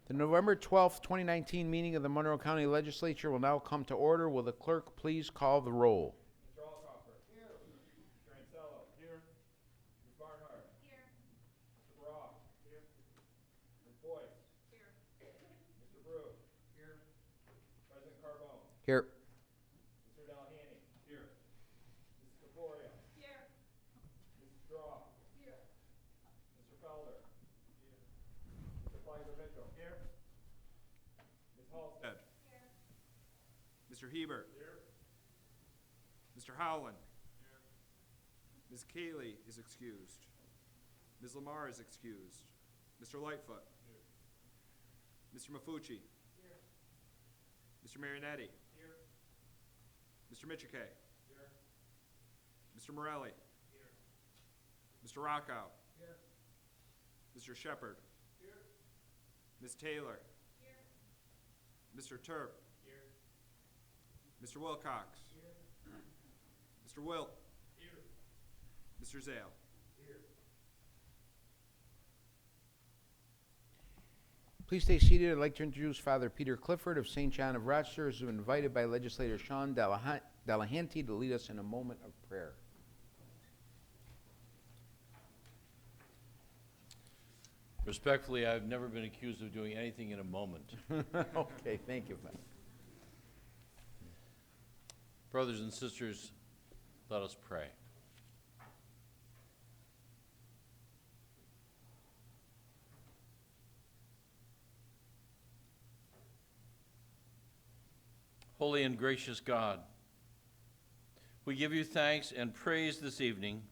The November 12th, 2019 meeting of the Monroe County Legislature will now come to order. Will the clerk please call the roll? Mr. Alcoffer. Here. Mr. Ansello. Here. Ms. Barnhart. Here. Mr. Brock. Here. Ms. Boyce. Here. Mr. Brew. Here. President Carbone. Here. Mr. Delahany. Here. Mrs. Caporia. Here. Mrs. Straw. Here. Mr. Felder. Here. Mr. Fleiser Mitchell. Here. Ms. Halstead. Here. Mr. Hebert. Here. Mr. Howland. Here. Ms. Cayley is excused. Ms. Lamar is excused. Mr. Lightfoot. Here. Mr. Mafucci. Here. Mr. Marinetti. Here. Mr. Michike. Here. Mr. Morelli. Here. Mr. Rockow. Here. Mr. Shepard. Here. Ms. Taylor. Here. Mr. Turp. Here. Mr. Wilcox. Here. Mr. Wilt. Here. Mr. Zale. Here. Please stay seated. I'd like to introduce Father Peter Clifford of St. John of Rochester, who is invited by Legislator Sean Delahanty to lead us in a moment of prayer. Respectfully, I've never been accused of doing anything in a moment. Okay, thank you, Father. Brothers and sisters, let us pray. Holy and gracious God, we give you thanks and praise this evening,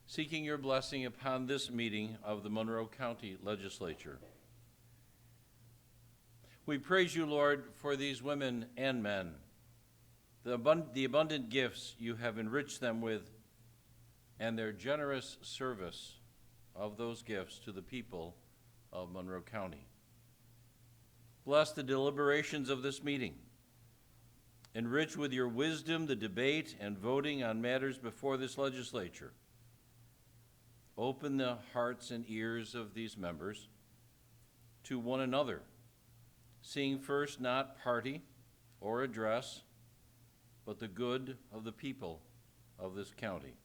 seeking your blessing upon this meeting of the Monroe County Legislature. We praise you, Lord, for these women and men, the abundant gifts you have enriched them with, and their generous service of those gifts to the people of Monroe County. Bless the deliberations of this meeting. Enrich with your wisdom the debate and voting on matters before this legislature. Open the hearts and ears of these members to one another, seeing first not party or address, but the good of the people of this county.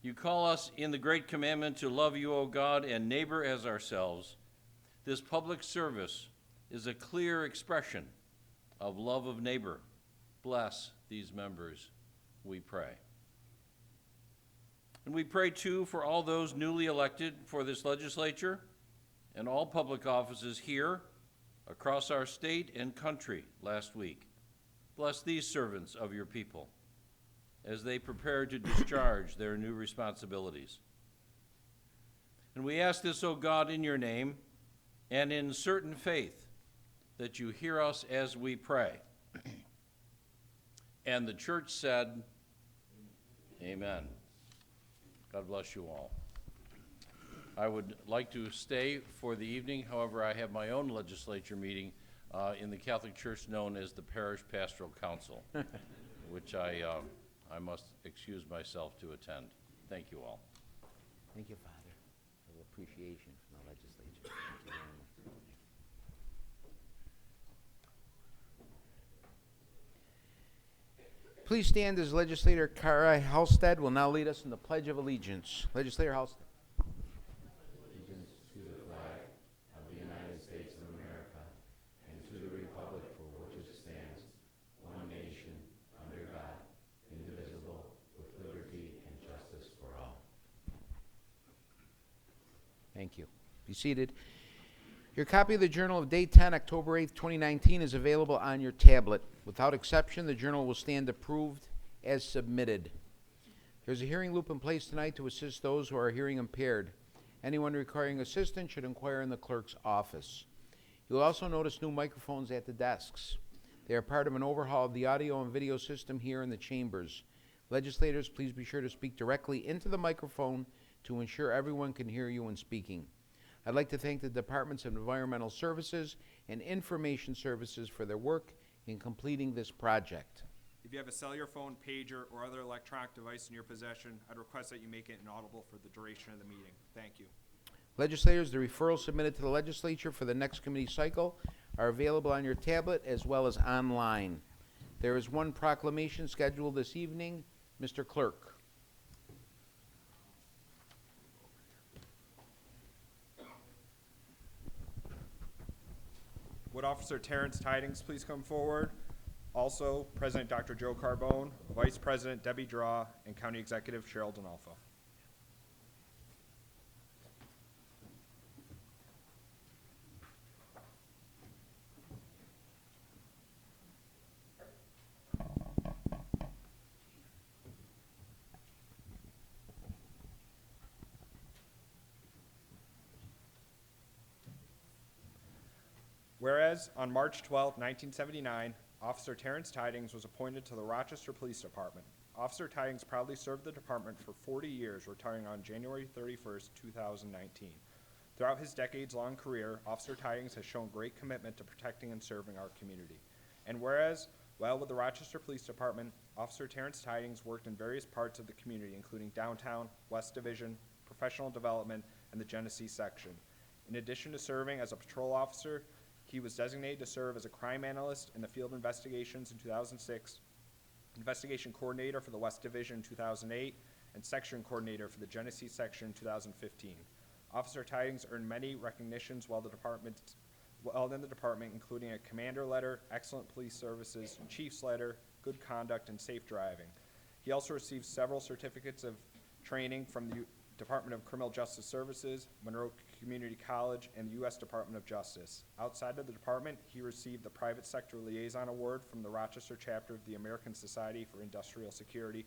You call us in the great commandment to love you, O God, and neighbor as ourselves. This public service is a clear expression of love of neighbor. Bless these members, we pray. And we pray, too, for all those newly elected for this legislature and all public offices here, across our state and country last week. Bless these servants of your people as they prepare to discharge their new responsibilities. And we ask this, O God, in your name and in certain faith, that you hear us as we pray. And the church said, Amen. God bless you all. I would like to stay for the evening. However, I have my own legislature meeting in the Catholic Church known as the Parish Pastoral Council, which I must excuse myself to attend. Thank you all. Thank you, Father, for the appreciation from the legislature. Thank you very much. Please stand as Legislator Cara Halstead will now lead us in the Pledge of Allegiance. Legislator Halstead. Allegiance to the flag of the United States of America and to the republic for which it stands, one nation, under God, indivisible, with liberty and justice for all. Thank you. Be seated. Your copy of the Journal of Day 10, October 8th, 2019 is available on your tablet. Without exception, the journal will stand approved as submitted. There's a hearing loop in place tonight to assist those who are hearing impaired. Anyone requiring assistance should inquire in the clerk's office. You'll also notice new microphones at the desks. They are part of an overhaul of the audio and video system here in the chambers. Legislators, please be sure to speak directly into the microphone to ensure everyone can hear you when speaking. I'd like to thank the Departments of Environmental Services and Information Services for their work in completing this project. If you have a cellular phone, pager, or other electronic device in your possession, I'd request that you make it inaudible for the duration of the meeting. Thank you. Legislators, the referrals submitted to the legislature for the next committee cycle are available on your tablet as well as online. There is one proclamation scheduled this evening. Mr. Clerk. Would Officer Terrence Tidings please come forward? Also, President Dr. Joe Carbone, Vice President Debbie Draw, and County Executive Cheryl D'Onofrio. Whereas, on March 12, 1979, Officer Terrence Tidings was appointed to the Rochester Police Department. Officer Tidings proudly served the department for 40 years, retiring on January 31st, 2019. Throughout his decades-long career, Officer Tidings has shown great commitment to protecting and serving our community. And whereas, while with the Rochester Police Department, Officer Terrence Tidings worked in various parts of the community, including downtown, West Division, professional development, and the Genesee section. In addition to serving as a patrol officer, he was designated to serve as a crime analyst in the field investigations in 2006, investigation coordinator for the West Division in 2008, and section coordinator for the Genesee section in 2015. Officer Tidings earned many recognitions while in the department, including a commander letter, excellent police services, chief's letter, good conduct, and safe driving. He also received several certificates of training from the Department of Criminal Justice Services, Monroe Community College, and the U.S. Department of Justice. Outside of the department, he received the Private Sector Liaison Award from the Rochester chapter of the American Society for Industrial Security.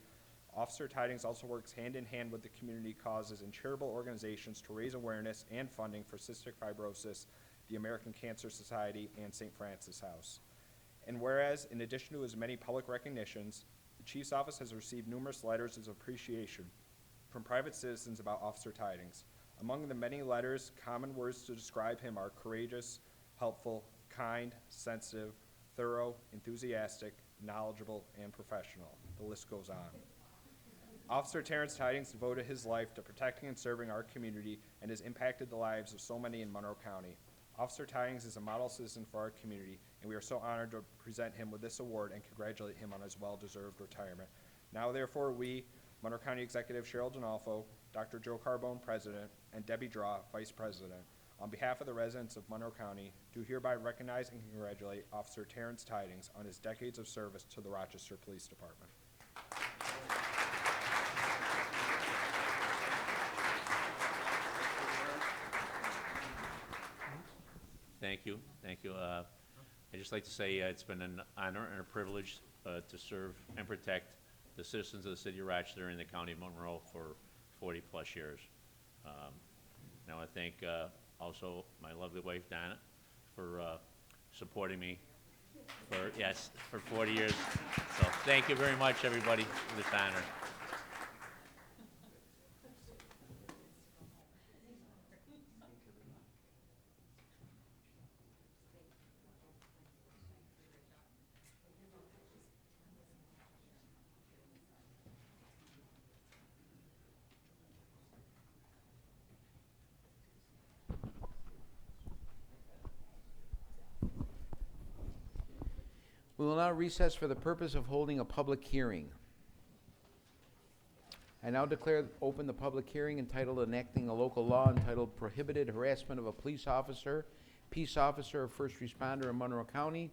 Officer Tidings also works hand in hand with the community causes and charitable organizations to raise awareness and funding for cystic fibrosis, the American Cancer Society, and St. Francis House. And whereas, in addition to his many public recognitions, the Chief's Office has received numerous letters of appreciation from private citizens about Officer Tidings. Among the many letters, common words to describe him are courageous, helpful, kind, sensitive, thorough, enthusiastic, knowledgeable, and professional. The list goes on. Officer Terrence Tidings devoted his life to protecting and serving our community and has impacted the lives of so many in Monroe County. Officer Tidings is a model citizen for our community, and we are so honored to present him with this award and congratulate him on his well-deserved retirement. Now, therefore, we, Monroe County Executive Cheryl D'Onofrio, Dr. Joe Carbone, President, and Debbie Draw, Vice President, on behalf of the residents of Monroe County, do hereby recognize and congratulate Officer Terrence Tidings on his decades of service to the Rochester Police Department. Thank you. Thank you. I'd just like to say it's been an honor and a privilege to serve and protect the citizens of the city of Rochester and the county of Monroe for 40-plus years. Now I thank also my lovely wife, Donna, for supporting me for 40 years. So thank you very much, everybody, for this honor. We will now recess for the purpose of holding a public hearing. I now declare open the public hearing entitled Enacting a Local Law entitled Prohibited Harassment of a Police Officer, Peace Officer, or First Responder in Monroe County.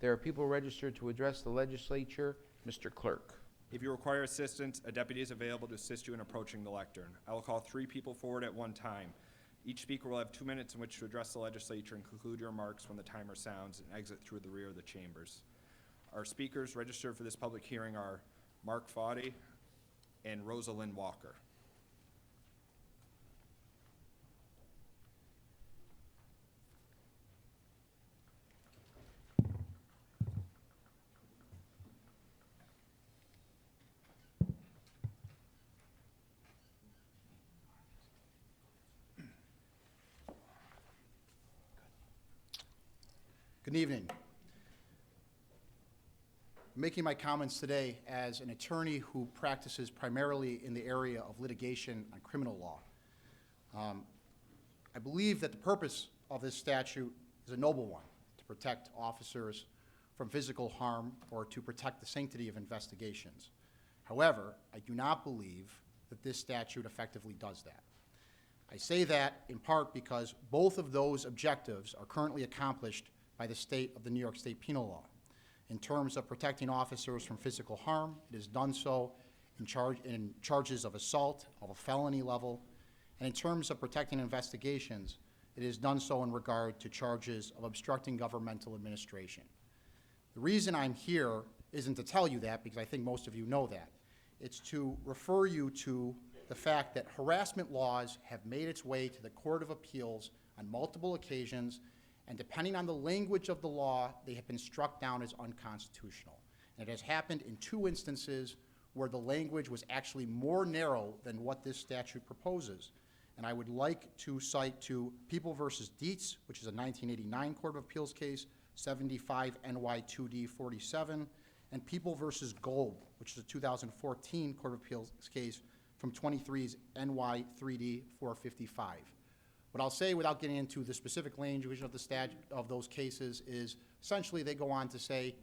There are people registered to address the legislature. Mr. Clerk. If you require assistance, a deputy is available to assist you in approaching the lectern. I will call 3 people forward at one time. Each speaker will have 2 minutes in which to address the legislature and conclude your remarks when the timer sounds and exit through the rear of the chambers. Our speakers registered for this public hearing are Mark Faudy and Rosalind Walker. Good evening. I'm making my comments today as an attorney who practices primarily in the area of litigation on criminal law. I believe that the purpose of this statute is a noble one, to protect officers from physical harm or to protect the sanctity of investigations. However, I do not believe that this statute effectively does that. I say that in part because both of those objectives are currently accomplished by the state of the New York State Penal Law. In terms of protecting officers from physical harm, it is done so in charges of assault of a felony level, and in terms of protecting investigations, it is done so in regard to charges of obstructing governmental administration. The reason I'm here isn't to tell you that, because I think most of you know that. It's to refer you to the fact that harassment laws have made its way to the Court of Appeals on multiple occasions, and depending on the language of the law, they have been struck down as unconstitutional. And it has happened in 2 instances where the language was actually more narrow than what this statute proposes. And I would like to cite to People v. Dietz, which is a 1989 Court of Appeals case, 75 NY 2D 47, and People v. Gold, which is a 2014 Court of Appeals case from 23's NY 3D 455. What I'll say, without getting into the specific language of the statute of those cases, is essentially they go on to say,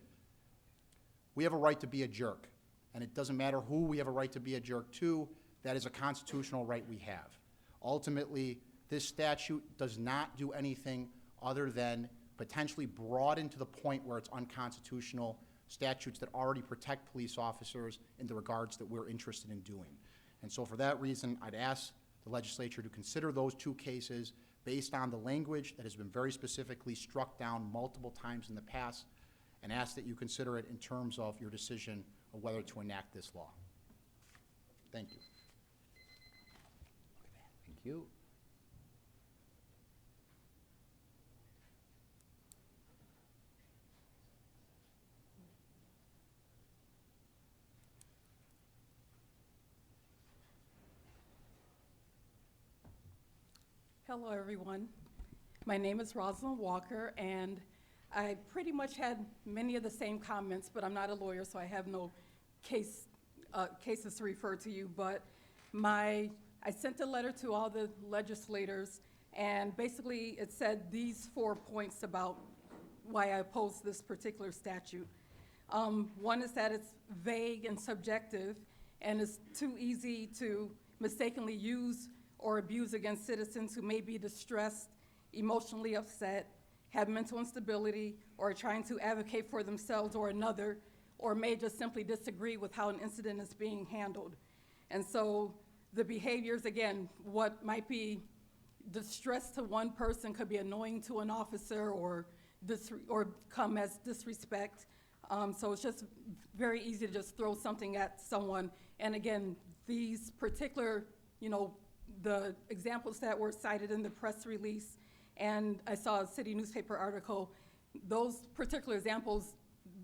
we have a right to be a jerk, and it doesn't matter who we have a right to be a jerk to, that is a constitutional right we have. Ultimately, this statute does not do anything other than potentially broaden to the point where it's unconstitutional statutes that already protect police officers in the regards that we're interested in doing. And so for that reason, I'd ask the legislature to consider those 2 cases based on the language that has been very specifically struck down multiple times in the past, and ask that you consider it in terms of your decision of whether to enact this law. Thank you. Thank you. Hello, everyone. My name is Rosalind Walker, and I pretty much had many of the same comments, but I'm not a lawyer, so I have no cases to refer to you. But I sent a letter to all the legislators, and basically it said these 4 points about why I oppose this particular statute. One is that it's vague and subjective, and it's too easy to mistakenly use or abuse against citizens who may be distressed, emotionally upset, have mental instability, or are trying to advocate for themselves or another, or may just simply disagree with how an incident is being handled. And so the behaviors, again, what might be distress to one person could be annoying to an officer or come as disrespect. So it's just very easy to just throw something at someone. And again, these particular, the examples that were cited in the press release, and I saw a city newspaper article, those particular examples,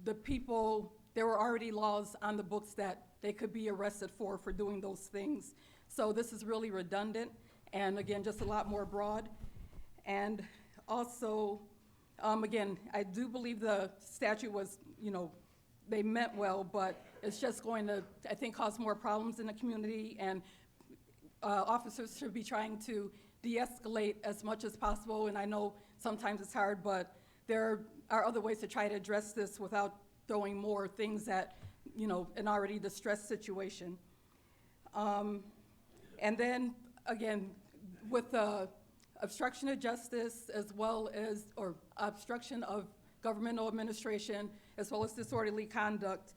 there were already laws on the books that they could be arrested for doing those things. So this is really redundant, and again, just a lot more broad. And also, again, I do believe the statute was, they meant well, but it's just going to, I think, cause more problems in the community, and officers should be trying to de-escalate as much as possible, and I know sometimes it's hard, but there are other ways to try to address this without throwing more things at, an already distressed situation. And then, again, with the obstruction of justice as well as, or obstruction of governmental administration, as well as disorderly conduct,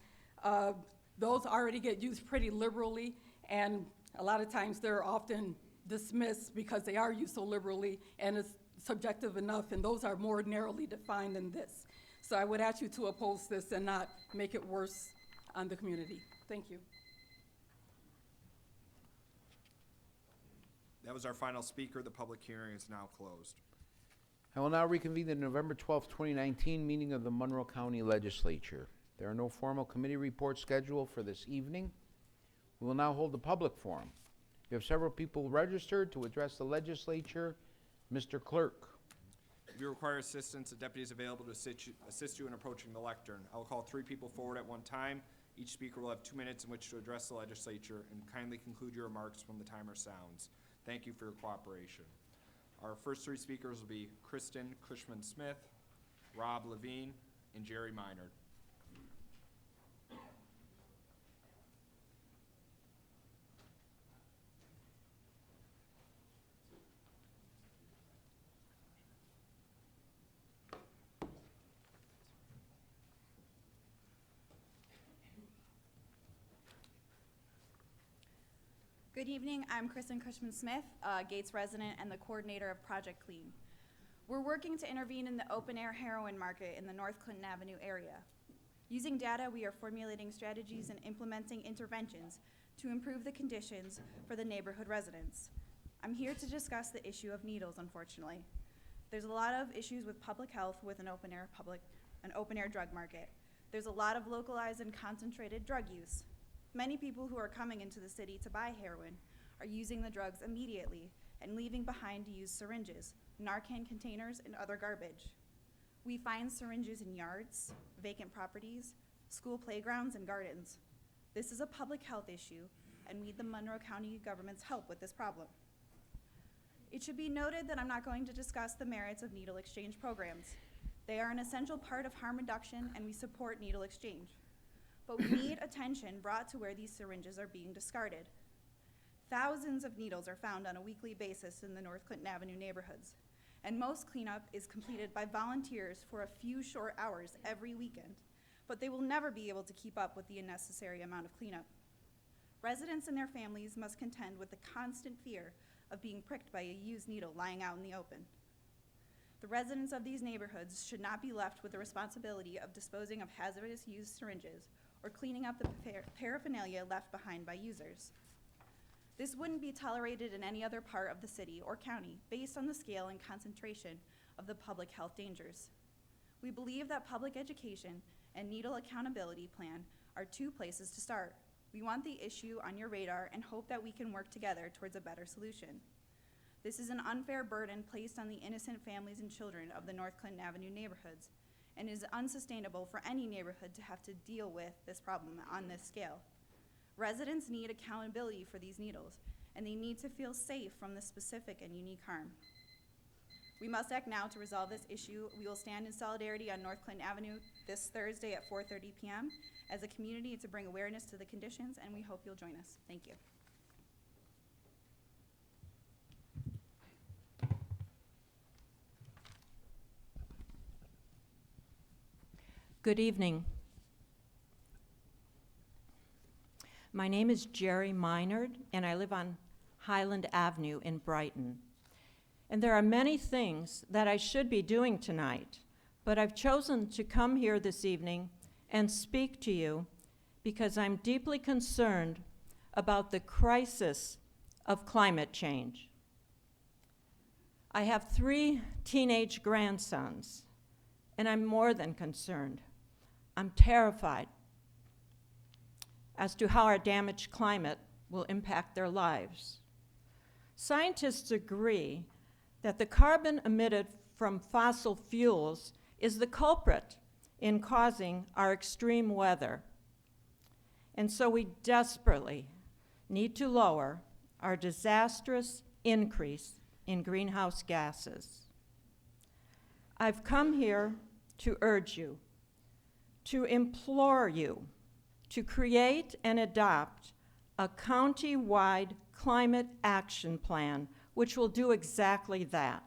those already get used pretty liberally, and a lot of times they're often dismissed because they are used so liberally and it's subjective enough, and those are more narrowly defined than this. So I would ask you to oppose this and not make it worse on the community. Thank you. That was our final speaker. The public hearing is now closed. I will now reconvene the November 12th, 2019 meeting of the Monroe County Legislature. There are no formal committee reports scheduled for this evening. We will now hold the public forum. We have several people registered to address the legislature. Mr. Clerk. If you require assistance, a deputy is available to assist you in approaching the lectern. I will call 3 people forward at one time. Each speaker will have 2 minutes in which to address the legislature, and kindly conclude your remarks when the timer sounds. Thank you for your cooperation. Our first three speakers will be Kristen Cushman-Smith, Rob Levine, and Jerry Minard. Good evening, I'm Kristen Cushman-Smith, Gates resident and the coordinator of Project Clean. We're working to intervene in the open-air heroin market in the North Clinton Avenue area. Using data, we are formulating strategies and implementing interventions to improve the conditions for the neighborhood residents. I'm here to discuss the issue of needles, unfortunately. There's a lot of issues with public health with an open-air drug market. There's a lot of localized and concentrated drug use. Many people who are coming into the city to buy heroin are using the drugs immediately and leaving behind used syringes, Narcan containers, and other garbage. We find syringes in yards, vacant properties, school playgrounds, and gardens. This is a public health issue, and we need the Monroe County government's help with this problem. It should be noted that I'm not going to discuss the merits of needle exchange programs. They are an essential part of harm reduction, and we support needle exchange. But we need attention brought to where these syringes are being discarded. Thousands of needles are found on a weekly basis in the North Clinton Avenue neighborhoods, and most cleanup is completed by volunteers for a few short hours every weekend, but they will never be able to keep up with the unnecessary amount of cleanup. Residents and their families must contend with the constant fear of being pricked by a used needle lying out in the open. The residents of these neighborhoods should not be left with the responsibility of disposing of hazardous used syringes or cleaning up the paraphernalia left behind by users. This wouldn't be tolerated in any other part of the city or county based on the scale and concentration of the public health dangers. We believe that public education and needle accountability plan are two places to start. We want the issue on your radar and hope that we can work together towards a better solution. This is an unfair burden placed on the innocent families and children of the North Clinton Avenue neighborhoods, and is unsustainable for any neighborhood to have to deal with this problem on this scale. Residents need accountability for these needles, and they need to feel safe from this specific and unique harm. We must act now to resolve this issue. We will stand in solidarity on North Clinton Avenue this Thursday at 4:30 p.m. as a community to bring awareness to the conditions, and we hope you'll join us. Thank you. Good evening. My name is Jerry Minard, and I live on Highland Avenue in Brighton. And there are many things that I should be doing tonight, but I've chosen to come here this evening and speak to you because I'm deeply concerned about the crisis of climate change. I have 3 teenage grandsons, and I'm more than concerned. I'm terrified as to how our damaged climate will impact their lives. Scientists agree that the carbon emitted from fossil fuels is the culprit in causing our extreme weather. And so we desperately need to lower our disastrous increase in greenhouse gases. I've come here to urge you, to implore you, to create and adopt a county-wide climate action plan which will do exactly that,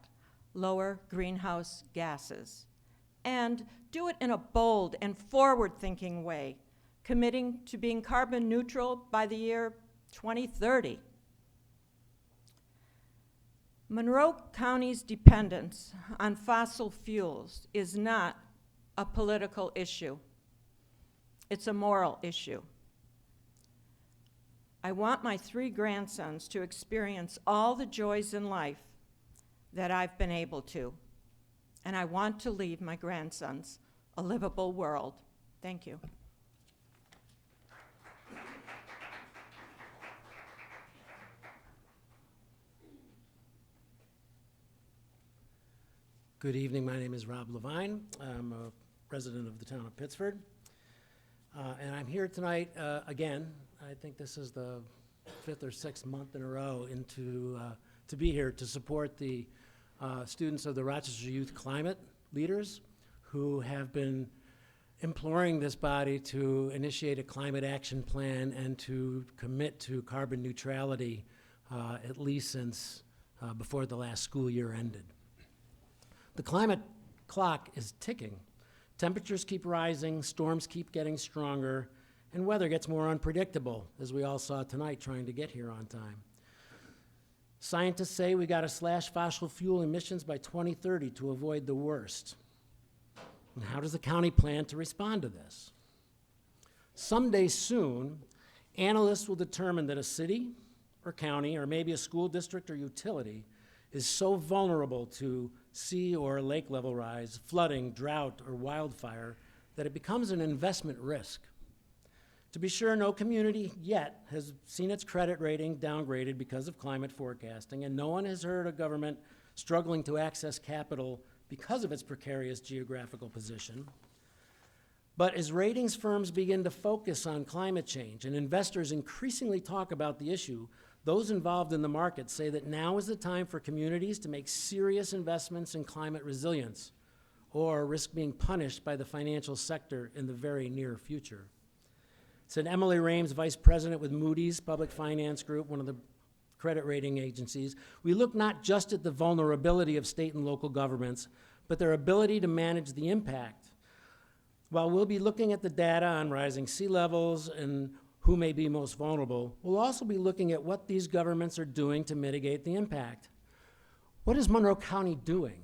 lower greenhouse gases, and do it in a bold and forward-thinking way, committing to being carbon neutral by the year 2030. Monroe County's dependence on fossil fuels is not a political issue. It's a moral issue. I want my 3 grandsons to experience all the joys in life that I've been able to, and I want to leave my grandsons a livable world. Thank you. Good evening. My name is Rob Levine. I'm a resident of the town of Pittsford. And I'm here tonight again. I think this is the 5th or 6th month in a row to be here to support the students of the Rochester Youth Climate Leaders, who have been imploring this body to initiate a climate action plan and to commit to carbon neutrality at least since before the last school year ended. The climate clock is ticking. Temperatures keep rising, storms keep getting stronger, and weather gets more unpredictable, as we all saw tonight trying to get here on time. Scientists say we got to slash fossil fuel emissions by 2030 to avoid the worst. And how does the county plan to respond to this? Someday soon, analysts will determine that a city or county or maybe a school district or utility is so vulnerable to sea or lake level rise, flooding, drought, or wildfire that it becomes an investment risk. To be sure, no community yet has seen its credit rating downgraded because of climate forecasting, and no one has heard of government struggling to access capital because of its precarious geographical position. But as ratings firms begin to focus on climate change and investors increasingly talk about the issue, those involved in the market say that now is the time for communities to make serious investments in climate resilience or risk being punished by the financial sector in the very near future. Said Emily Rames, Vice President with Moody's Public Finance Group, one of the credit rating agencies, we look not just at the vulnerability of state and local governments, but their ability to manage the impact. While we'll be looking at the data on rising sea levels and who may be most vulnerable, we'll also be looking at what these governments are doing to mitigate the impact. What is Monroe County doing?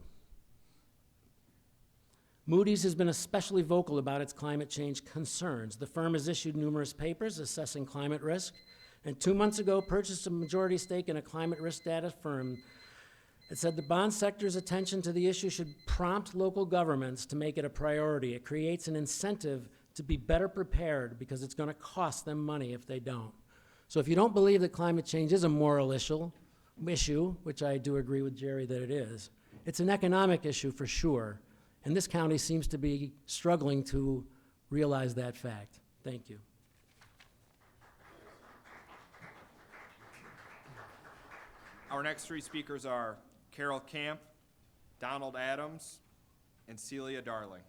Moody's has been especially vocal about its climate change concerns. The firm has issued numerous papers assessing climate risk, and 2 months ago purchased a majority stake in a climate risk data firm. It said the bond sector's attention to the issue should prompt local governments to make it a priority. It creates an incentive to be better prepared because it's going to cost them money if they don't. So if you don't believe that climate change is a moral issue, which I do agree with Jerry that it is, it's an economic issue for sure. And this county seems to be struggling to realize that fact. Thank you. Our next three speakers are Carol Camp, Donald Adams, and Celia Darling.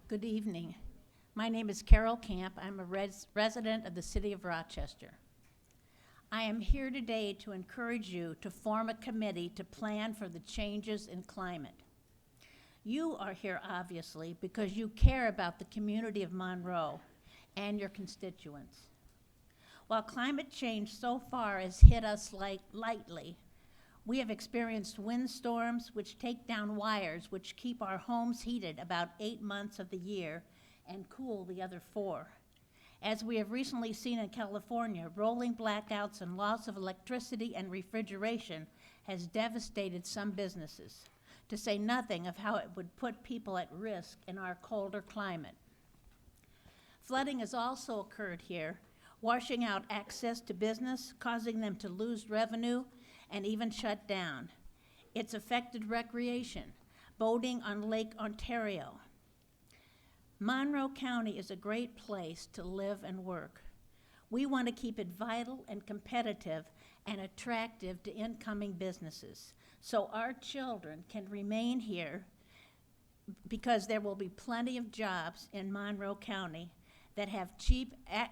Good evening. My name is Carol Camp. I'm a resident of the city of Rochester. I am here today to encourage you to form a committee to plan for the changes in climate. You are here obviously because you care about the community of Monroe and your constituents. While climate change so far has hit us lightly, we have experienced windstorms which take down wires which keep our homes heated about 8 months of the year and cool the other 4. As we have recently seen in California, rolling blackouts and loss of electricity and refrigeration has devastated some businesses, to say nothing of how it would put people at risk in our colder climate. Flooding has also occurred here, washing out access to business, causing them to lose revenue, and even shut down. It's affected recreation, boating on Lake Ontario. Monroe County is a great place to live and work. We want to keep it vital and competitive and attractive to incoming businesses, so our children can remain here because there will be plenty of jobs in Monroe County that have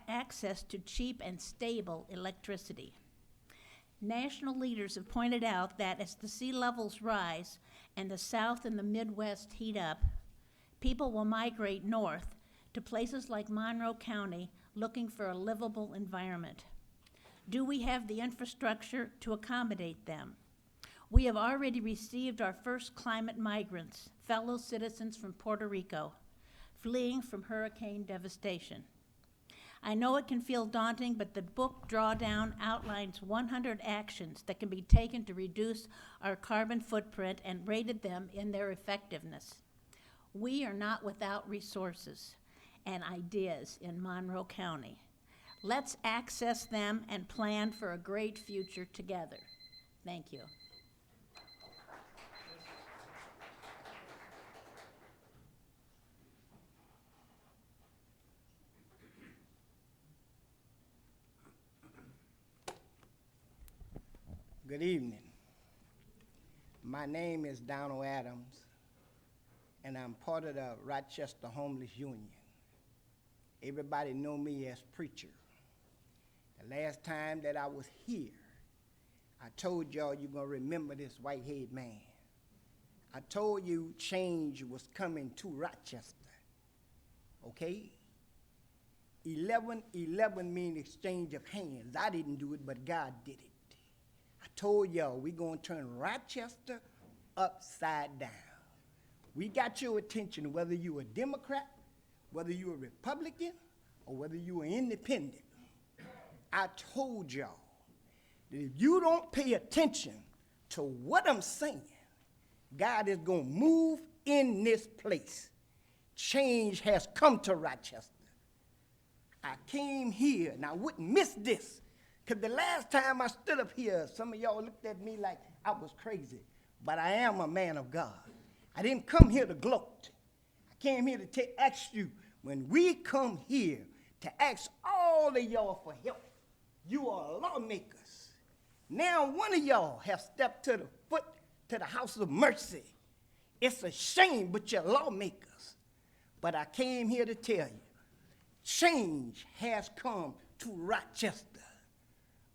access to cheap and stable electricity. National leaders have pointed out that as the sea levels rise and the South and the Midwest heat up, people will migrate north to places like Monroe County looking for a livable environment. Do we have the infrastructure to accommodate them? We have already received our first climate migrants, fellow citizens from Puerto Rico, fleeing from hurricane devastation. I know it can feel daunting, but the book Drawdown outlines 100 actions that can be taken to reduce our carbon footprint and rated them in their effectiveness. We are not without resources and ideas in Monroe County. Let's access them and plan for a great future together. Thank you. Good evening. My name is Donald Adams, and I'm part of the Rochester Homeless Union. Everybody know me as preacher. The last time that I was here, I told y'all you're gonna remember this white-haired man. I told you change was coming to Rochester, okay? 11 mean exchange of hands. I didn't do it, but God did it. I told y'all we gonna turn Rochester upside down. We got your attention whether you a Democrat, whether you a Republican, or whether you are independent. I told y'all that if you don't pay attention to what I'm saying, God is gonna move in this place. Change has come to Rochester. I came here, and I wouldn't miss this, because the last time I stood up here, some of y'all looked at me like I was crazy, but I am a man of God. I didn't come here to gloat. I came here to ask you, when we come here to ask all of y'all for help, you are lawmakers. Now one of y'all have stepped to the house of mercy. It's a shame, but you're lawmakers. But I came here to tell you, change has come to Rochester.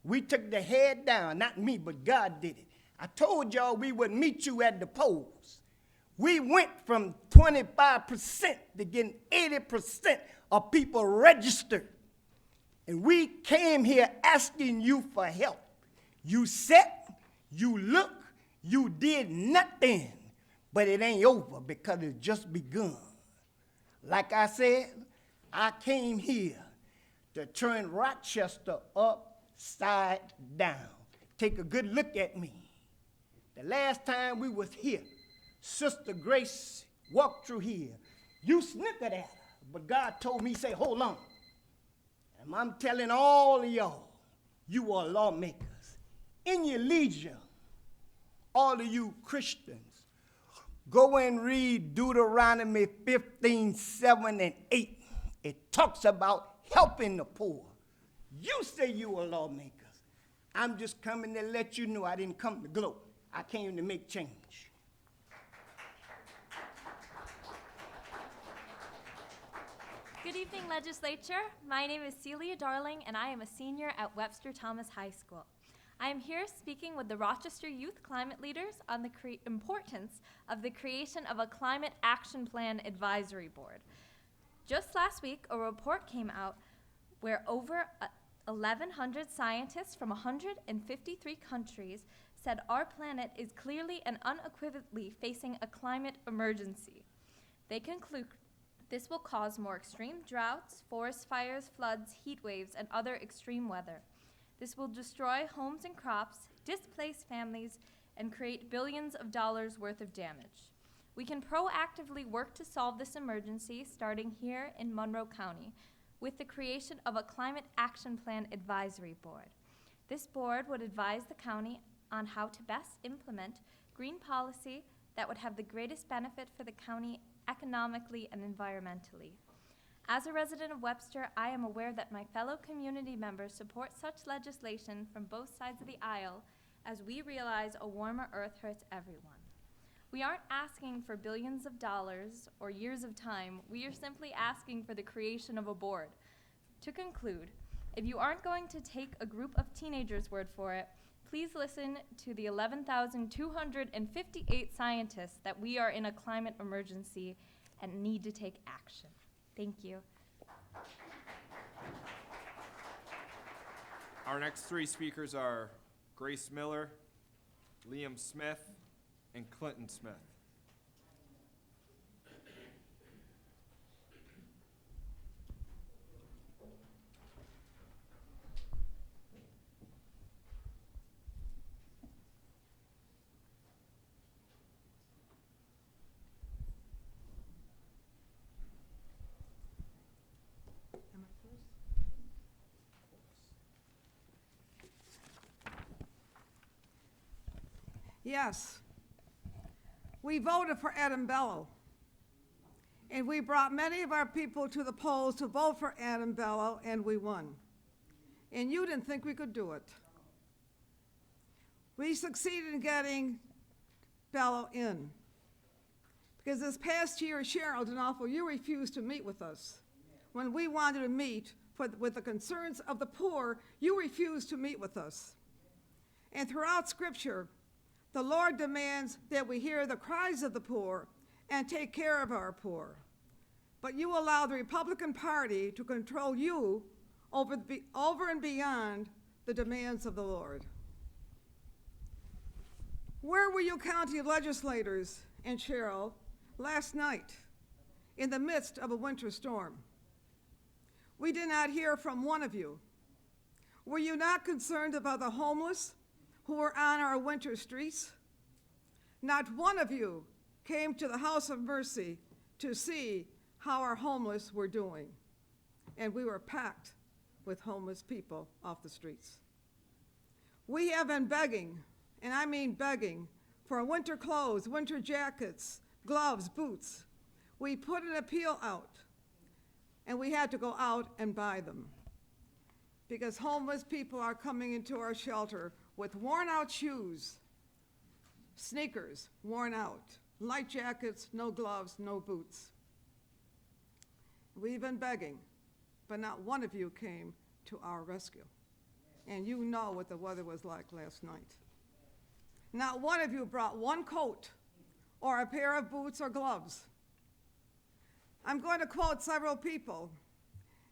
We took the head down, not me, but God did it. I told y'all we would meet you at the polls. We went from 25% to getting 80% of people registered. And we came here asking you for help. You sat, you look, you did nothing. But it ain't over because it's just begun. Like I said, I came here to turn Rochester upside down. Take a good look at me. The last time we was here, Sister Grace walked through here. You snickered at her, but God told me, say, hold on. And I'm telling all of y'all, you are lawmakers. In your leisure, all of you Christians, go and read Deuteronomy 15:7 and 8. It talks about helping the poor. You say you are lawmakers. I'm just coming to let you know I didn't come to gloat. I came to make change. Good evening, Legislature. My name is Celia Darling, and I am a senior at Webster Thomas High School. I am here speaking with the Rochester Youth Climate Leaders on the importance of the creation of a Climate Action Plan Advisory Board. Just last week, a report came out where over 1,100 scientists from 153 countries said our planet is clearly and unequivocally facing a climate emergency. They conclude this will cause more extreme droughts, forest fires, floods, heat waves, and other extreme weather. This will destroy homes and crops, displace families, and create billions of dollars worth of damage. We can proactively work to solve this emergency starting here in Monroe County with the creation of a Climate Action Plan Advisory Board. This board would advise the county on how to best implement green policy that would have the greatest benefit for the county economically and environmentally. As a resident of Webster, I am aware that my fellow community members support such legislation from both sides of the aisle as we realize a warmer earth hurts everyone. We aren't asking for billions of dollars or years of time. We are simply asking for the creation of a board. To conclude, if you aren't going to take a group of teenagers' word for it, please listen to the 11,258 scientists that we are in a climate emergency and need to take action. Thank you. Our next three speakers are Grace Miller, Liam Smith, and Clinton Smith. Yes, we voted for Adam Bello, and we brought many of our people to the polls to vote for Adam Bello, and we won. And you didn't think we could do it. We succeeded in getting Bello in. Because this past year, Cheryl D'Onofrio, you refused to meet with us. When we wanted to meet with the concerns of the poor, you refused to meet with us. And throughout Scripture, the Lord demands that we hear the cries of the poor and take care of our poor. But you allow the Republican Party to control you over and beyond the demands of the Lord. Where were you county legislators and Cheryl last night in the midst of a winter storm? We did not hear from one of you. Were you not concerned about the homeless who were on our winter streets? Not one of you came to the House of Mercy to see how our homeless were doing. And we were packed with homeless people off the streets. We have been begging, and I mean begging, for winter clothes, winter jackets, gloves, boots. We put an appeal out, and we had to go out and buy them. Because homeless people are coming into our shelter with worn out shoes, sneakers worn out, light jackets, no gloves, no boots. We've been begging, but not one of you came to our rescue. And you know what the weather was like last night. Not one of you brought one coat or a pair of boots or gloves. I'm going to quote several people,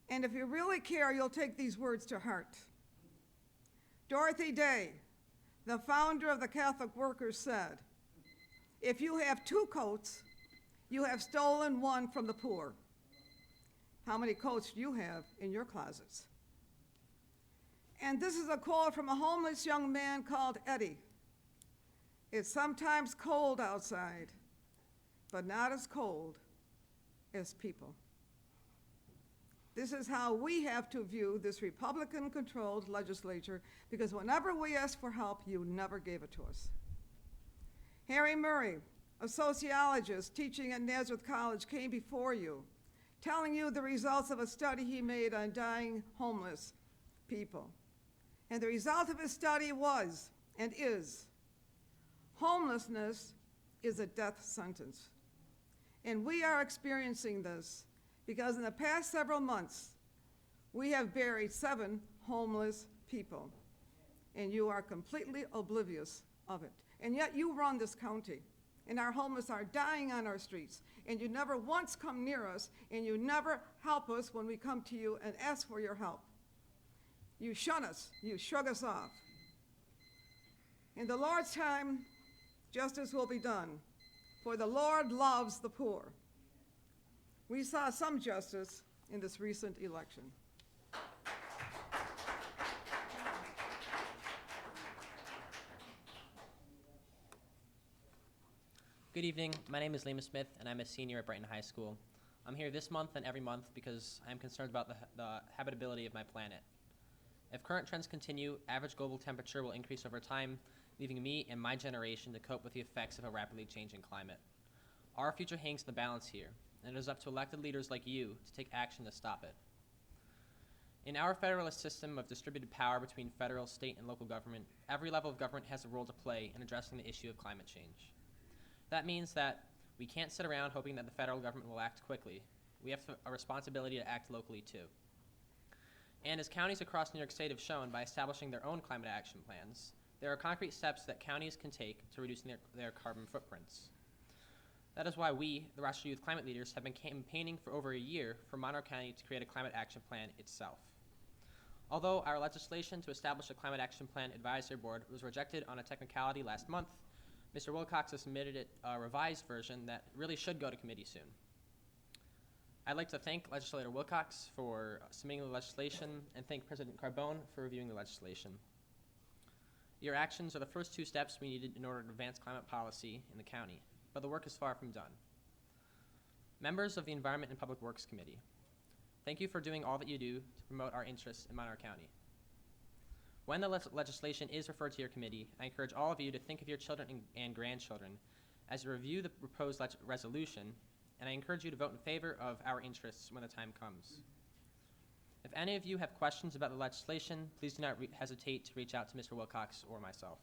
and if you really care, you'll take these words to heart. Dorothy Day, the founder of the Catholic Workers, said, "If you have two coats, you have stolen one from the poor." How many coats do you have in your closets? And this is a quote from a homeless young man called Eddie. "It's sometimes cold outside, but not as cold as people." This is how we have to view this Republican-controlled legislature, because whenever we asked for help, you never gave it to us. Harry Murray, a sociologist teaching at Nazareth College, came before you, telling you the results of a study he made on dying homeless people. And the result of his study was, and is, homelessness is a death sentence. And we are experiencing this because in the past several months, we have buried 7 homeless people, and you are completely oblivious of it. And yet you run this county, and our homeless are dying on our streets, and you never once come near us, and you never help us when we come to you and ask for your help. You shun us, you shrug us off. In the Lord's time, justice will be done, for the Lord loves the poor. We saw some justice in this recent election. Good evening. My name is Lima Smith, and I'm a senior at Brighton High School. I'm here this month and every month because I'm concerned about the habitability of my planet. If current trends continue, average global temperature will increase over time, leaving me and my generation to cope with the effects of a rapidly changing climate. Our future hangs in the balance here, and it is up to elected leaders like you to take action to stop it. In our federalist system of distributed power between federal, state, and local government, every level of government has a role to play in addressing the issue of climate change. That means that we can't sit around hoping that the federal government will act quickly. We have a responsibility to act locally too. And as counties across New York State have shown by establishing their own climate action plans, there are concrete steps that counties can take to reduce their carbon footprints. That is why we, the Rochester Youth Climate Leaders, have been campaigning for over a year for Monroe County to create a climate action plan itself. Although our legislation to establish a climate action plan advisory board was rejected on a technicality last month, Mr. Wilcox has submitted a revised version that really should go to committee soon. I'd like to thank Legislator Wilcox for submitting the legislation and thank President Carbone for reviewing the legislation. Your actions are the first 2 steps we needed in order to advance climate policy in the county, but the work is far from done. Members of the Environment and Public Works Committee, thank you for doing all that you do to promote our interests in Monroe County. When the legislation is referred to your committee, I encourage all of you to think of your children and grandchildren as you review the proposed resolution, and I encourage you to vote in favor of our interests when the time comes. If any of you have questions about the legislation, please do not hesitate to reach out to Mr. Wilcox or myself.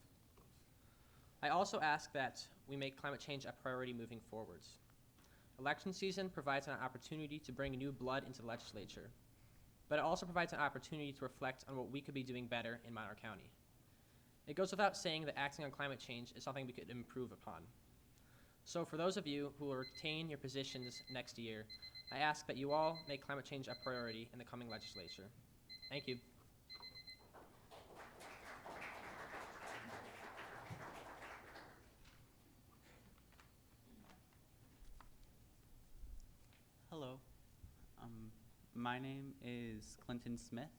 I also ask that we make climate change a priority moving forwards. Election season provides an opportunity to bring new blood into the legislature, but it also provides an opportunity to reflect on what we could be doing better in Monroe County. It goes without saying that acting on climate change is something we could improve upon. So for those of you who will retain your positions next year, I ask that you all make climate change a priority in the coming legislature. Thank you. Hello. My name is Clinton Smith,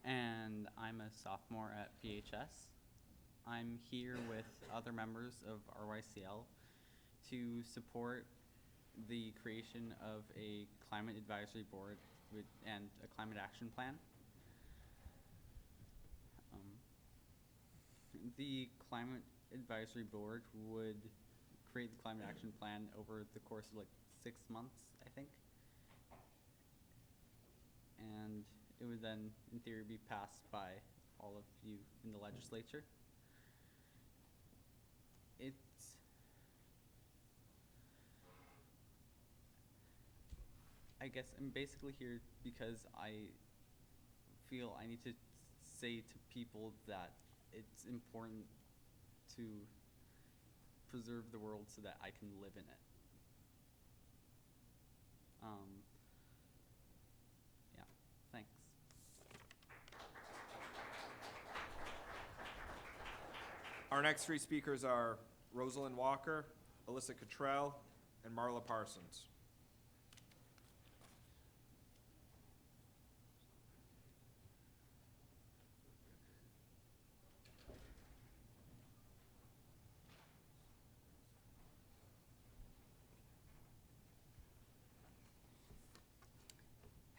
and I'm a sophomore at PHS. I'm here with other members of RYCL to support the creation of a climate advisory board and a climate action plan. The climate advisory board would create the climate action plan over the course of like 6 months, I think. And it would then, in theory, be passed by all of you in the legislature. I guess I'm basically here because I feel I need to say to people that it's important to preserve the world so that I can live in it. Yeah, thanks. Our next three speakers are Rosalind Walker, Alyssa Cottrell, and Marla Parsons.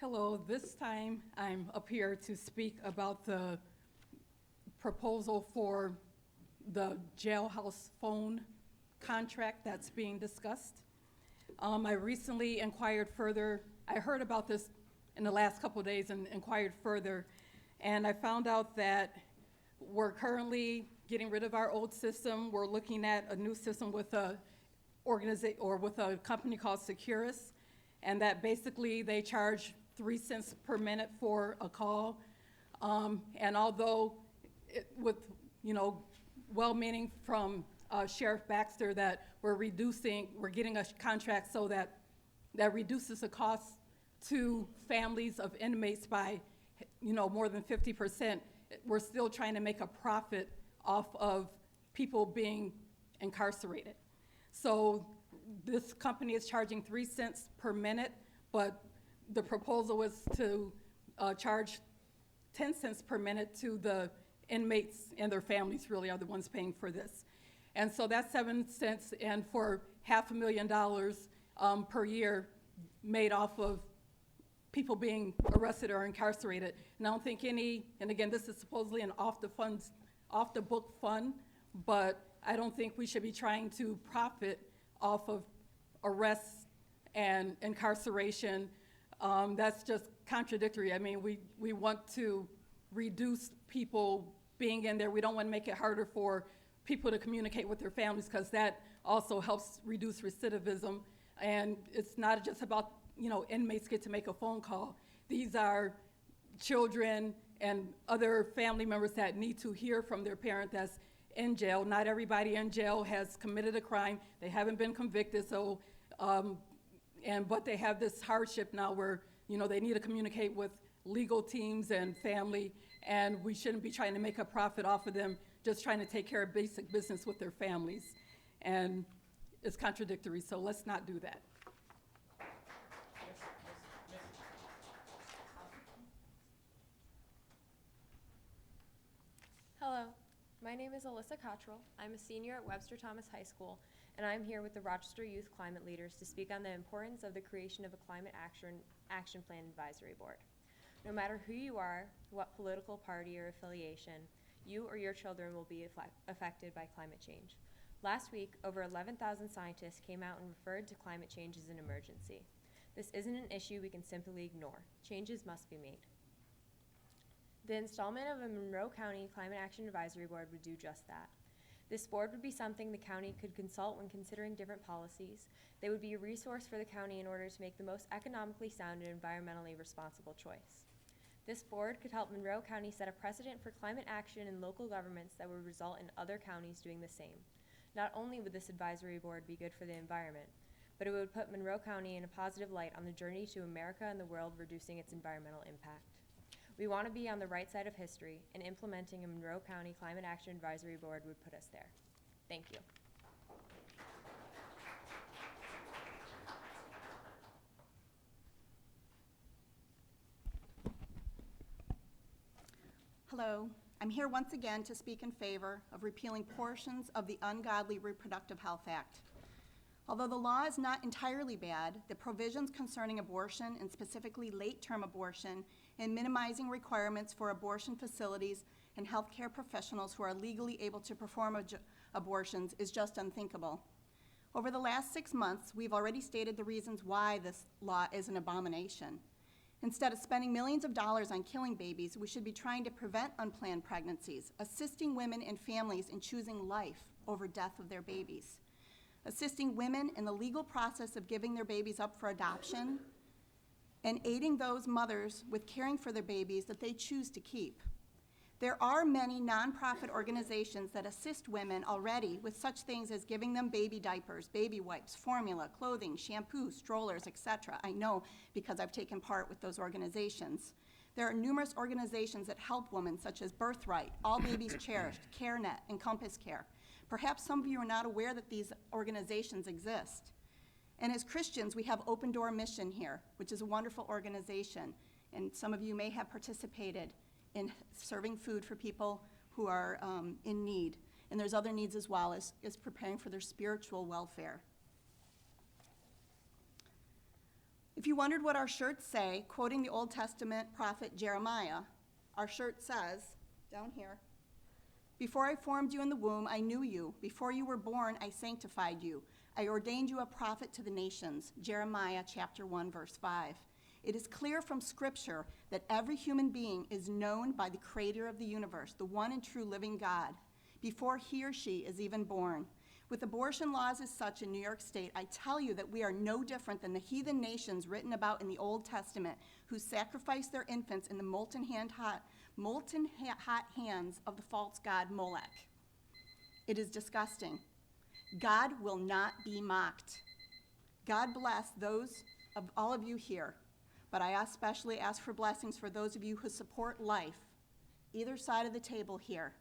Hello, this time I'm up here to speak about the proposal for the jailhouse phone contract that's being discussed. I recently inquired further. I heard about this in the last couple of days and inquired further, and I found out that we're currently getting rid of our old system. We're looking at a new system with a company called Securus, and that basically they charge 3 cents per minute for a call. And although with, well-meaning from Sheriff Baxter that we're getting a contract so that reduces the cost to families of inmates by, more than 50%, we're still trying to make a profit off of people being incarcerated. So this company is charging 3 cents per minute, but the proposal is to charge 10 cents per minute to the inmates, and their families really are the ones paying for this. And so that's 7 cents, and for $500,000 per year made off of people being arrested or incarcerated. And I don't think and again, this is supposedly an off-the-book fund, but I don't think we should be trying to profit off of arrests and incarceration. That's just contradictory. I mean, we want to reduce people being in there. We don't want to make it harder for people to communicate with their families, because that also helps reduce recidivism. And it's not just about, inmates get to make a phone call. These are children and other family members that need to hear from their parent that's in jail. Not everybody in jail has committed a crime. They haven't been convicted, so but they have this hardship now where, they need to communicate with legal teams and family, and we shouldn't be trying to make a profit off of them, just trying to take care of basic business with their families. And it's contradictory, so let's not do that. Hello, my name is Alyssa Cottrell. I'm a senior at Webster Thomas High School, and I'm here with the Rochester Youth Climate Leaders to speak on the importance of the creation of a Climate Action Plan Advisory Board. No matter who you are, what political party or affiliation, you or your children will be affected by climate change. Last week, over 11,000 scientists came out and referred to climate change as an emergency. This isn't an issue we can simply ignore. Changes must be made. The installment of a Monroe County Climate Action Advisory Board would do just that. This board would be something the county could consult when considering different policies. They would be a resource for the county in order to make the most economically sound and environmentally responsible choice. This board could help Monroe County set a precedent for climate action in local governments that would result in other counties doing the same. Not only would this advisory board be good for the environment, but it would put Monroe County in a positive light on the journey to America and the world reducing its environmental impact. We want to be on the right side of history, and implementing a Monroe County Climate Action Advisory Board would put us there. Thank you. Hello, I'm here once again to speak in favor of repealing portions of the Ungodly Reproductive Health Act. Although the law is not entirely bad, the provisions concerning abortion, and specifically late-term abortion, and minimizing requirements for abortion facilities and healthcare professionals who are legally able to perform abortions is just unthinkable. Over the last 6 months, we've already stated the reasons why this law is an abomination. Instead of spending millions of dollars on killing babies, we should be trying to prevent unplanned pregnancies, assisting women and families in choosing life over death of their babies, assisting women in the legal process of giving their babies up for adoption, and aiding those mothers with caring for their babies that they choose to keep. There are many nonprofit organizations that assist women already with such things as giving them baby diapers, baby wipes, formula, clothing, shampoo, strollers, etc. I know because I've taken part with those organizations. There are numerous organizations that help women, such as Birthright, All Babies Cherished, CareNet, and Compass Care. Perhaps some of you are not aware that these organizations exist. And as Christians, we have Open Door Mission here, which is a wonderful organization, and some of you may have participated in serving food for people who are in need. And there's other needs as well as preparing for their spiritual welfare. If you wondered what our shirts say, quoting the Old Testament prophet Jeremiah, our shirt says, down here, "Before I formed you in the womb, I knew you. Before you were born, I sanctified you. I ordained you a prophet to the nations." Jeremiah chapter 1, verse 5. It is clear from Scripture that every human being is known by the Creator of the universe, the one and true living God, before he or she is even born. With abortion laws as such in New York State, I tell you that we are no different than the heathen nations written about in the Old Testament who sacrificed their infants in the molten hot hands of the false god Molech. It is disgusting. God will not be mocked. God bless those of all of you here, but I especially ask for blessings for those of you who support life, either side of the table here.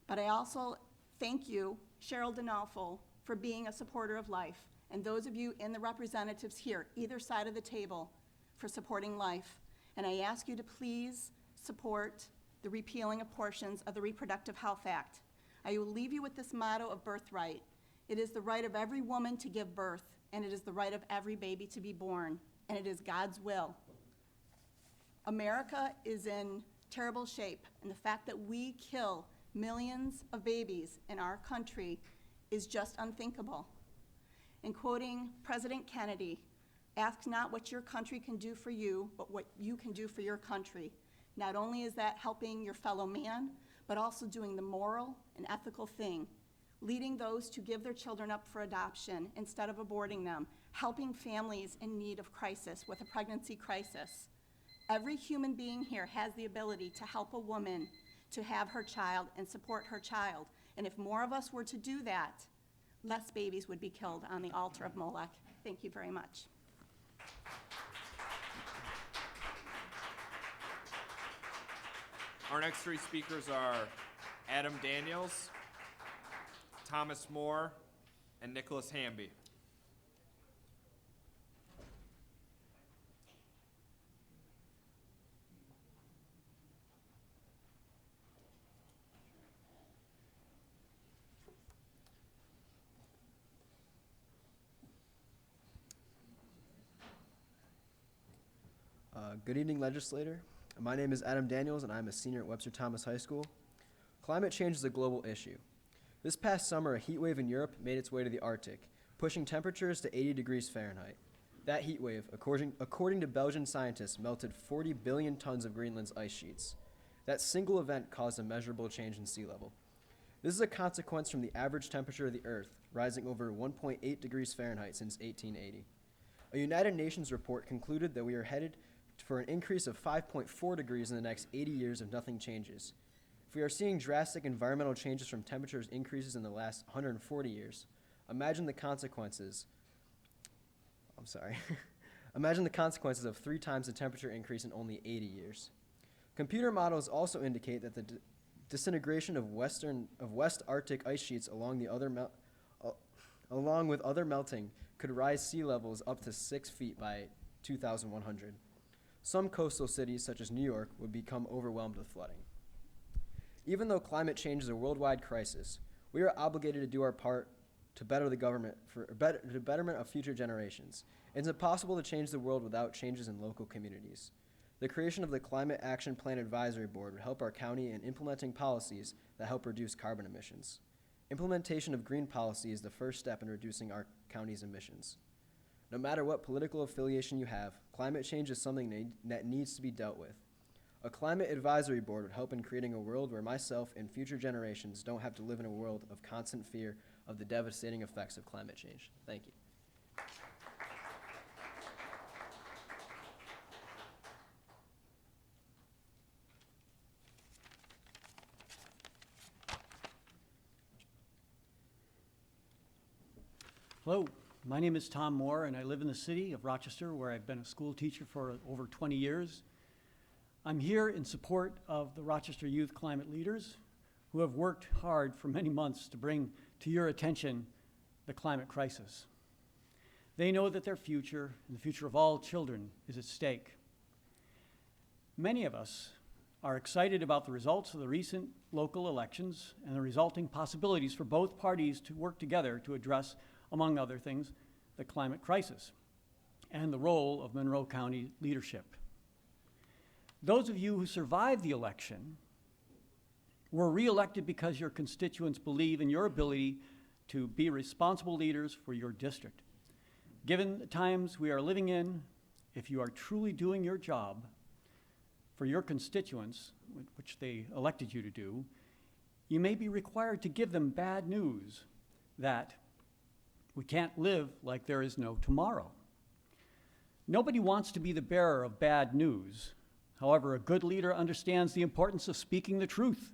But I also thank you, Cheryl Denalfo, for being a supporter of life, and those of you in the representatives here, either side of the table, for supporting life. And I ask you to please support the repealing of portions of the Reproductive Health Act. I will leave you with this motto of Birthright. It is the right of every woman to give birth, and it is the right of every baby to be born, and it is God's will. America is in terrible shape, and the fact that we kill millions of babies in our country is just unthinkable. In quoting President Kennedy, "Ask not what your country can do for you, but what you can do for your country." Not only is that helping your fellow man, but also doing the moral and ethical thing, leading those to give their children up for adoption instead of aborting them, helping families in need of crisis with a pregnancy crisis. Every human being here has the ability to help a woman to have her child and support her child. And if more of us were to do that, less babies would be killed on the altar of Molech. Thank you very much. Our next three speakers are Adam Daniels, Thomas Moore, and Nicholas Hamby. Good evening, legislator. My name is Adam Daniels, and I'm a senior at Webster Thomas High School. Climate change is a global issue. This past summer, a heat wave in Europe made its way to the Arctic, pushing temperatures to 80 degrees Fahrenheit. That heat wave, according to Belgian scientists, melted 40 billion tons of Greenland's ice sheets. That single event caused a measurable change in sea level. This is a consequence from the average temperature of the Earth rising over 1.8 degrees Fahrenheit since 1880. A United Nations report concluded that we are headed for an increase of 5.4 degrees in the next 80 years if nothing changes. If we are seeing drastic environmental changes from temperatures increases in the last 140 years, imagine the consequences. Imagine the consequences of 3 times the temperature increase in only 80 years. Computer models also indicate that the disintegration of West Arctic ice sheets along with other melting could rise sea levels up to 6 feet by 2100. Some coastal cities, such as New York, would become overwhelmed with flooding. Even though climate change is a worldwide crisis, we are obligated to do our part to better the government for the betterment of future generations. It's impossible to change the world without changes in local communities. The creation of the Climate Action Plan Advisory Board would help our county in implementing policies that help reduce carbon emissions. Implementation of green policy is the first step in reducing our county's emissions. No matter what political affiliation you have, climate change is something that needs to be dealt with. A climate advisory board would help in creating a world where myself and future generations don't have to live in a world of constant fear of the devastating effects of climate change. Thank you. Hello, my name is Tom Moore, and I live in the city of Rochester, where I've been a school teacher for over 20 years. I'm here in support of the Rochester Youth Climate Leaders, who have worked hard for many months to bring to your attention the climate crisis. They know that their future and the future of all children is at stake. Many of us are excited about the results of the recent local elections and the resulting possibilities for both parties to work together to address, among other things, the climate crisis and the role of Monroe County leadership. Those of you who survived the election were reelected because your constituents believe in your ability to be responsible leaders for your district. Given the times we are living in, if you are truly doing your job for your constituents, which they elected you to do, you may be required to give them bad news that we can't live like there is no tomorrow. Nobody wants to be the bearer of bad news. However, a good leader understands the importance of speaking the truth,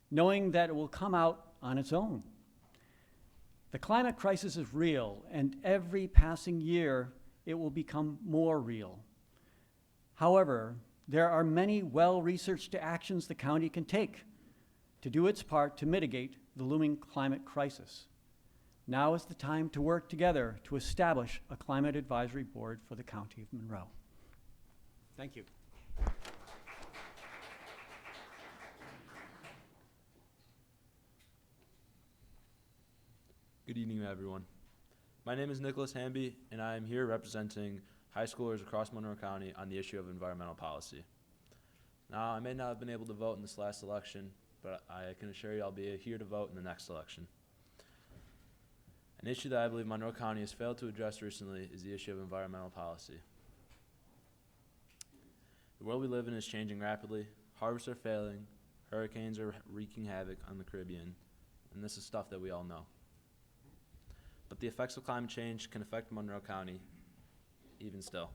knowing that it will come out on its own. The climate crisis is real, and every passing year it will become more real. However, there are many well-researched actions the county can take to do its part to mitigate the looming climate crisis. Now is the time to work together to establish a climate advisory board for the County of Monroe. Thank you. Good evening, everyone. My name is Nicholas Hamby, and I am here representing high schoolers across Monroe County on the issue of environmental policy. Now, I may not have been able to vote in this last election, but I can assure you I'll be here to vote in the next election. An issue that I believe Monroe County has failed to address recently is the issue of environmental policy. The world we live in is changing rapidly, harvests are failing, hurricanes are wreaking havoc on the Caribbean, and this is stuff that we all know. But the effects of climate change can affect Monroe County even still.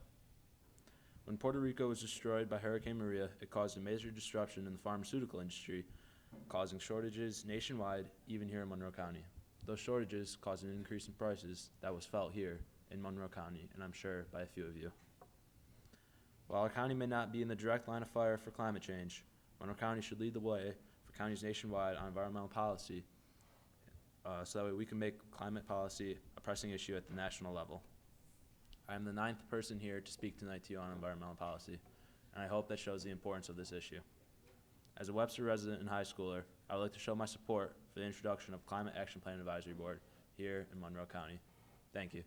When Puerto Rico was destroyed by Hurricane Maria, it caused a major disruption in the pharmaceutical industry, causing shortages nationwide, even here in Monroe County. Those shortages caused an increase in prices that was felt here in Monroe County, and I'm sure by a few of you. While our county may not be in the direct line of fire for climate change, Monroe County should lead the way for counties nationwide on environmental policy, so that way we can make climate policy a pressing issue at the national level. I am the 9th person here to speak tonight to you on environmental policy, and I hope that shows the importance of this issue. As a Webster resident and high schooler, I would like to show my support for the introduction of Climate Action Plan Advisory Board here in Monroe County. Thank you.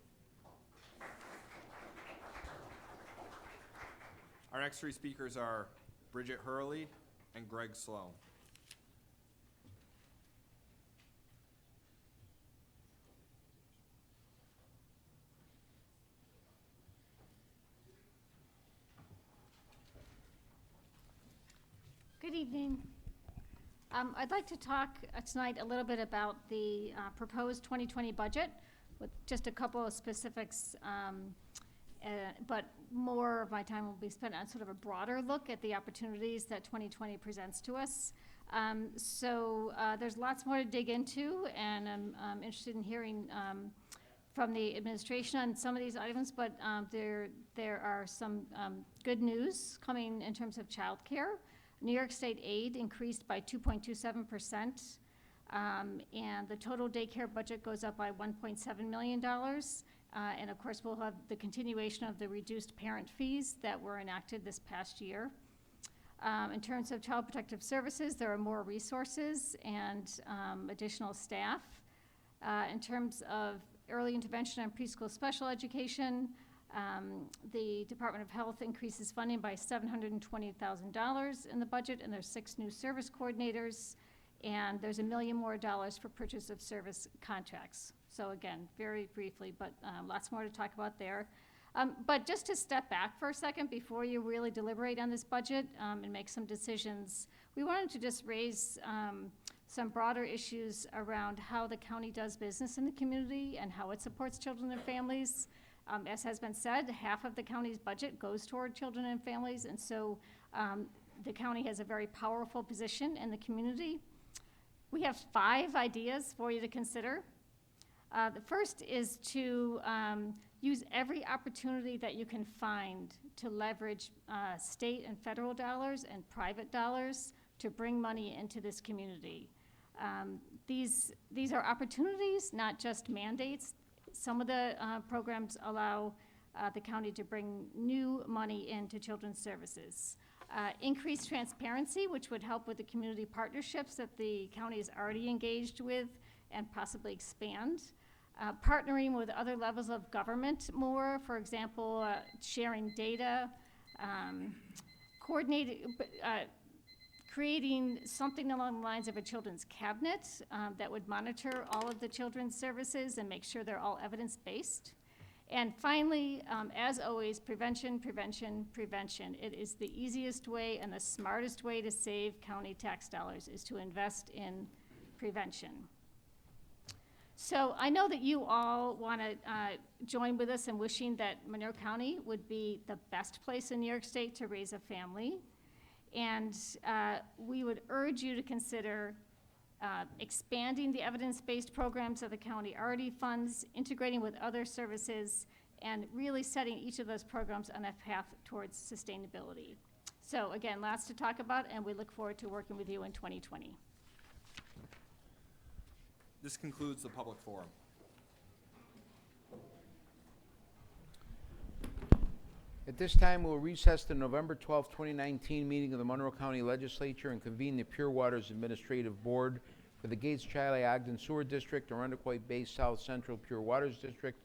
Our next 3 speakers are Bridget Hurley and Greg Sloan. Good evening. I'd like to talk tonight a little bit about the proposed 2020 budget with just a couple of specifics, but more of my time will be spent on sort of a broader look at the opportunities that 2020 presents to us. There's lots more to dig into, and I'm interested in hearing from the administration on some of these items, but there are some good news coming in terms of childcare. New York State aid increased by 2.27%, and the total daycare budget goes up by $1.7 million. And of course, we'll have the continuation of the reduced parent fees that were enacted this past year. In terms of Child Protective Services, there are more resources and additional staff. In terms of early intervention and preschool special education, the Department of Health increases funding by $720,000 in the budget, and there's 6 new service coordinators, and there's $1 million more for purchase of service contracts. So again, very briefly, but lots more to talk about there. But just to step back for a second before you really deliberate on this budget and make some decisions, we wanted to just raise some broader issues around how the county does business in the community and how it supports children and families. As has been said, half of the county's budget goes toward children and families, and so the county has a very powerful position in the community. We have 5 ideas for you to consider. The first is to use every opportunity that you can find to leverage state and federal dollars and private dollars to bring money into this community. These are opportunities, not just mandates. Some of the programs allow the county to bring new money into children's services. Increased transparency, which would help with the community partnerships that the county is already engaged with and possibly expand. Partnering with other levels of government more, for example, sharing data, creating something along the lines of a children's cabinet that would monitor all of the children's services and make sure they're all evidence-based. And finally, as always, prevention, prevention, prevention. It is the easiest way and the smartest way to save county tax dollars is to invest in prevention. So I know that you all want to join with us in wishing that Monroe County would be the best place in New York State to raise a family. And we would urge you to consider expanding the evidence-based programs that the county already funds, integrating with other services, and really setting each of those programs on a path towards sustainability. So again, lots to talk about, and we look forward to working with you in 2020. This concludes the public forum. At this time, we'll recess the November 12, 2019 meeting of the Monroe County Legislature and convene the Pure Waters Administrative Board for the Gates-Chiley-Ogden Sewer District, Arundequoit Bay South Central Pure Waters District,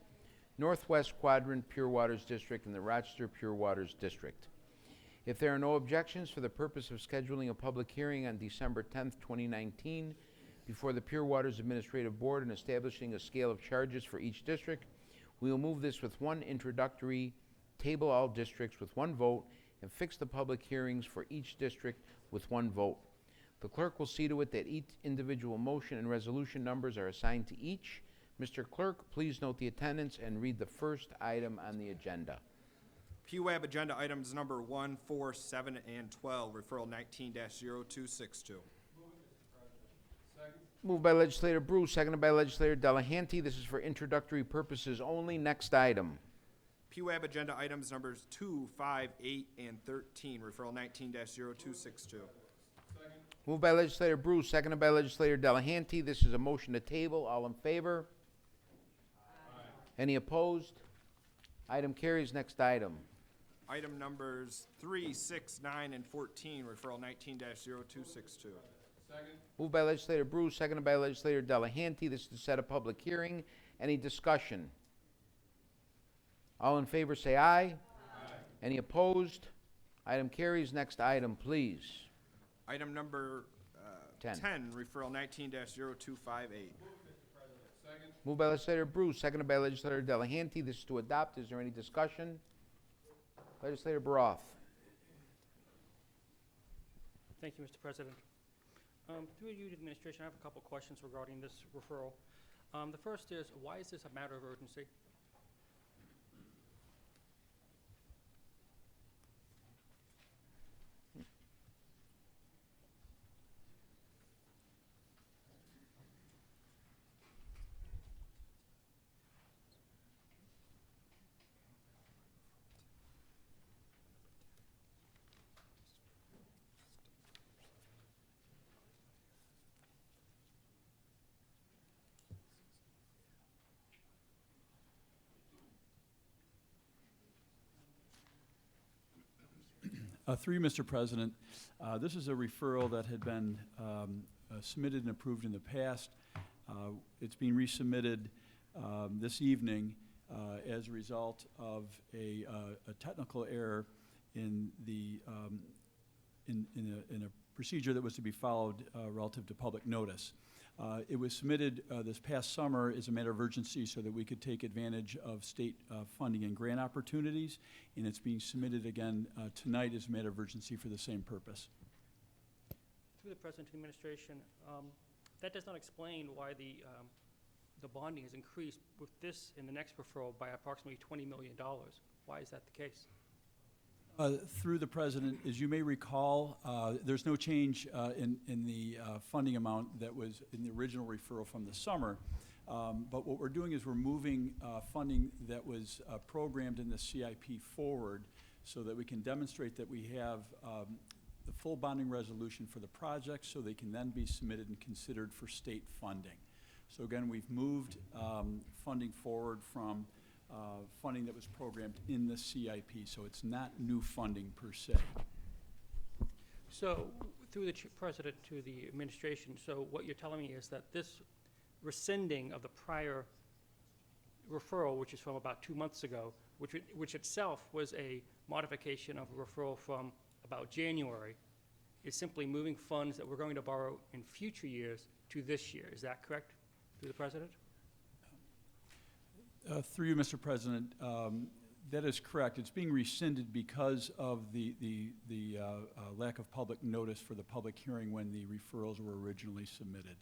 Northwest Quadrant Pure Waters District, and the Rochester Pure Waters District. If there are no objections, for the purpose of scheduling a public hearing on December 10, 2019, before the Pure Waters Administrative Board and establishing a scale of charges for each district, we will move this with one introductory, table all districts with one vote, and fix the public hearings for each district with one vote. The clerk will see to it that each individual motion and resolution numbers are assigned to each. Mr. Clerk, please note the attendance and read the first item on the agenda. PWAB agenda items number 1, 4, 7, and 12, referral 19-0262. Moved by Legislator Brew, seconded by Legislator Delahanty. This is for introductory purposes only. Next item. PWAB agenda items numbers 2, 5, 8, and 13, referral 19-0262. Moved by Legislator Brew, seconded by Legislator Delahanty. This is a motion to table. All in favor? Aye. Any opposed? Item carries. Next item. Item numbers 3, 6, 9, and 14, referral 19-0262. Moved by Legislator Brew, seconded by Legislator Delahanty. This is to set a public hearing. Any discussion? All in favor say aye. Aye. Any opposed? Item carries. Next item, please. Item number 10, referral 19-0258. Moved by Legislator Brew, seconded by Legislator Delahanty. This is to adopt. Is there any discussion? Legislator Baroff. Thank you, Mr. President. Through you to the administration, I have a couple questions regarding this referral. The first is, why is this a matter of urgency? Through you, Mr. President, this is a referral that had been submitted and approved in the past. It's being resubmitted this evening as a result of a technical error in the in a procedure that was to be followed relative to public notice. It was submitted this past summer as a matter of urgency so that we could take advantage of state funding and grant opportunities, and it's being submitted again tonight as a matter of urgency for the same purpose. Through the President to the administration, that does not explain why the bonding has increased with this and the next referral by approximately $20 million. Why is that the case? Through the President, as you may recall, there's no change in the funding amount that was in the original referral from the summer. But what we're doing is we're moving funding that was programmed in the CIP forward so that we can demonstrate that we have the full bonding resolution for the project so they can then be submitted and considered for state funding. So again, we've moved funding forward from funding that was programmed in the CIP, so it's not new funding per se. So, through the President to the administration, so what you're telling me is that this rescinding of the prior referral, which is from about 2 months ago, which itself was a modification of a referral from about January, is simply moving funds that we're going to borrow in future years to this year. Is that correct, through the President? Through you, Mr. President, that is correct. It's being rescinded because of the lack of public notice for the public hearing when the referrals were originally submitted.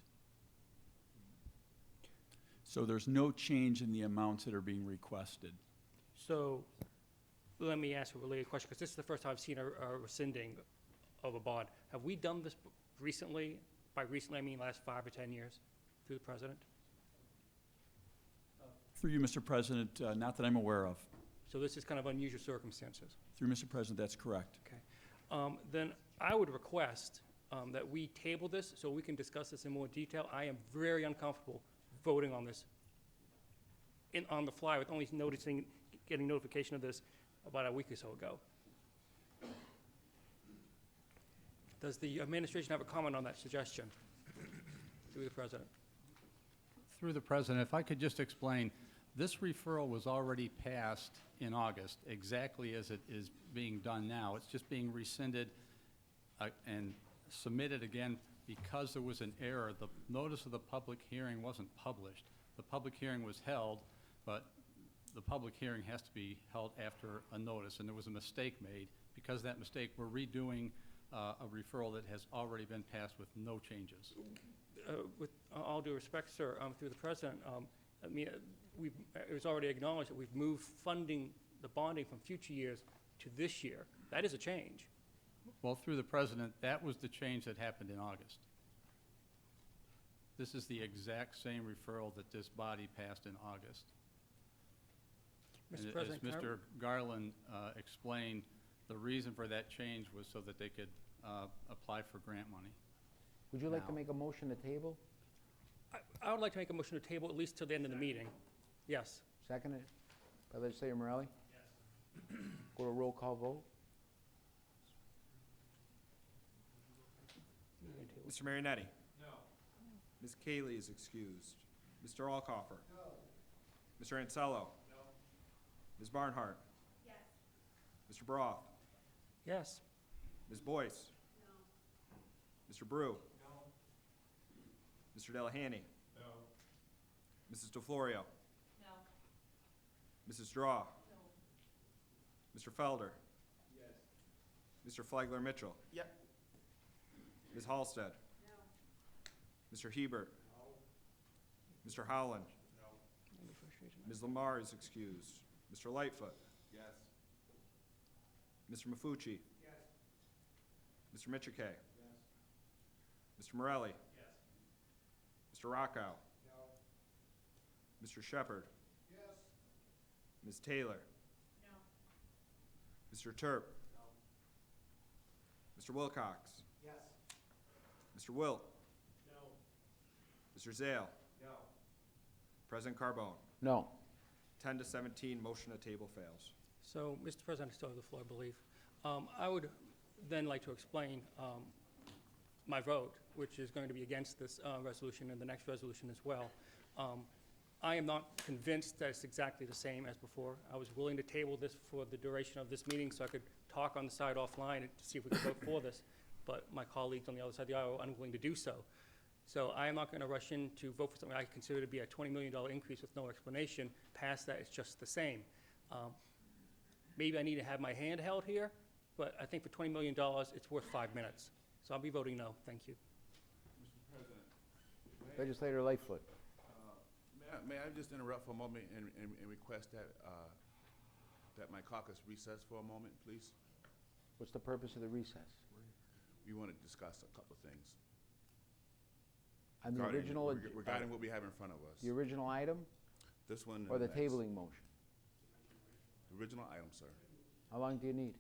So there's no change in the amounts that are being requested. So let me ask a related question, because this is the first time I've seen a rescinding of a bond. Have we done this recently? By recently, I mean last 5 or 10 years, through the President? Through you, Mr. President, not that I'm aware of. So this is kind of unusual circumstances. Through Mr. President, that's correct. Okay. Then I would request that we table this so we can discuss this in more detail. I am very uncomfortable voting on this on the fly with only getting notification of this about a week or so ago. Does the administration have a comment on that suggestion? Through the President. Through the President, if I could just explain, this referral was already passed in August, exactly as it is being done now. It's just being rescinded and submitted again because there was an error. The notice of the public hearing wasn't published. The public hearing was held, but the public hearing has to be held after a notice, and there was a mistake made. Because of that mistake, we're redoing a referral that has already been passed with no changes. With all due respect, sir, through the President, I mean, it was already acknowledged that we've moved funding, the bonding from future years to this year. That is a change. Well, through the President, that was the change that happened in August. This is the exact same referral that this body passed in August. Mr. And President, as Mr. Garland explained, the reason for that change was so that they could apply for grant money. Would you like to Now. make a motion to table? I would like to make a motion to table at least till the end of the meeting. Yes. Seconded by Legislator Morelli? Yes. Go to roll call vote. Mr. Marionetti? No. Ms. Cayley is excused. Mr. Alcoffer? No. Mr. Ansello? No. Ms. Barnhart? Yes. Mr. Broth? Yes. Ms. Boyce? No. Mr. Brew? No. Mr. Delahanty? No. Mrs. DeFlorio? No. Mrs. Draw? No. Mr. Felder? Yes. Mr. Flagler Mitchell? Yep. Ms. Halstead? No. Mr. Hebert? Mr. Howland? Ms. Lamar is excused. Mr. Lightfoot? Yes. Mr. Mafucci? Yes. Mr. Michike? Yes. Mr. Morelli? Yes. Mr. Rockow? No. Mr. Shepard? Yes. Ms. Taylor? No. Mr. Turp? No. Mr. Wilcox? Yes. Mr. Wilt? No. Mr. Zale? No. President Carbone? No. 10 to 17, motion to table fails. So, Mr. President, I still have the floor, I believe. I would then like to explain my vote, which is going to be against this resolution and the next resolution as well. I am not convinced that it's exactly the same as before. I was willing to table this for the duration of this meeting so I could talk on the side offline and to see if we could vote for this, but my colleagues on the other side of the aisle are unwilling to do so. So I am not going to rush in to vote for something I consider to be a $20 million increase with no explanation. Past that, it's just the same. Maybe I need to have my hand held here, but I think for $20 million, it's worth 5 minutes. So I'll be voting no. Thank you. Mr. President, Legislator Lightfoot. may I just interrupt for a moment and request that, that my caucus recess for a moment, please? What's the purpose of the recess? We want to discuss a couple of things. On the original, Regarding what we have in front of us. the original item This one. and or the next. tabling motion? The original item, sir. How long do you need?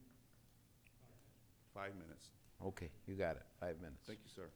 5 minutes. Okay, you got it. 5 minutes. Thank you, sir.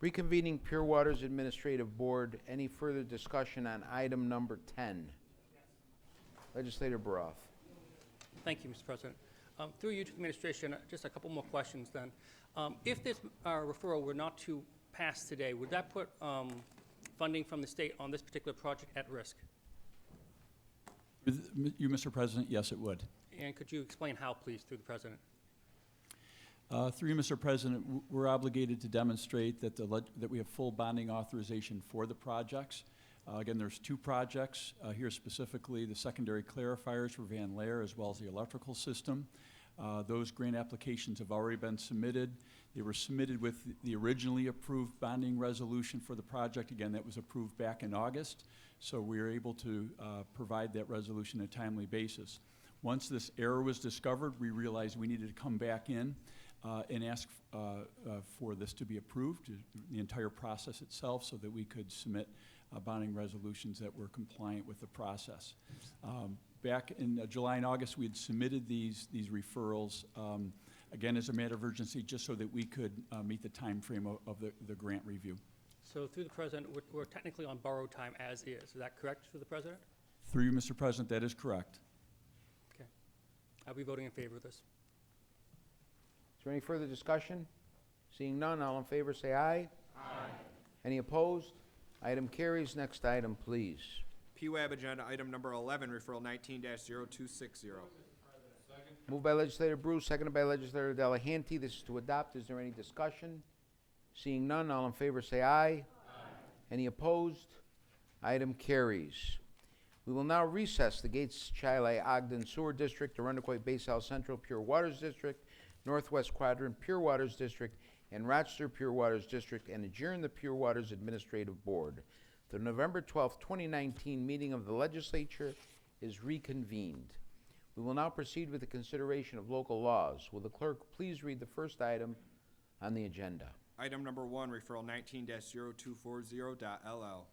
Reconvening Pure Waters Administrative Board. Any further discussion on item number 10? Legislator Baroff. Thank you, Mr. President. Through you to the administration, just a couple more questions then. If this referral were not to pass today, would that put funding from the state on this particular project at risk? With you, Mr. President, yes, it would. And could you explain how, please, through the President? Through you, Mr. President, we're obligated to demonstrate that that we have full bonding authorization for the projects. Again, there's two projects here specifically, the secondary clarifiers for Van Laer as well as the electrical system. Those grant applications have already been submitted. They were submitted with the originally approved bonding resolution for the project. Again, that was approved back in August, so we were able to provide that resolution on a timely basis. Once this error was discovered, we realized we needed to come back in and ask for this to be approved, the entire process itself, so that we could submit bonding resolutions that were compliant with the process. Back in July and August, we had submitted these referrals, again, as a matter of urgency, just so that we could meet the time frame of the grant review. So through the President, we're technically on borrowed time as is. Is that correct through the President? Through you, Mr. President, that is correct. Okay. I'll be voting in favor of this. Is there any further discussion? Seeing none, all in favor say aye. Aye. Any opposed? Item carries. Next item, please. PWAB agenda item number 11, referral 19-0260. Moved by legislator Bruce, seconded by legislator Delahanty. This is to adopt. Is there any discussion? Seeing none, all in favor say aye. Aye. Any opposed? Item carries. We will now recess the Gates Chile Ogden Sewer District, Arundecoit Bay South Central Pure Waters District, Northwest Quadrant Pure Waters District, and Rochester Pure Waters District, and adjourn the Pure Waters Administrative Board. The November 12, 2019 meeting of the Legislature is reconvened. We will now proceed with the consideration of local laws. Will the clerk please read the first item on the agenda? Item number 1, referral 19-0240.LL.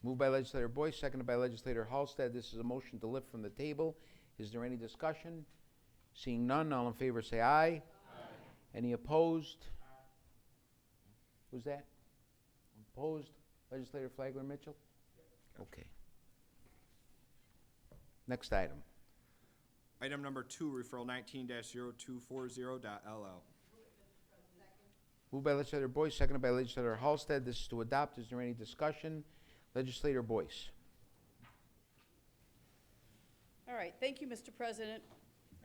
Moved by legislator Boyce, seconded by legislator Halsted. This is a motion to lift from the table. Is there any discussion? Seeing none, all in favor say aye. Aye. Any opposed? Who's that? Opposed? Legislator Flagler Mitchell? Okay. Next item. Item number 2, referral 19-0240.LL. Moved by legislator Boyce, seconded by legislator Halsted. This is to adopt. Is there any discussion? Legislator Boyce. All right, thank you, Mr. President.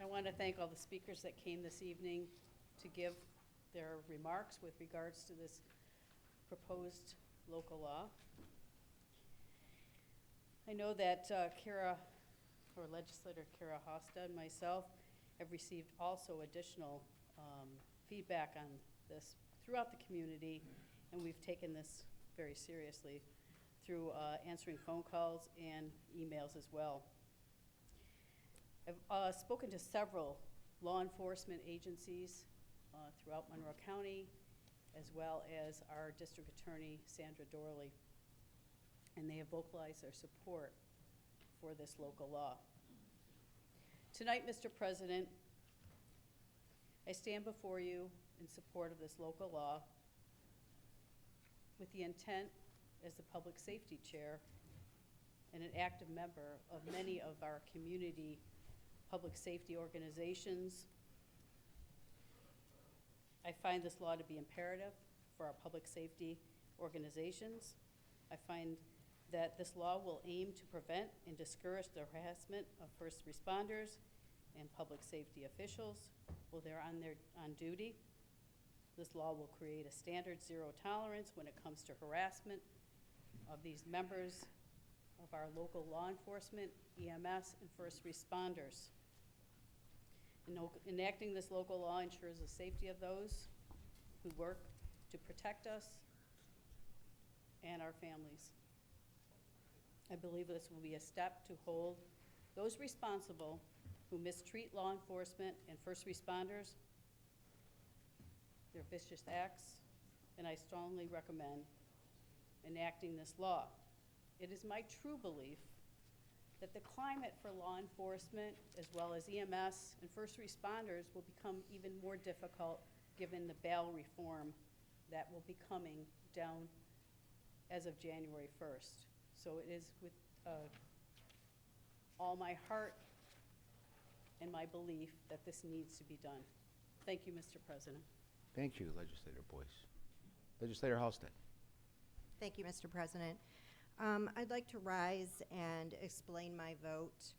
I want to thank all the speakers that came this evening to give their remarks with regards to this proposed local law. I know that Legislator Kara Hofstad and myself have received also additional feedback on this throughout the community, and we've taken this very seriously through answering phone calls and emails as well. I've spoken to several law enforcement agencies throughout Monroe County, as well as our district attorney, Sandra Dorley, and they have vocalized their support for this local law. Tonight, Mr. President, I stand before you in support of this local law with the intent as the Public Safety Chair and an active member of many of our community public safety organizations. I find this law to be imperative for our public safety organizations. I find that this law will aim to prevent and discourage the harassment of first responders and public safety officials while they're on duty. This law will create a standard zero tolerance when it comes to harassment of these members of our local law enforcement, EMS, and first responders. Enacting this local law ensures the safety of those who work to protect us and our families. I believe this will be a step to hold those responsible who mistreat law enforcement and first responders, their vicious acts, and I strongly recommend enacting this law. It is my true belief that the climate for law enforcement, as well as EMS and first responders, will become even more difficult given the bail reform that will be coming down as of January 1st. So it is with all my heart and my belief that this needs to be done. Thank you, Mr. President. Thank you, Legislator Boyce. Legislator Halsted. Thank you, Mr. President. I'd like to rise and explain my vote.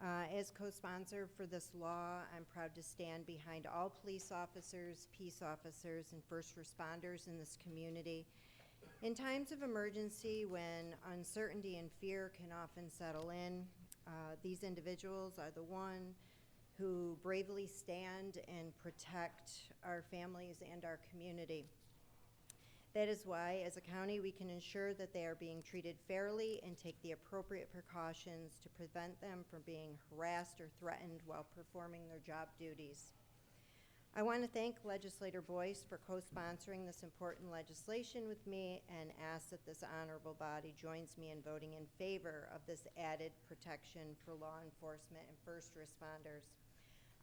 As co-sponsor for this law, I'm proud to stand behind all police officers, peace officers, and first responders in this community. In times of emergency, when uncertainty and fear can often settle in, these individuals are the one who bravely stand and protect our families and our community. That is why, as a county, we can ensure that they are being treated fairly and take the appropriate precautions to prevent them from being harassed or threatened while performing their job duties. I want to thank Legislator Boyce for co-sponsoring this important legislation with me and ask that this honorable body joins me in voting in favor of this added protection for law enforcement and first responders.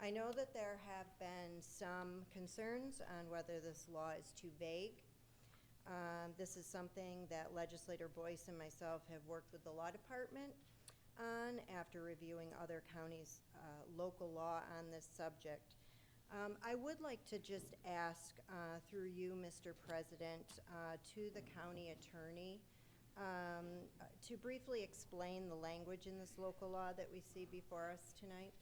I know that there have been some concerns on whether this law is too vague. This is something that Legislator Boyce and myself have worked with the law department on after reviewing other counties' local law on this subject. I would like to just ask, through you, Mr. President, to the county attorney to briefly explain the language in this local law that we see before us tonight.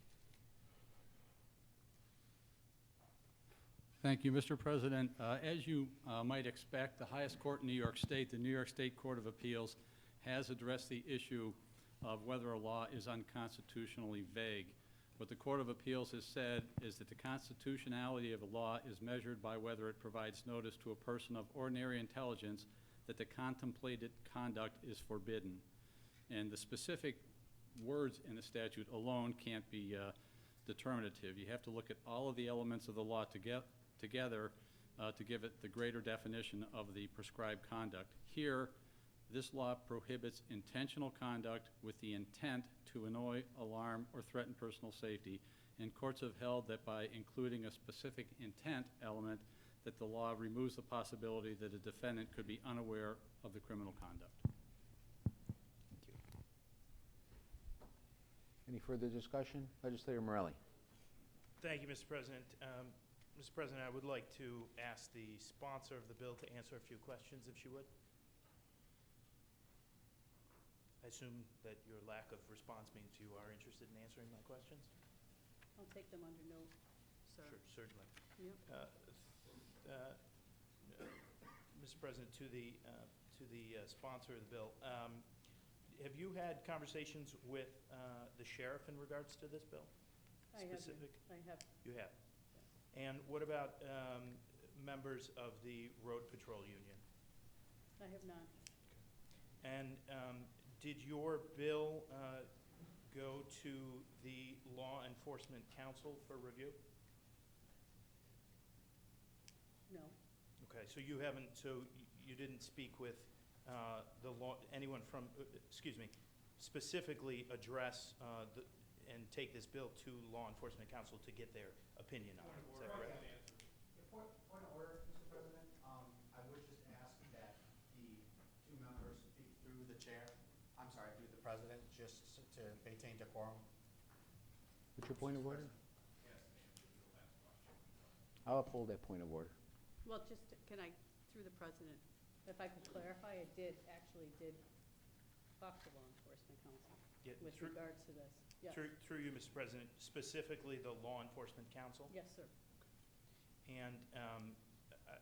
Thank you, Mr. President. As you might expect, the highest court in New York State, the New York State Court of Appeals, has addressed the issue of whether a law is unconstitutionally vague. What the Court of Appeals has said is that the constitutionality of a law is measured by whether it provides notice to a person of ordinary intelligence that the contemplated conduct is forbidden. And the specific words in the statute alone can't be determinative. You have to look at all of the elements of the law together to give it the greater definition of the prescribed conduct. Here, this law prohibits intentional conduct with the intent to annoy, alarm, or threaten personal safety, and courts have held that by including a specific intent element, that the law removes the possibility that a defendant could be unaware of the criminal conduct. Thank you. Any further discussion? Legislator Morelli. Thank you, Mr. President. Mr. President, I would like to ask the sponsor of the bill to answer a few questions, if she would. I assume that your lack of response means you are interested in answering my questions? I'll take them under note, sir. Sure, certainly. Yep. Mr. President, to the sponsor of the bill, have you had conversations with the sheriff in regards to this bill? I have. You have? And what about members of the Road Patrol Union? I have not. And did your bill go to the Law Enforcement Council for review? No. Okay, so you haven't, so you didn't speak with the law, anyone from, specifically address and take this bill to Law Enforcement Council to get their opinion on it, is that correct? Point of order, Mr. President. I would just ask that the two members speak through the chair, through the president, just to maintain decorum. What's your point of order? I'll uphold that point of order. Well, can I, through the president, if I could clarify, I did talk to Law Enforcement Council with regards to this. Yes. Through you, Mr. President, specifically the Law Enforcement Council? Yes, sir. And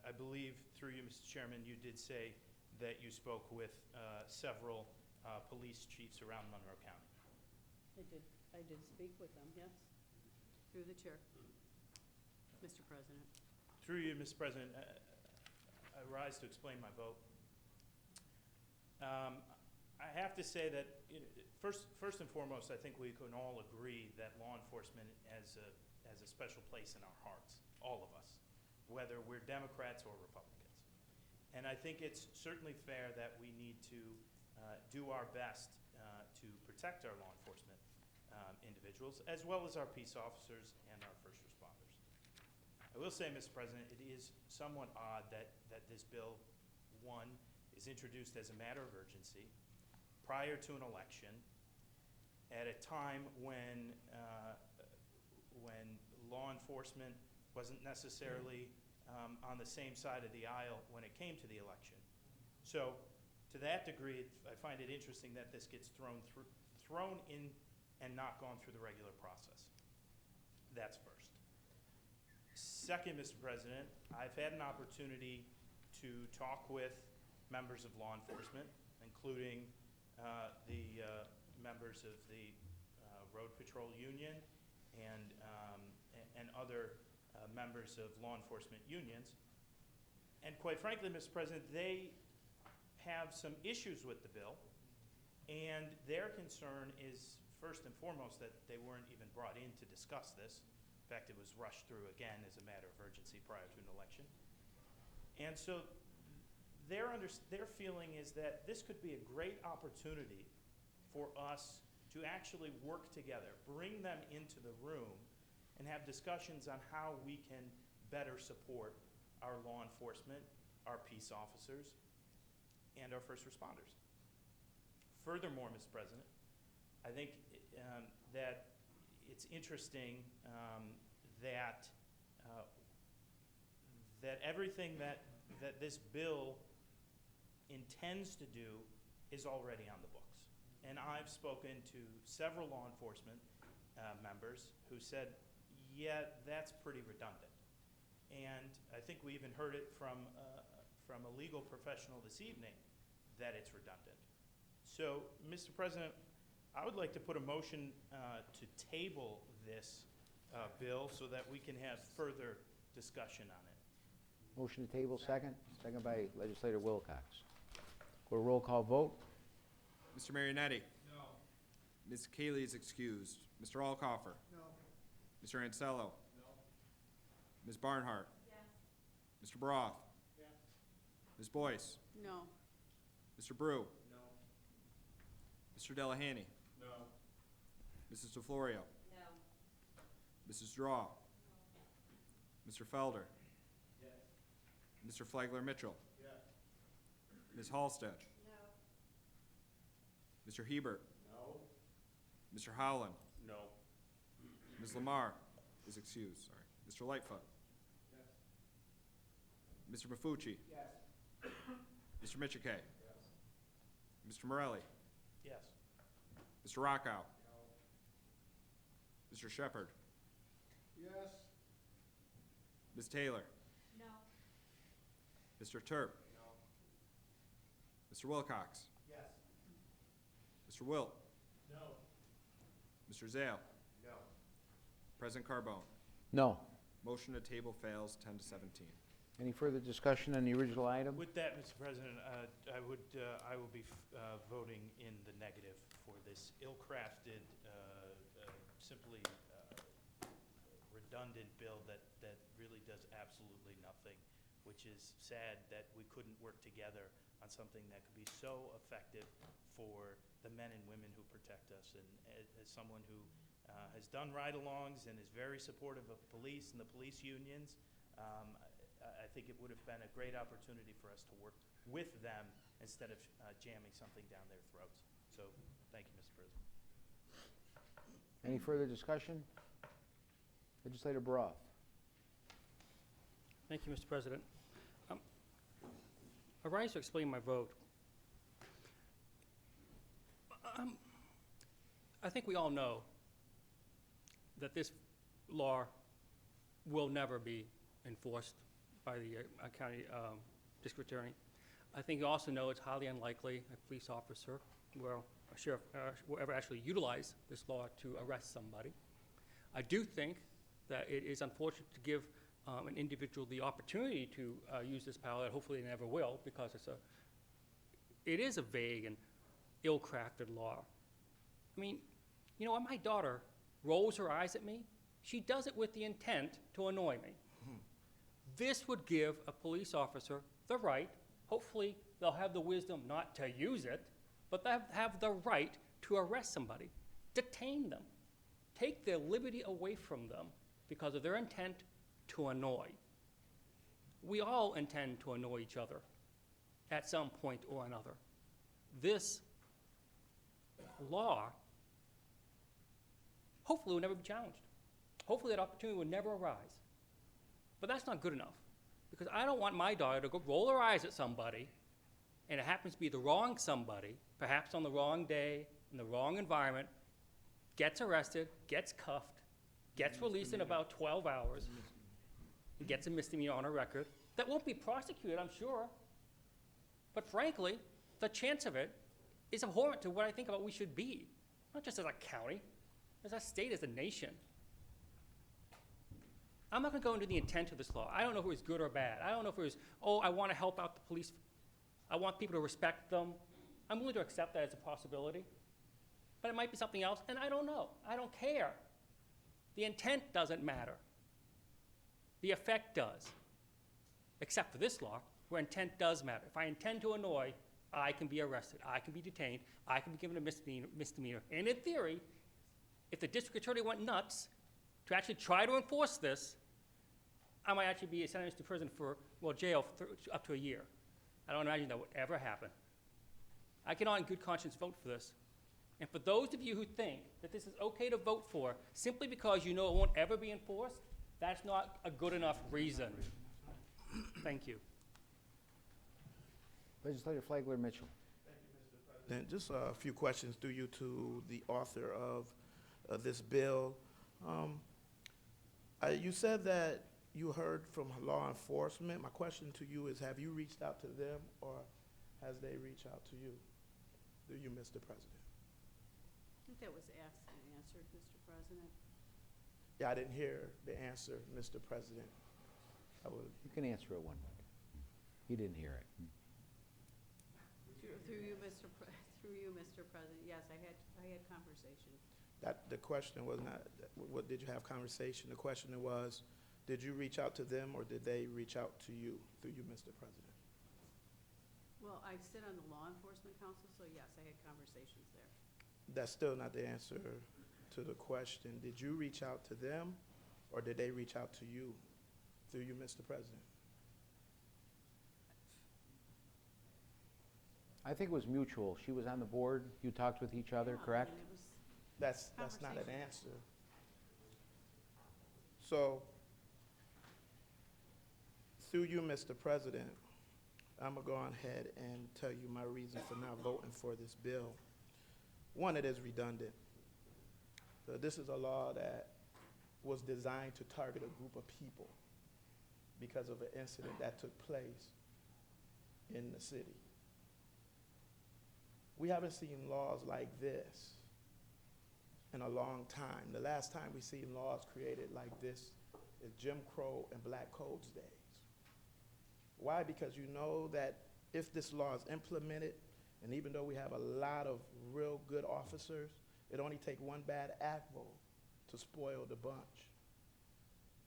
I believe, through you, Mr. Chairman, you did say that you spoke with several police chiefs around Monroe County. I did speak with them, yes, through the chair, Mr. President. Through you, Mr. President, I rise to explain my vote. I have to say that, first and foremost, I think we can all agree that law enforcement has a special place in our hearts, all of us, whether we're Democrats or Republicans. And I think it's certainly fair that we need to do our best to protect our law enforcement individuals, as well as our peace officers and our first responders. I I will say, Mr. President, it is somewhat odd that this bill, one, is introduced as a matter of urgency prior to an election at a time when law enforcement wasn't necessarily on the same side of the aisle when it came to the election. So to that degree, I find it interesting that this gets thrown in and not gone through the regular process. That's first. Second, Mr. President, I've had an opportunity to talk with members of law enforcement, including the members of the Road Patrol Union and other members of law enforcement unions. And quite frankly, Mr. President, they have some issues with the bill, and their concern is first and foremost that they weren't even brought in to discuss this. In fact, it was rushed through again as a matter of urgency prior to an election. And so their feeling is that this could be a great opportunity for us to actually work together, bring them into the room, and have discussions on how we can better support our law enforcement, our peace officers, and our first responders. Furthermore, Mr. President, I think that it's interesting that everything that this bill intends to do is already on the books. And I've spoken to several law enforcement members who said, yeah, that's pretty redundant. And I think we even heard it from a legal professional this evening that it's redundant. So, Mr. President, I would like to put a motion to table this bill so that we can have further discussion on it. Motion to table, second. Second by Legislator Wilcox. Go to roll call vote. Mr. Marionetti? No. Ms. Cayley is excused. Mr. Alcoffer? No. Mr. Ansello? No. Ms. Barnhart? Yes. Mr. Broth? Yes. Ms. Boyce? No. Mr. Brew? No. Mr. Delahanty? No. Mrs. DeFlorio? No. Mrs. Draw? No. Mr. Felder? Yes. Mr. Flagler Mitchell? Yes. Ms. Halstead? No. Mr. Hebert? No. Mr. Howland? No. Ms. Lamar is excused, sorry. Mr. Lightfoot? Yes. Mr. Mafucci? Yes. Mr. Michike? Yes. Mr. Morelli? Yes. Mr. Rockow? No. Mr. Shepard? Yes. Ms. Taylor? No. Mr. Turp? No. Mr. Wilcox? Yes. Mr. Wilt? No. Mr. Zale? No. President Carbone? No. Motion to table fails 10 to 17. Any further discussion on the original item? With that, Mr. President, I will be voting in the negative for this ill-crafted, simply redundant bill that really does absolutely nothing, which is sad that we couldn't work together on something that could be so effective for the men and women who protect us. And as someone who has done ride-alongs and is very supportive of police and the police unions, I think it would have been a great opportunity for us to work with them instead of jamming something down their throats. So, thank you, Mr. President. Any further discussion? Legislator Broth. Thank you, Mr. President. I rise to explain my vote. I think we all know that this law will never be enforced by the county district attorney. I think you also know it's highly unlikely a police officer, well, a sheriff, will ever actually utilize this law to arrest somebody. I do think that it is unfortunate to give an individual the opportunity to use this power that hopefully they never will, because it is a vague and ill-crafted law. I mean, you know, when my daughter rolls her eyes at me, she does it with the intent to annoy me. This would give a police officer the right, hopefully they'll have the wisdom not to use it, but they have the right to arrest somebody, detain them, take their liberty away from them because of their intent to annoy. We all intend to annoy each other at some point or another. This law hopefully will never be challenged. Hopefully that opportunity will never arise. But that's not good enough, because I don't want my daughter to go roll her eyes at somebody, and it happens to be the wrong somebody, perhaps on the wrong day, in the wrong environment, gets arrested, gets cuffed, gets released in about 12 hours, and gets a misdemeanor on her record. That won't be prosecuted, I'm sure. But frankly, the chance of it is abhorrent to what I think about we should be, not just as a county, as a state, as a nation. I'm not going to go into the intent of this law. I don't know if it was good or bad. I don't know if it was, oh, I want to help out the police. I want people to respect them. I'm willing to accept that as a possibility. But it might be something else, and I don't know. I don't care. The intent doesn't matter. The effect does. Except for this law, where intent does matter. If I intend to annoy, I can be arrested. I can be detained. I can be given a misdemeanor. And in theory, if the district attorney went nuts to actually try to enforce this, I might actually be sentenced to prison for, well, jail for up to a year. I don't imagine that would ever happen. I cannot in good conscience vote for this. And for those of you who think that this is okay to vote for simply because you know it won't ever be enforced, that's not a good enough reason. Thank you. Legislator Flagler Mitchell. Then just a few questions through you to the author of this bill. You said that you heard from law enforcement. My question to you is, have you reached out to them, or has they reached out to you? Do you, Mr. President? I think that was asked and answered, Mr. President. Yeah, I didn't hear the answer, Mr. President. You can answer it one more. He didn't hear it. Through you, Mr. President. Yes, I had conversation. The question was not, what did you have conversation? The question was, did you reach out to them, or did they reach out to you, through you, Mr. President? Well, I sit on the Law Enforcement Council, so yes, I had conversations there. That's still not the answer to the question. Did you reach out to them, or did they reach out to you, through you, Mr. President? I think it was mutual. She was on the board. You talked with each other, correct? And it was That's not an answer. So, through you, Mr. President, I'm gonna go on ahead and tell you my reason for not voting for this bill. One, it is redundant. This is a law that was designed to target a group of people because of an incident that took place in the city. We haven't seen laws like this in a long time. The last time we seen laws created like this is Jim Crow and Black Codes days. Why? Because you know that if this law is implemented, and even though we have a lot of real good officers, it only takes one bad apple to spoil the bunch.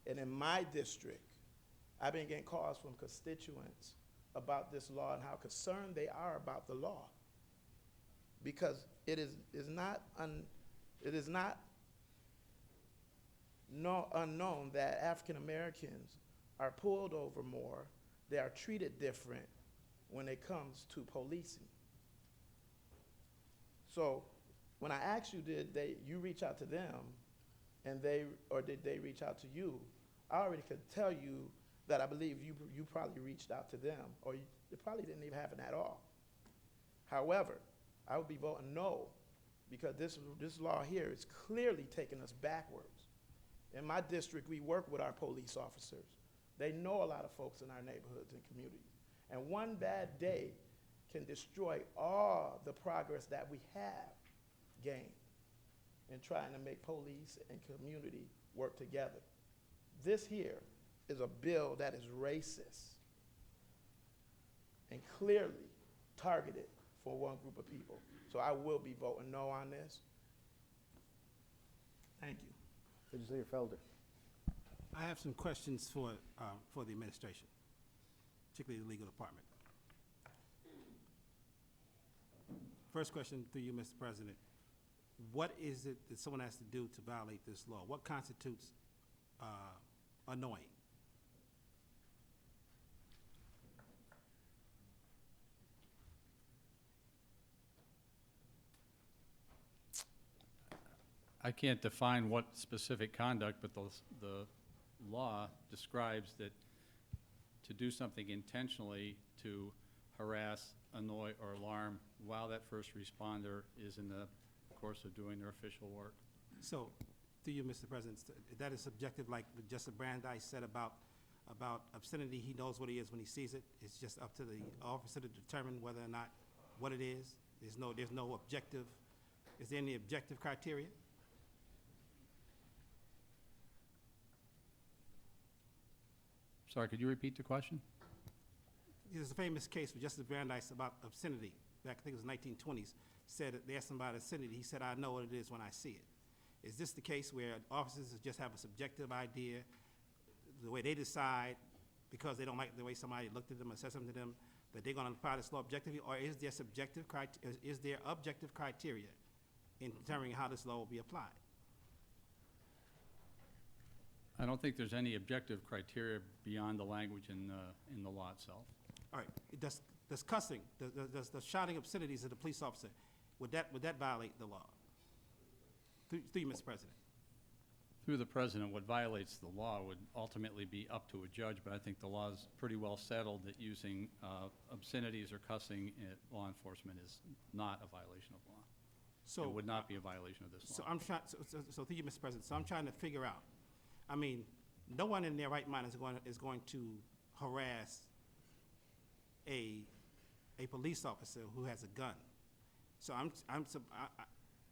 And in my district, I've been getting calls from constituents about this law and how concerned they are about the law. Because it is not unknown that African Americans are pulled over more, they are treated different when it comes to policing. So when I asked you, did you reach out to them, or did they reach out to you? I already could tell you that I believe you probably reached out to them, or it probably didn't even happen at all. However, I would be voting no, because this law here is clearly taking us backwards. In my district, we work with our police officers. They know a lot of folks in our neighborhoods and communities. And one bad day can destroy all the progress that we have gained in trying to make police and community work together. This here is a bill that is racist and clearly targeted for one group of people. So I will be voting no on this. Thank you. Legislator Felder. I have some questions for the administration, particularly the legal department. First question through you, Mr. President. What is it that someone has to do to violate this law? What constitutes annoying? I can't define what specific conduct, but the law describes that to do something intentionally to harass, annoy, or alarm while that first responder is in the course of doing their official work. So, through you, Mr. President, that is subjective, like Justice Brandeis said about obscenity. He knows what he is when he sees it. It's just up to the officer to determine whether or not what it is. There's no objective. Is there any objective criteria? Sorry, could you repeat the question? There's a famous case with Justice Brandeis about obscenity. Back, I think it was 1920s. Said that they asked him about obscenity. He said, "I know what it is when I see it." Is this the case where officers just have a subjective idea, the way they decide, because they don't like the way somebody looked at them or said something to them, that they're going to apply this law objectively, or is there objective criteria in determining how this law will be applied? I don't think there's any objective criteria beyond the language in the law itself. All right. Does cussing, does shouting obscenities at a police officer, would that violate the law? Through you, Mr. President. Through the president, what violates the law would ultimately be up to a judge, but I think the law is pretty well settled that using obscenities or cussing at law enforcement is not a violation of law. So it would not be a violation of this law. So through you, Mr. President, so I'm trying to figure out, I mean, no one in their right mind is going to harass a police officer who has a gun. So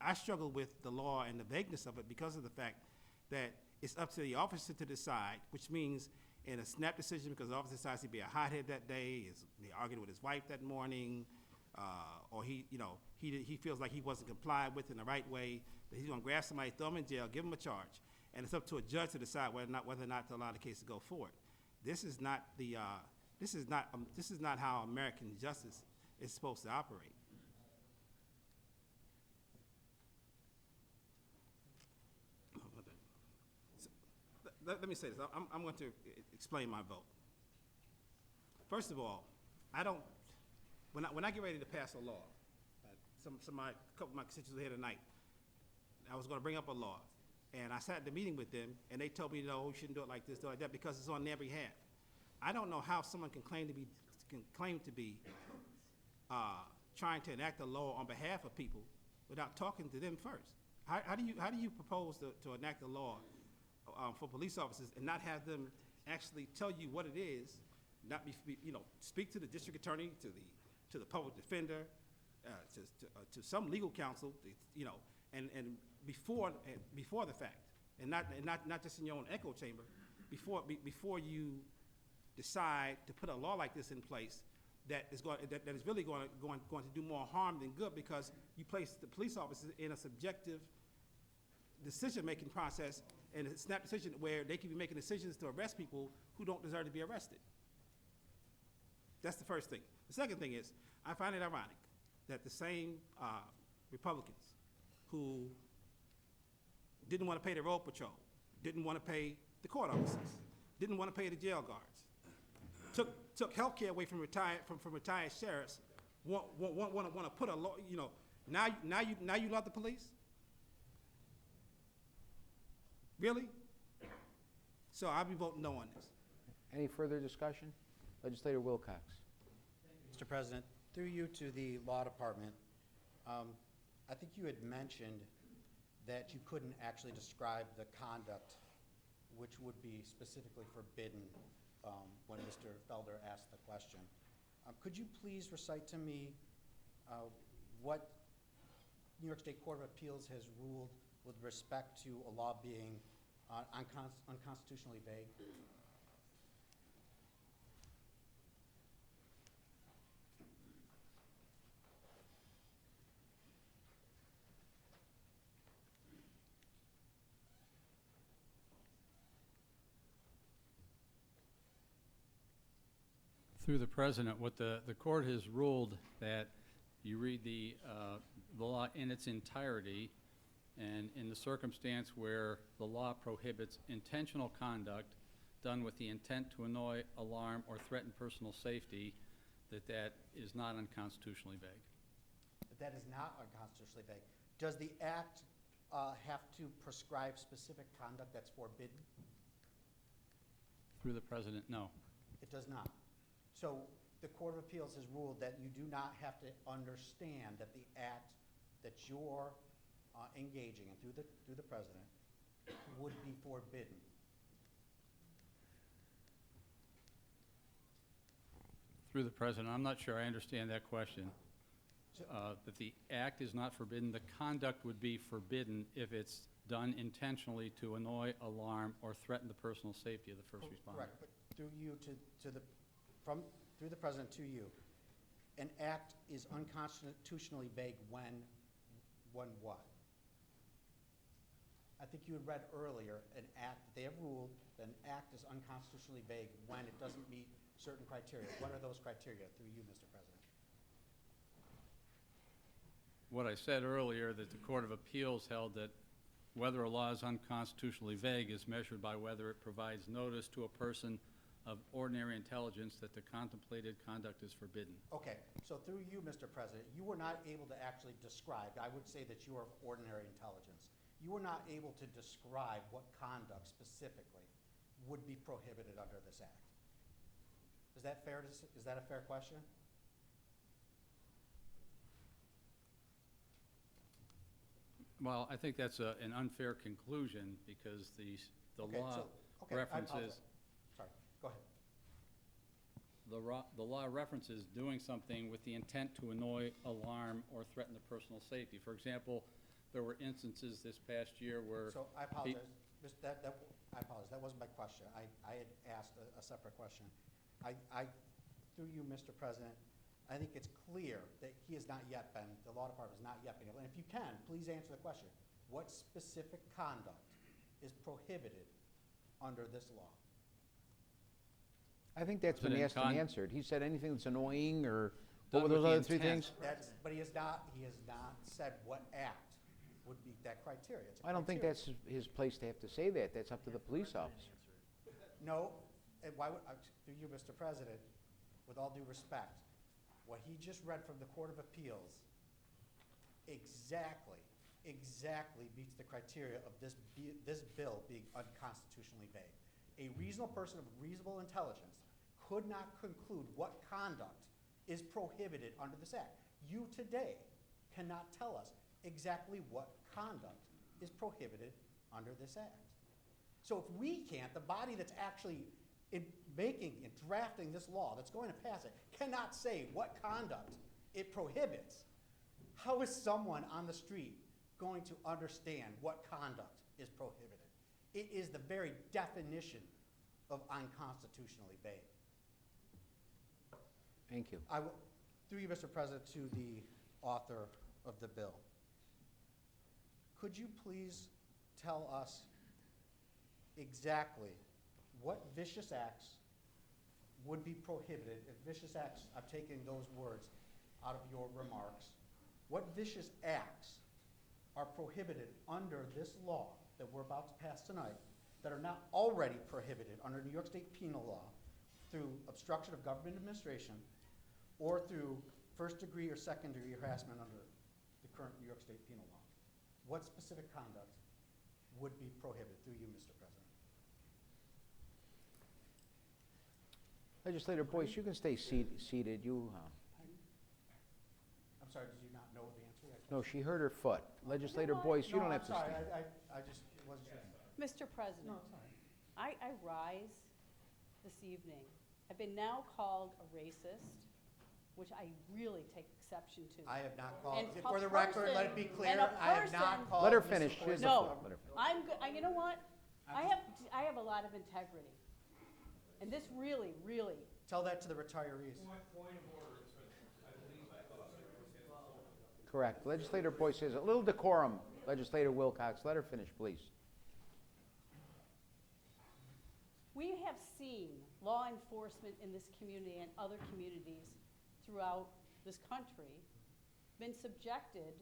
I struggle with the law and the vagueness of it because of the fact that it's up to the officer to decide, which means in a snap decision, because the officer decides to be a hothead that day, they argued with his wife that morning, or he feels like he wasn't complied with in the right way, that he's going to grab somebody, throw him in jail, give him a charge, and it's up to a judge to decide whether or not to allow the case to go forward. This is not how American justice is supposed to operate. Let me say this. I'm going to explain my vote. First of all, when I get ready to pass a law, a couple of my constituents were here tonight, I was going to bring up a law, and I sat at the meeting with them, and they told me, no, we shouldn't do it like this, do it like that, because it's on their behalf. I don't know how someone can claim to be trying to enact a law on behalf of people without talking to them first. How do you propose to enact a law for police officers and not have them actually tell you what it is, not speak to the district attorney, to the public defender, to some legal counsel, and before the fact, and not just in your own echo chamber, before you decide to put a law like this in place that is really going to do more harm than good, because you place the police officers in a subjective decision-making process and a snap decision where they can be making decisions to arrest people who don't deserve to be arrested. That's the first thing. The second thing is, I find it ironic that the same Republicans who didn't want to pay the road patrol, didn't want to pay the court officers, didn't want to pay the jail guards, took health care away from retired sheriffs, want to put a law, now you love the police? Really? So I'll be voting no on this. Any further discussion? Legislator Wilcox. Mr. President, through you to the Law Department, I think you had mentioned that you couldn't actually describe the conduct which would be specifically forbidden when Mr. Felder asked the question. Could you please recite to me what New York State Court of Appeals has ruled with respect to a law being unconstitutionally vague? Through the president, what the court has ruled, that you read the law in its entirety, and in the circumstance where the law prohibits intentional conduct done with the intent to annoy, alarm, or threaten personal safety, that is not unconstitutionally vague. That is not unconstitutionally vague. Does the act have to prescribe specific conduct that's forbidden? Through the president, no. It does not. So the Court of Appeals has ruled that you do not have to understand that the act that you're engaging in through the president would be forbidden. Through the president, I'm not sure I understand that question. So- That the act is not forbidden, the conduct would be forbidden if it's done intentionally to annoy, alarm, or threaten the personal safety of the first responder. Correct, but through you through the president to you, an act is unconstitutionally vague when what? I think you had read earlier, an act, they have ruled that an act is unconstitutionally vague when it doesn't meet certain criteria. What are those criteria through you, Mr. President? What I said earlier, that the Court of Appeals held that whether a law is unconstitutionally vague is measured by whether it provides notice to a person of ordinary intelligence that the contemplated conduct is forbidden. Okay, so through you, Mr. President, you were not able to actually describe, I would say that you are of ordinary intelligence. You were not able to describe what conduct specifically would be prohibited under this act. Is that fair? Is that a fair question? Well, I think that's an unfair conclusion because the Okay, law I references, apologize. Sorry, go ahead. the law references doing something with the intent to annoy, alarm, or threaten the personal safety. For example, there were instances this past year where. So I apologize. I apologize. That wasn't my question. I had asked a separate question. Through you, Mr. President, I think it's clear that he has not yet been, the law department has not yet been able, and if you can, please answer the question. What specific conduct is prohibited under this law? I think that's been President asked and Con- answered. He said anything that's annoying, or Done what were with those the other three intent. things? But he has not said what act would meet that criteria. It's a I don't think criteria. that's his place to have to say that. That's up to the police officer. No, and why would, through you, Mr. President, with all due respect, what he just read from the Court of Appeals exactly meets the criteria of this bill being unconstitutionally vague. A reasonable person of reasonable intelligence could not conclude what conduct is prohibited under this act. You today cannot tell us exactly what conduct is prohibited under this act. So if we can't, the body that's actually making and drafting this law, that's going to pass it, cannot say what conduct it prohibits, how is someone on the street going to understand what conduct is prohibited? It is the very definition of unconstitutionally vague. Thank you. I will, through you, Mr. President, to the author of the bill. Could you please tell us exactly what vicious acts would be prohibited? If vicious acts, I'm taking those words out of your remarks. What vicious acts are prohibited under this law that we're about to pass tonight that are not already prohibited under New York State penal law through obstruction of government administration or through first-degree or second-degree harassment under the current New York State penal law? What specific conduct would be prohibited through you, Mr. President? Legislator Boyce, you can stay seated. I'm sorry, did you not know the answer to that No, question? she hurt her foot. Legislator Boyce, you don't have to No, I'm stand. sorry, I just wasn't sure. Mr. President, I rise this evening. I've been now called a racist, which I really take exception to. I have not called, And for a the record, let it be person- clear, and a I have person- not called. Let her Mr. finish. She has Boyce the a floor. fraud. Let her finish. I'm good, you know what? I have a lot of integrity. And this really, really, Tell that to the retirees. Correct. Legislator Boyce says a little decorum. Legislator Wilcox, let her finish, please. we have seen law enforcement in this community and other communities throughout this country been subjected,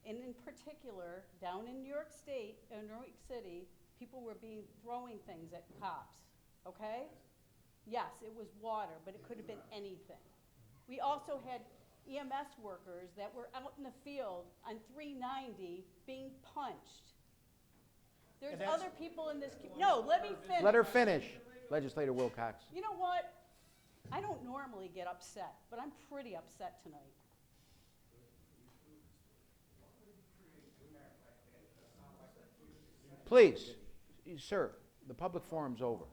and in particular, down in New York State, in New York City, people were throwing things at cops, okay? Yes, it was water, but it could have been anything. We also had EMS workers that were out in the field on 390 being punched. There's And that's- other people in this, no, let me finish. Let her finish, Legislator Wilcox. You know what? I don't normally get upset, but I'm pretty upset tonight. Please, sir, the public forum's over.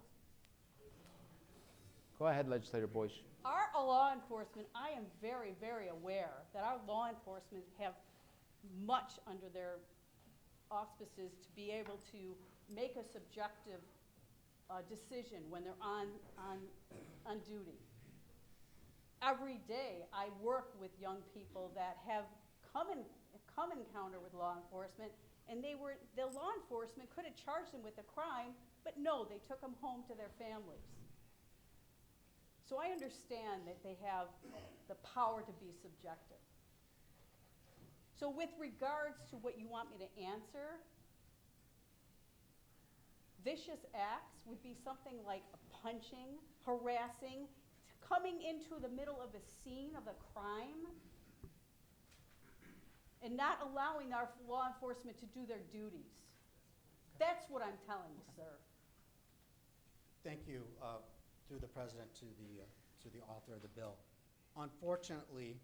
Go ahead, Legislator Boyce. Our law enforcement, I am very, very aware that our law enforcement have much under their auspices to be able to make a subjective decision when they're on duty. Every day I work with young people that have come encounter with law enforcement, and the law enforcement could have charged them with a crime, but no, they took them home to their families. So I understand that they have the power to be subjective. So with regards to what you want me to answer, vicious acts would be something like punching, harassing, coming into the middle of a scene of a crime, and not allowing our law enforcement to do their duties. That's what I'm telling you, sir. Thank you, through the president, to the author of the bill. Unfortunately,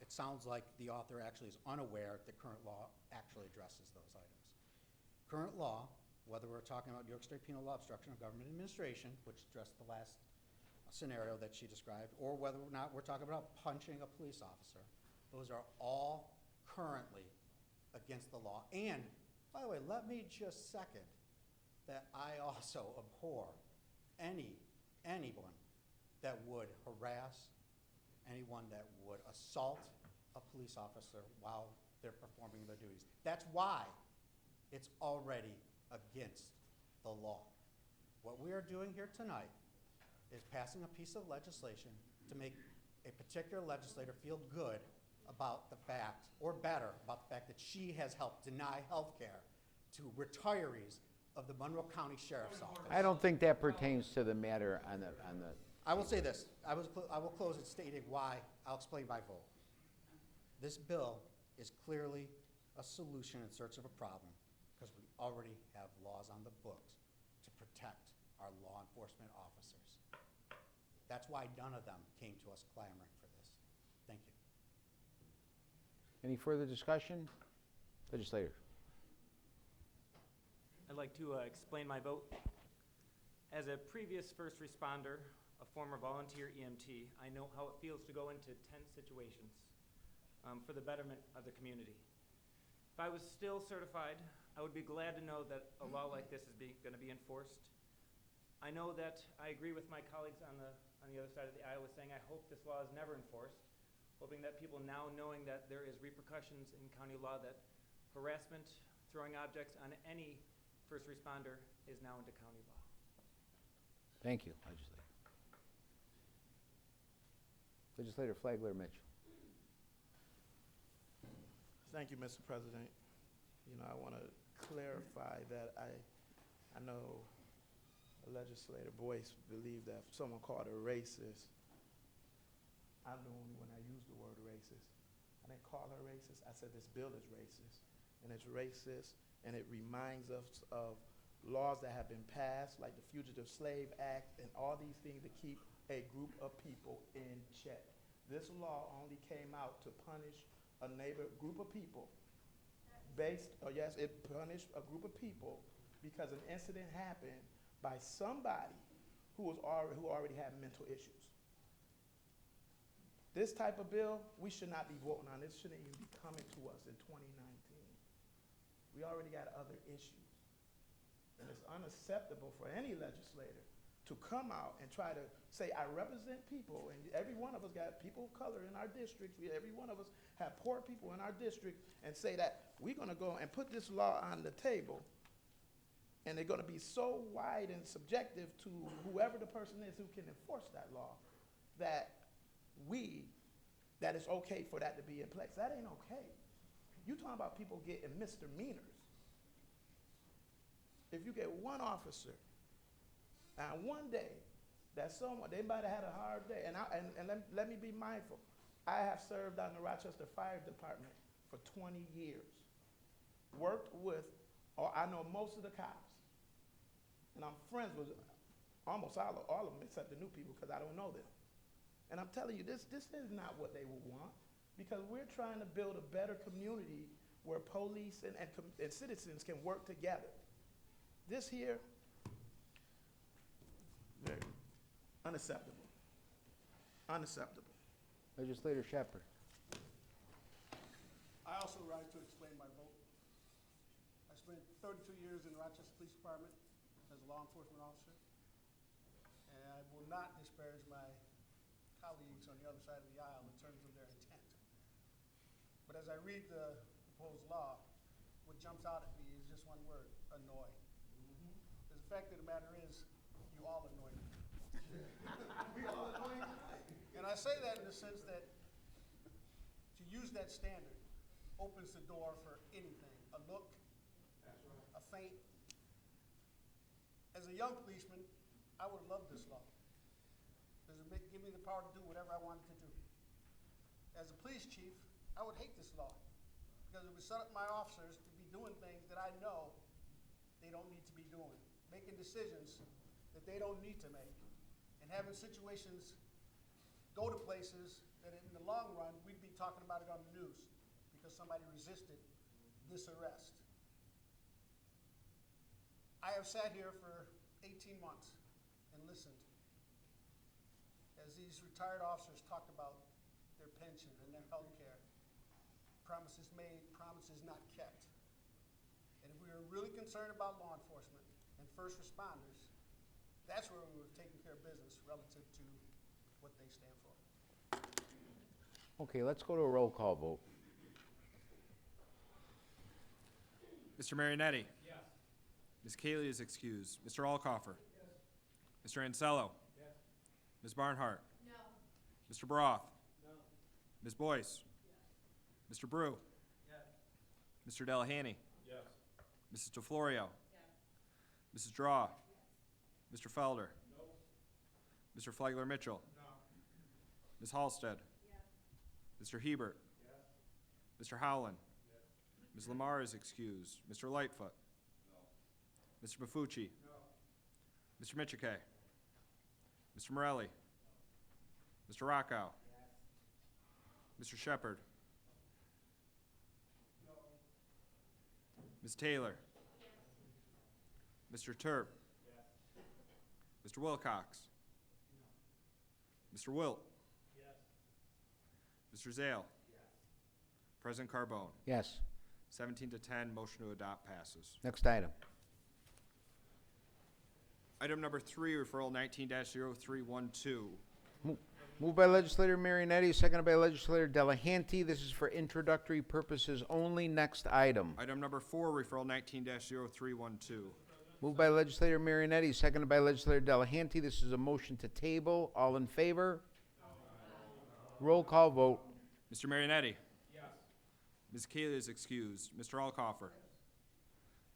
it sounds like the author actually is unaware that current law actually addresses those items. Current law, whether we're talking about New York State penal law obstruction of government administration, which addressed the last scenario that she described, or whether or not we're talking about punching a police officer, those are all currently against the law. And, by the way, let me just second that I also abhor anyone that would harass, anyone that would assault a police officer while they're performing their duties. That's why it's already against the law. What we are doing here tonight is passing a piece of legislation to make a particular legislator feel good about the fact, or better, about the fact that she has helped deny health care to retirees of the Monroe County Sheriff's Office. I don't think that pertains to the matter on the. I will say this. I will close it stating why. I'll explain my vote. This bill is clearly a solution in search of a problem, because we already have laws on the books to protect our law enforcement officers. That's why none of them came to us clamoring for this. Thank you. Any further discussion? Legislator. I'd like to explain my vote. As a previous first responder, a former volunteer EMT, I know how it feels to go into tense situations for the betterment of the community. If I was still certified, I would be glad to know that a law like this is going to be enforced. I know that I agree with my colleagues on the other side of the aisle saying I hope this law is never enforced, hoping that people now knowing that there is repercussions in county law, that harassment, throwing objects on any first responder is now into county law. Thank you, Legislator. Legislator Flagler Mitchell. Thank you, Mr. President. You know, I want to clarify that I know Legislator Boyce believed that if someone called her racist, I'm the only one that used the word racist. I didn't call her racist. I said this bill is racist. And it's racist, and it reminds us of laws that have been passed, like the Fugitive Slave Act and all these things to keep a group of people in check. This law only came out to punish a group of people yes, it punished a group of people because an incident happened by somebody who already had mental issues. This type of bill, we should not be voting on. This shouldn't even be coming to us in 2019. We already got other issues. And it's unacceptable for any legislator to come out and try to say, I represent people, and every one of us got people of color in our districts. Every one of us have poor people in our district, and say that we're going to go and put this law on the table, and they're going to be so wide and subjective to whoever the person is who can enforce that law, that it's okay for that to be in place. That ain't okay. You talking about people getting misdemeanors. If you get one officer on one day that they might have had a hard day, and let me be mindful. I have served on the Rochester Fire Department for 20 years. Worked with, or I know most of the cops. And I'm friends with almost all of them except the new people because I don't know them. And I'm telling you, this is not what they would want because we're trying to build a better community where police and citizens can work together. This here, very unacceptable. Unacceptable. Legislator Shepherd. I also rise to explain my vote. I spent 32 years in Rochester Police Department as a law enforcement officer, and I will not disparage my colleagues on the other side of the aisle in terms of their intent. But as I read the proposed law, what jumps out at me is just one word: annoy. Because the fact of the matter is, you all annoy me. We all annoy you. And I say that in the sense that to use that standard opens the door for anything, a look, a feint. As a young policeman, I would have loved this law, because it would give me the power to do whatever I wanted to do. As a police chief, I would hate this law, because it would set up my officers to be doing things that I know they don't need to be doing, making decisions that they don't need to make, and having situations go to places that in the long run, we'd be talking about it on the news because somebody resisted this arrest. I have sat here for 18 months and listened as these retired officers talked about their pension and their health care. Promises made, promises not kept. And if we were really concerned about law enforcement and first responders, that's where we would have taken care of business relative to what they stand for. Okay, let's go to a roll call vote. Mr. Marinetti? Yes. Ms. Cayley is excused. Mr. Alcoffer? Yes. Mr. Ansello? Yes. Ms. Barnhart? No. Mr. Broth? No. Ms. Boyce? Yes. Mr. Brew? Yes. Mr. Delahanty? Yes. Mrs. DeFlorio? Yes. Mrs. Draw? Yes. Mr. Felder? No. Mr. Flagler Mitchell? No. Ms. Halstead? Yes. Mr. Hebert? Yes. Mr. Howland? Ms. Lamar is excused. Mr. Lightfoot? No. Mr. Mafucci? No. Mr. Michike? Mr. Morelli? Mr. Rockow? Mr. Shepard? Ms. Taylor? Mr. Turp? Mr. Wilcox? Mr. Wilt? Mr. Zale? President Carbone? Yes. 17 to 10, motion to adopt passes. Next item. Item number 3, referral 19-0312. Moved by legislator Marinetti, seconded by legislator Delahanty. This is for introductory purposes only. Next item. Item number 4, referral 19-0312. Moved by legislator Marinetti, seconded by legislator Delahanty. This is a motion to table. All in favor? Roll call vote. Mr. Marinetti? Yes. Ms. Cayley is excused. Mr. Alcoffer?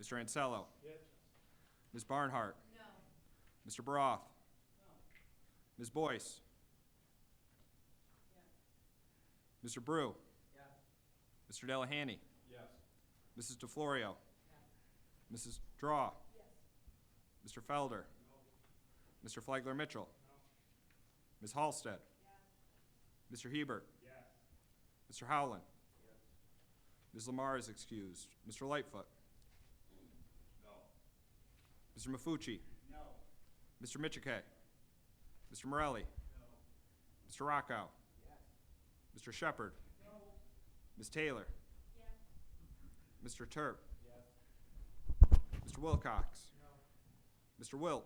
Mr. Ansello? Yes. Ms. Barnhart? No. Mr. Broth? Ms. Boyce? Mr. Brew? Mr. Delahanty? Yes. Mrs. DeFlorio? Mrs. Draw? Mr. Felder? Mr. Flagler Mitchell? Ms. Halstead? Mr. Hebert? Mr. Howland? Ms. Lamar is excused. Mr. Lightfoot? No. Mr. Mafucci? No. Mr. Michike? Mr. Morelli? Mr. Rockow? Mr. Shepard? Ms. Taylor? Mr. Turp? Mr. Wilcox? Mr. Wilt?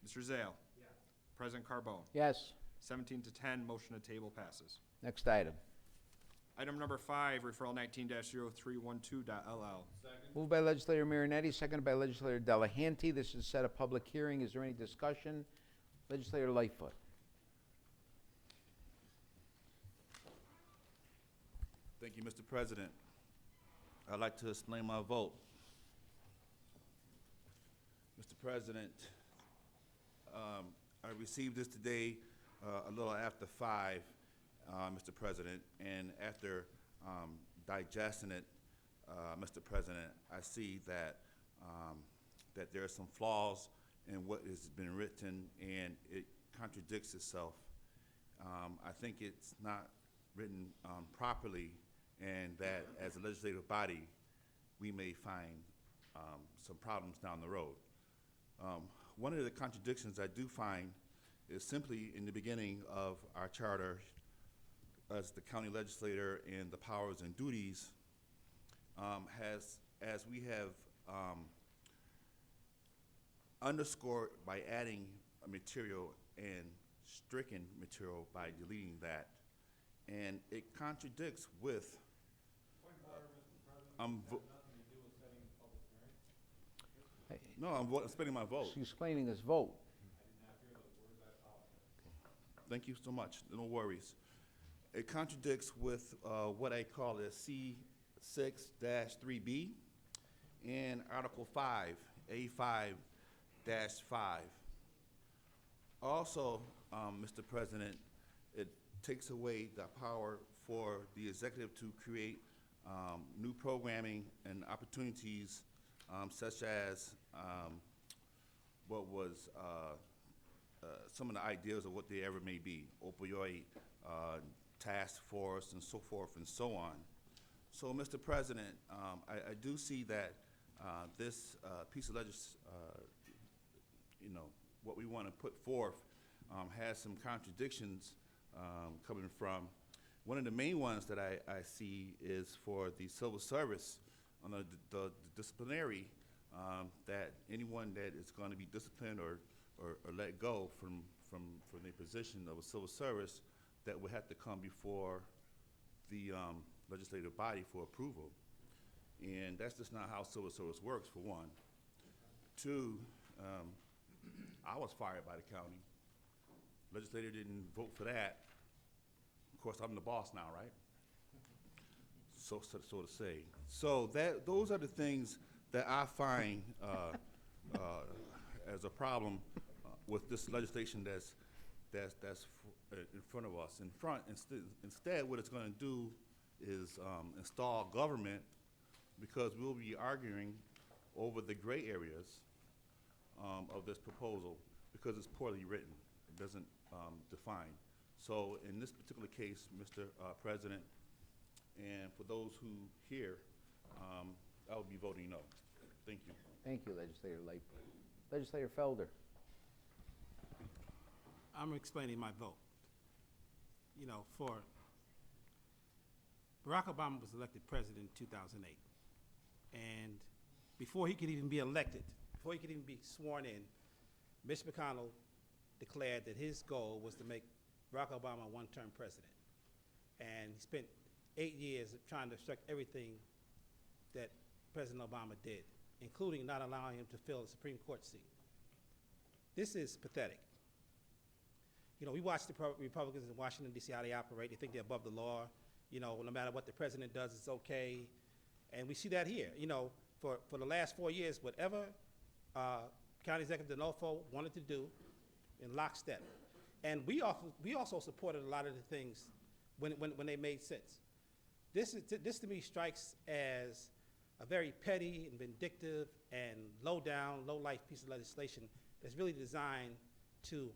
Mr. Zale? President Carbone? Yes. 17 to 10, motion to table passes. Next item. Item number 5, referral 19-0312.LL. Moved by legislator Marinetti, seconded by legislator Delahanty. This is set a public hearing. Is there any discussion? Legislator Lightfoot. Thank you, Mr. President. I'd like to explain my vote. Mr. President, I received this today a little after 5. Mr. President, and after digesting it, Mr. President, I see that that there are some flaws in what has been written, and it contradicts itself. I think it's not written properly, and that as a legislative body, we may find some problems down the road. One of the contradictions I do find is simply in the beginning of our charter as the county legislator and the powers and duties, as we have underscored by adding material and stricken material by deleting that, and it contradicts with. No, I'm spending my vote. He's explaining his vote. Thank you so much. No worries. It contradicts with what I call a C6-3B and Article 5, A5-5. Also, Mr. President, it takes away the power for the executive to create new programming and opportunities such as what was some of the ideas of what they ever may be, opioid task force and so forth and so on. So, Mr. President, I do see that this piece of what we want to put forth has some contradictions coming from. One of the main ones that I see is for the civil service on the disciplinary, that anyone that is going to be disciplined or let go from their position of a civil service, that would have to come before the legislative body for approval. And that's just not how civil service works, for one. Two, I was fired by the county. Legislator didn't vote for that. Of course, I'm the boss now, right? So to say. So those are the things that I find as a problem with this legislation that's in front of us. Instead, what it's going to do is install government, because we'll be arguing over the gray areas of this proposal, because it's poorly written. It doesn't define. So in this particular case, Mr. President, and for those who hear, I will be voting no. Thank you. Thank you, Legislator Lightfoot. Legislator Felder. I'm explaining my vote. You know, for Barack Obama was elected president in 2008. And before he could even be elected, before he could even be sworn in, Mitch McConnell declared that his goal was to make Barack Obama a one-term president. And he spent 8 years trying to obstruct everything that President Obama did, including not allowing him to fill a Supreme Court seat. This is pathetic. You know, we watch the Republicans in Washington, D.C., how they operate. They think they're above the law. You know, no matter what the president does, it's okay. And we see that here. You know, for the last 4 years, whatever County Executive DeNolfo wanted to do, in lockstep. And we also supported a lot of the things when they made sense. This to me strikes as a very petty and vindictive and low-down, low-life piece of legislation that's really designed to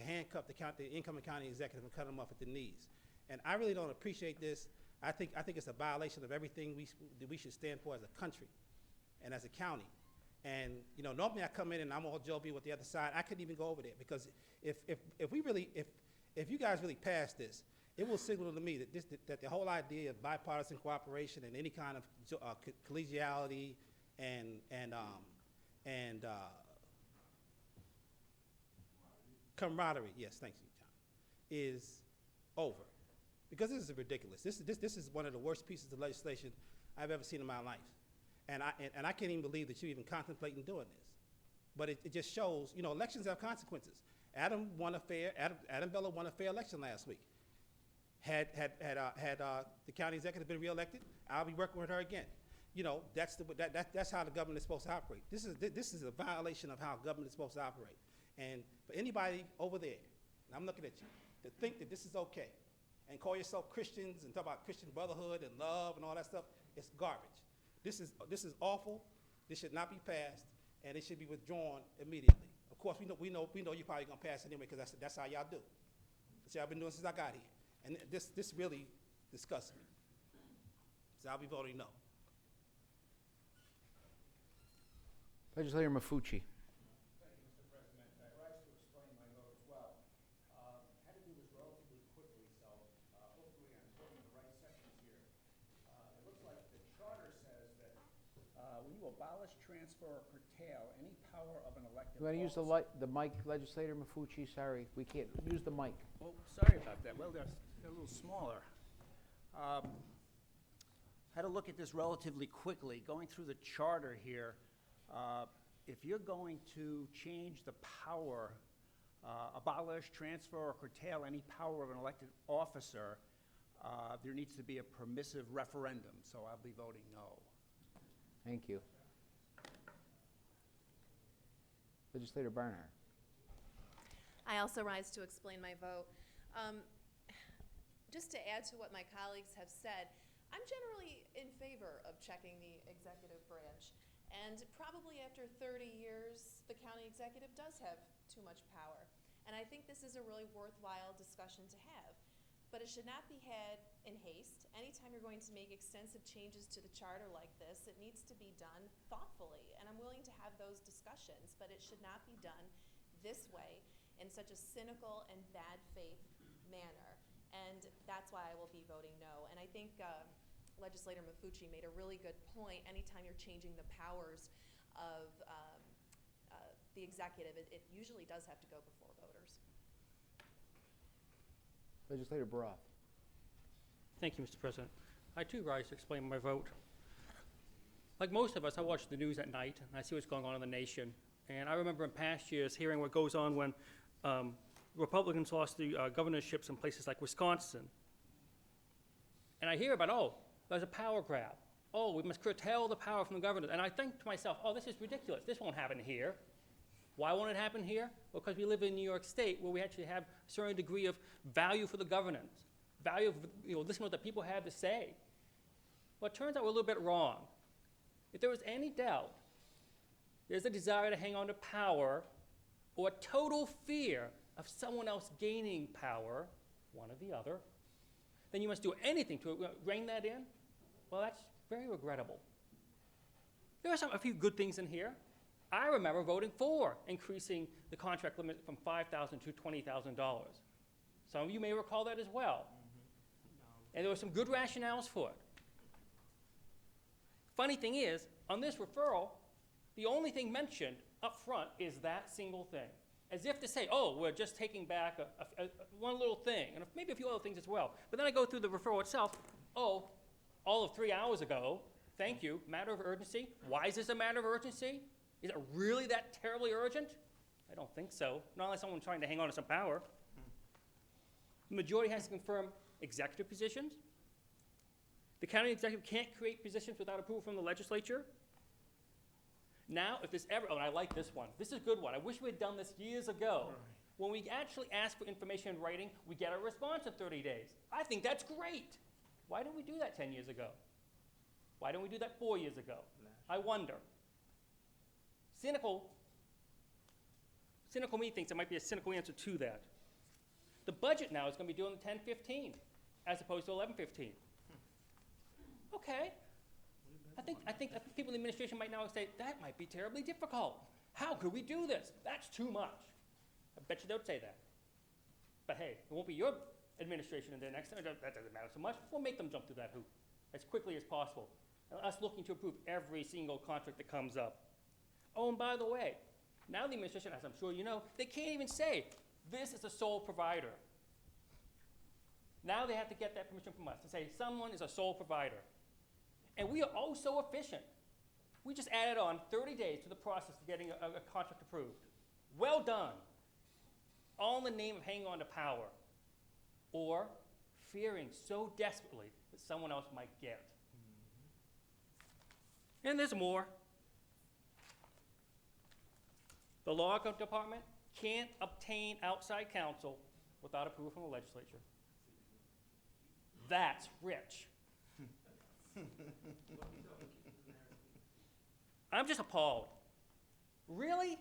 handcuff the incoming county executive and cut them off at the knees. And I really don't appreciate this. I think it's a violation of everything that we should stand for as a country and as a county. And you know, normally I come in and I'm all jovial with the other side. I couldn't even go over there, because if you guys really pass this, it will signal to me that the whole idea of bipartisan cooperation and any kind of collegiality and camaraderie, yes, thank you, John, is over. Because this is ridiculous. This is one of the worst pieces of legislation I've ever seen in my life. And I can't even believe that you're even contemplating doing this. But it just shows, you know, elections have consequences. Adam Bella won a fair election last week. Had the county executive been reelected, I'll be working with her again. You know, that's how the government is supposed to operate. This is a violation of how government is supposed to operate. And for anybody over there, and I'm looking at you, to think that this is okay and call yourself Christians and talk about Christian brotherhood and love and all that stuff, it's garbage. This is awful. This should not be passed, and it should be withdrawn immediately. Of course, we know you're probably gonna pass it anyway, because that's how y'all do. That's how I've been doing since I got here, and this really disgusts me. So I'll be voting no. Legislator Mafucci. Thank you, Mr. President. I rise to explain my vote as well. Had to do this relatively quickly, so hopefully I'm quoting the right sections here. It looks like the charter says that when you abolish, transfer, or curtail any power of an elected You want to use the mic, Legislator Mafucci? Sorry, we can't use the mic. Oh, sorry about that. Well, they're a little smaller. Had to look at this relatively quickly. Going through the charter here, if you're going to change the power, abolish, transfer, or curtail any power of an elected officer, there needs to be a permissive referendum, so I'll be voting no. Thank you. Legislator Barnhart. I also rise to explain my vote. Just to add to what my colleagues have said, I'm generally in favor of checking the executive branch. And probably after 30 years, the county executive does have too much power. And I think this is a really worthwhile discussion to have. But it should not be had in haste. Anytime you're going to make extensive changes to the charter like this, it needs to be done thoughtfully. And I'm willing to have those discussions, but it should not be done this way in such a cynical and bad faith manner. And that's why I will be voting no. And I think Legislator Mafucci made a really good point. Anytime you're changing the powers of the executive, it usually does have to go before voters. Legislator Baroff. Thank you, Mr. President. I too rise to explain my vote. Like most of us, I watch the news at night and I see what's going on in the nation. And I remember in past years hearing what goes on when Republicans lost the governorships in places like Wisconsin. And I hear about, oh, there's a power grab. Oh, we must curtail the power from the governor. And I think to myself, oh, this is ridiculous. This won't happen here. Why won't it happen here? Well, because we live in New York State where we actually have a certain degree of value for the governance, value of listening to what the people have to say. Well, it turns out we're a little bit wrong. If there was any doubt, there's a desire to hang on to power or a total fear of someone else gaining power, one or the other, then you must do anything to rein that in. Well, that's very regrettable. There are a few good things in here. I remember voting for increasing the contract limit from $5,000 to $20,000. Some of you may recall that as well. And there were some good rationales for it. Funny thing is, on this referral, the only thing mentioned up front is that single thing. As if to say, oh, we're just taking back one little thing, and maybe a few other things as well. But then I go through the referral itself. Oh, all of 3 hours ago, thank you, matter of urgency. Why is this a matter of urgency? Is it really that terribly urgent? I don't think so, not unless someone's trying to hang on to some power. The majority has to confirm executive positions. The county executive can't create positions without approval from the legislature. Now, if this ever, oh, and I like this one. This is a good one. I wish we had done this years ago. Right. When we actually ask for information in writing, we get a response in 30 days. I think that's great. Why didn't we do that 10 years ago? Why didn't we do that 4 years ago? I wonder. Cynical me thinks there might be a cynical answer to that. The budget now is going to be due on the 10/15 as opposed to 11/15. Okay. I think people in the administration might now say, that might be terribly difficult. How could we do this? That's too much. I bet you they'll say that. But hey, it won't be your administration in the next time. That doesn't matter so much. We'll make them jump through that hoop as quickly as possible. And us looking to approve every single contract that comes up. Oh, and by the way, now the administration, as I'm sure you know, they can't even say, this is a sole provider. Now they have to get that permission from us to say, someone is a sole provider. And we are oh so efficient. We just added on 30 days to the process of getting a contract approved. Well done. All in the name of hanging on to power or fearing so desperately that someone else might get it. And there's more. The law department can't obtain outside counsel without approval from the legislature. That's rich. I'm just appalled. Really?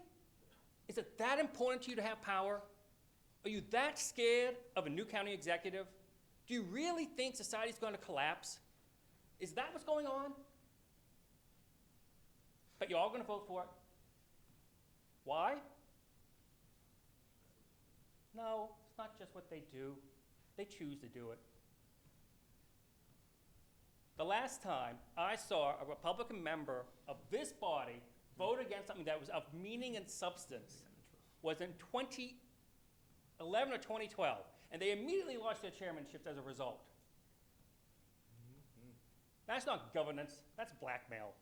Is it that important to you to have power? Are you that scared of a new county executive? Do you really think society's going to collapse? Is that what's going on? But you're all going to vote for it. Why? No, it's not just what they do. They choose to do it. The last time I saw a Republican member of this body vote against something that was of meaning and substance was in 2011 or 2012, and they immediately lost their chairmanships as a result. That's not governance, that's blackmail.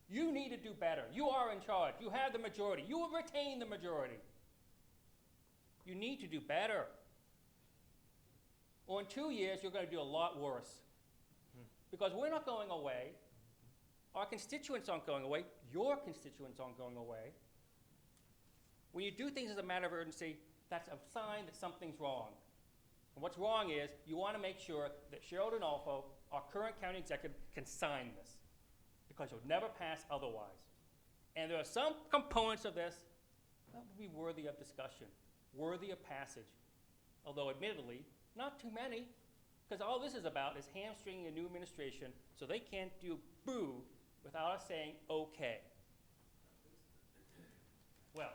You need to do better. You are in charge. You have the majority. You will retain the majority. You need to do better. Or in 2 years, you're going to do a lot worse. Because we're not going away. Our constituents aren't going away. Your constituents aren't going away. When you do things as a matter of urgency, that's a sign that something's wrong. And what's wrong is you want to make sure that Cheryl Donalfo, our current county executive, can sign this. Because you'll never pass otherwise. And there are some components of this that would be worthy of discussion, worthy of passage. Although admittedly, not too many. Because all this is about is hamstringing a new administration so they can't do boo without us saying okay. Well,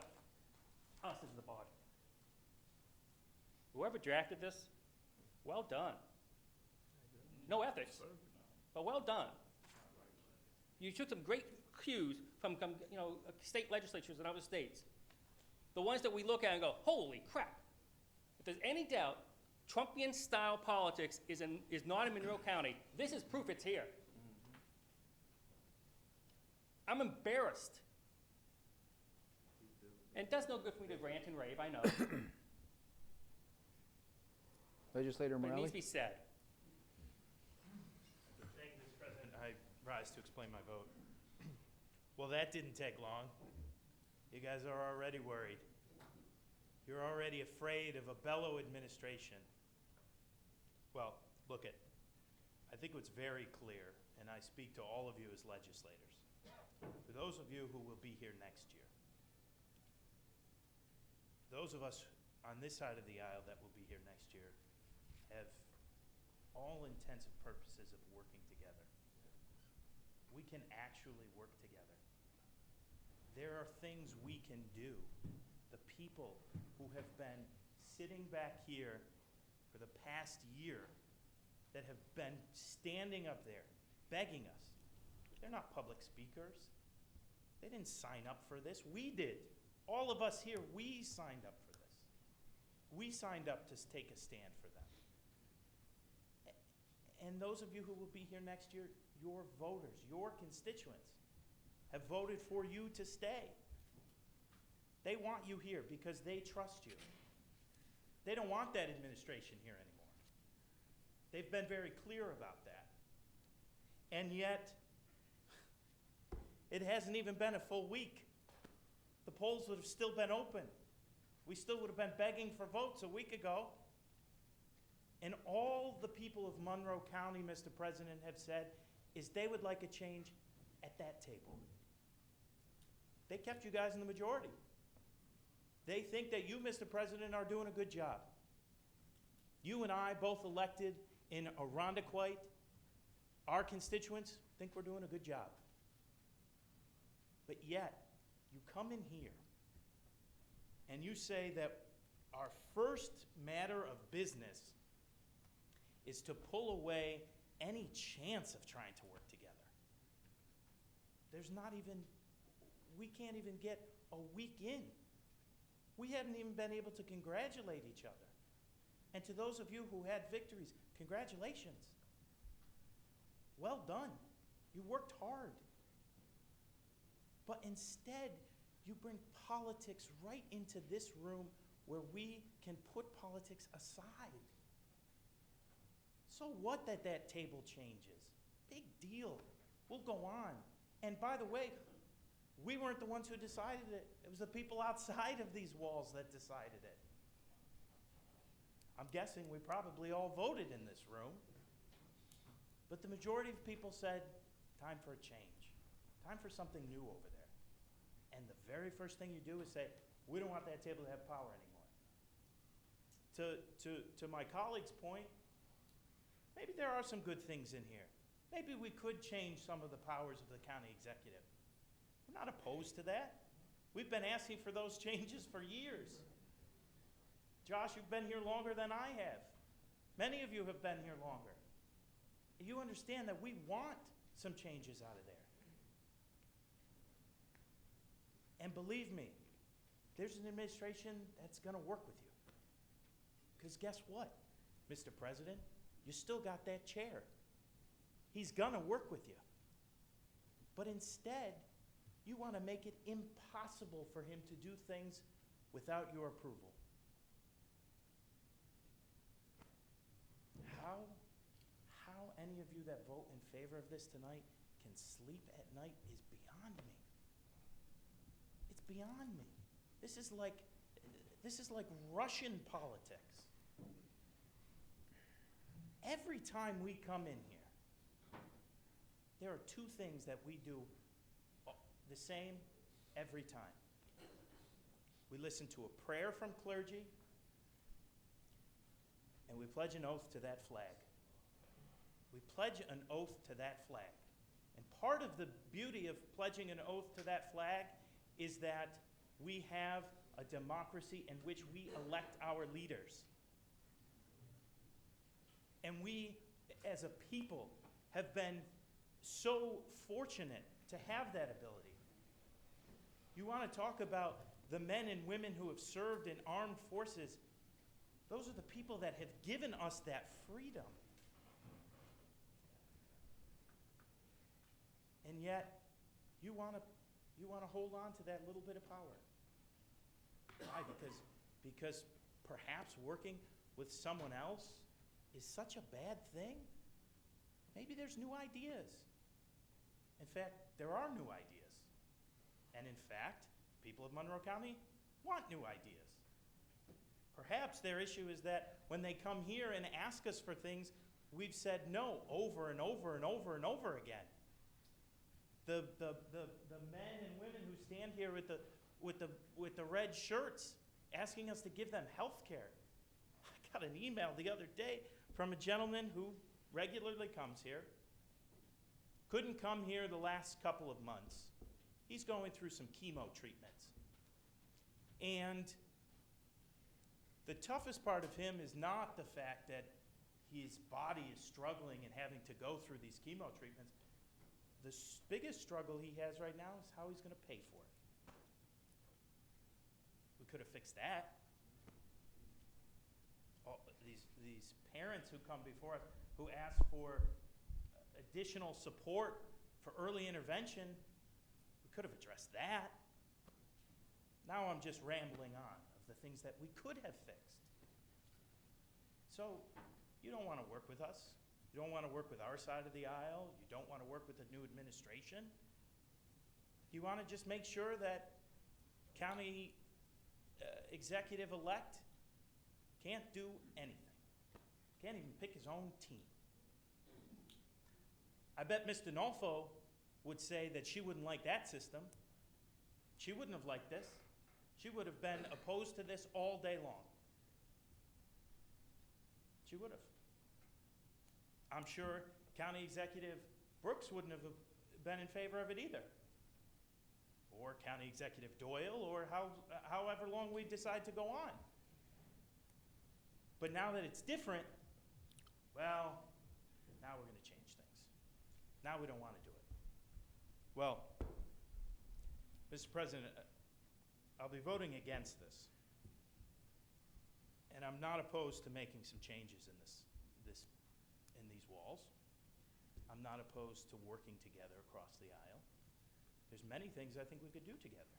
us as the body. Whoever drafted this, well done. No ethics, but well done. You took some great cues from state legislatures in other states. The ones that we look at and go, holy crap. If there's any doubt, Trumpian-style politics is not in Monroe County. This is proof it's here. I'm embarrassed. And it does no good for me to rant and rave, I know. Legislator But it Morelli? needs to be said. Thank you, Mr. President. I rise to explain my vote. Well, that didn't take long. You guys are already worried. You're already afraid of a bellow administration. Well, look it. I think what's very clear, and I speak to all of you as legislators, for those of you who will be here next year, those of us on this side of the aisle that will be here next year have all intents and purposes of working together. We can actually work together. There are things we can do. The people who have been sitting back here for the past year that have been standing up there begging us. They're not public speakers. They didn't sign up for this. We did. All of us here, we signed up for this. We signed up to take a stand for them. And those of you who will be here next year, your voters, your constituents, have voted for you to stay. They want you here because they trust you. They don't want that administration here anymore. They've been very clear about that. And yet, it hasn't even been a full week. The polls would have still been open. We still would have been begging for votes a week ago. And all the people of Monroe County, Mr. President, have said is they would like a change at that table. They kept you guys in the majority. They think that you, Mr. President, are doing a good job. You and I, both elected in Irondequoit, our constituents think we're doing a good job. But yet, you come in here and you say that our first matter of business is to pull away any chance of trying to work together. There's not even, we can't even get a week in. We haven't even been able to congratulate each other. And to those of you who had victories, congratulations. Well done. You worked hard. But instead, you bring politics right into this room where we can put politics aside. So what that table changes? Big deal. We'll go on. And by the way, we weren't the ones who decided it. It was the people outside of these walls that decided it. I'm guessing we probably all voted in this room. But the majority of people said, time for a change. Time for something new over there. And the very first thing you do is say, we don't want that table to have power anymore. To my colleague's point, maybe there are some good things in here. Maybe we could change some of the powers of the county executive. We're not opposed to that. We've been asking for those changes for years. Josh, you've been here longer than I have. Many of you have been here longer. You understand that we want some changes out of there. And believe me, there's an administration that's going to work with you. Because guess what, Mr. President? You still got that chair. He's going to work with you. But instead, you want to make it impossible for him to do things without your approval. How any of you that vote in favor of this tonight can sleep at night is beyond me. It's beyond me. This is like Russian politics. Every time we come in here, there are two things that we do the same every time. We listen to a prayer from clergy, and we pledge an oath to that flag. We pledge an oath to that flag. And part of the beauty of pledging an oath to that flag is that we have a democracy in which we elect our leaders. And we, as a people, have been so fortunate to have that ability. You want to talk about the men and women who have served in armed forces. Those are the people that have given us that freedom. And yet, you want to hold on to that little bit of power. Why? Because perhaps working with someone else is such a bad thing? Maybe there's new ideas. In fact, there are new ideas. And in fact, people of Monroe County want new ideas. Perhaps their issue is that when they come here and ask us for things, we've said no over and over and over and over again. The men and women who stand here with the red shirts asking us to give them health care. I got an email the other day from a gentleman who regularly comes here. Couldn't come here the last couple of months. He's going through some chemo treatments. And the toughest part of him is not the fact that his body is struggling and having to go through these chemo treatments. The biggest struggle he has right now is how he's going to pay for it. We could have fixed that. These parents who come before us who ask for additional support for early intervention, we could have addressed that. Now I'm just rambling on of the things that we could have fixed. So you don't want to work with us. You don't want to work with our side of the aisle. You don't want to work with the new administration. You want to just make sure that county executive-elect can't do anything. Can't even pick his own team. I bet Ms. Dinolfo would say that she wouldn't like that system. She wouldn't have liked this. She would have been opposed to this all day long. She would have. I'm sure County Executive Brooks wouldn't have been in favor of it either. Or County Executive Doyle, or however long we decide to go on. But now that it's different, well, now we're going to change things. Now we don't want to do it. Well, Mr. President, I'll be voting against this. And I'm not opposed to making some changes in these walls. I'm not opposed to working together across the aisle. There's many things I think we could do together.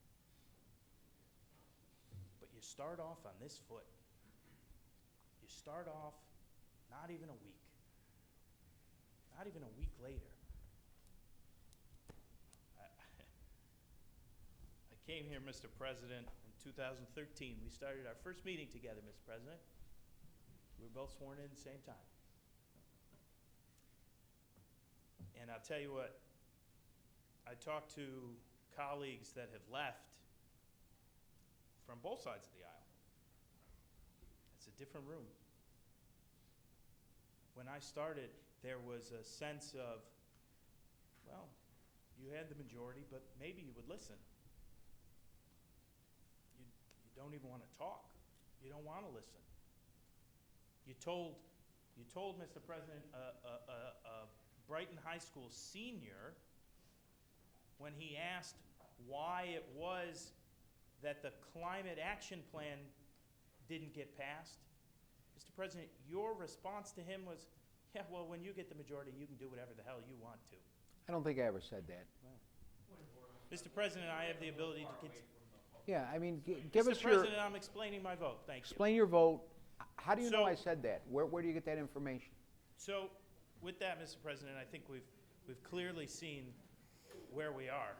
But you start off on this foot. You start off not even a week. Not even a week later. I came here, Mr. President, in 2013. We started our first meeting together, Mr. President. We were both sworn in at the same time. And I'll tell you what, I talked to colleagues that have left from both sides of the aisle. It's a different room. When I started, there was a sense of, well, you had the majority, but maybe you would listen. You don't even want to talk. You don't want to listen. You told, Mr. President, a Brighton High School senior, when he asked why it was that the climate action plan didn't get passed, Mr. President, your response to him was, yeah, well, when you get the majority, you can do whatever the hell you want to. I don't think I ever said that. Mr. President, I have the ability to continue. Yeah, I mean, give us Mr. your, President, I'm explaining my vote. Thank you. explain your vote. How do you know So- I said that? Where do you get that information? So, with that, Mr. President, I think we've clearly seen where we are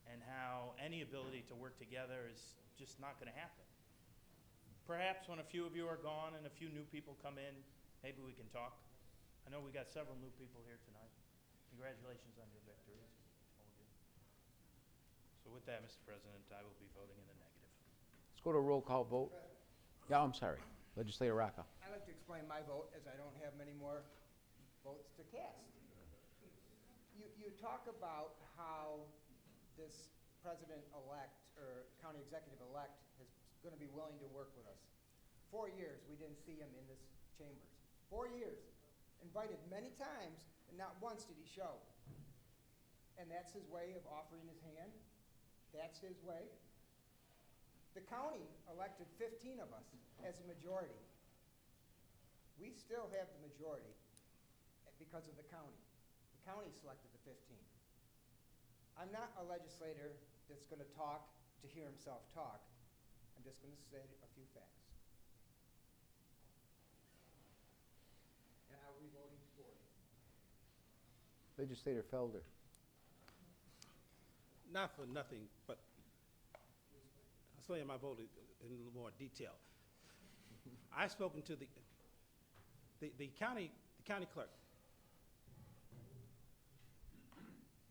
and how any ability to work together is just not going to happen. Perhaps when a few of you are gone and a few new people come in, maybe we can talk. I know we got several new people here tonight. Congratulations on your victories, all of you. So with that, Mr. President, I will be voting in the negative. Let's go to a roll call vote. Yeah, I'm sorry. Legislator Rocca. I'd like to explain my vote, as I don't have many more votes to cast. You talk about how this president-elect, or county executive-elect, is going to be willing to work with us. 4 years, we didn't see him in this chambers. 4 years. Invited many times, and not once did he show. And that's his way of offering his hand. That's his way. The county elected 15 of us as a majority. We still have the majority because of the county. The county selected the 15. I'm not a legislator that's going to talk to hear himself talk. I'm just going to say a few facts. And I will be voting for it. Legislator Felder. Not for nothing, but I'll explain my vote in a little more detail. I've spoken to the county clerk.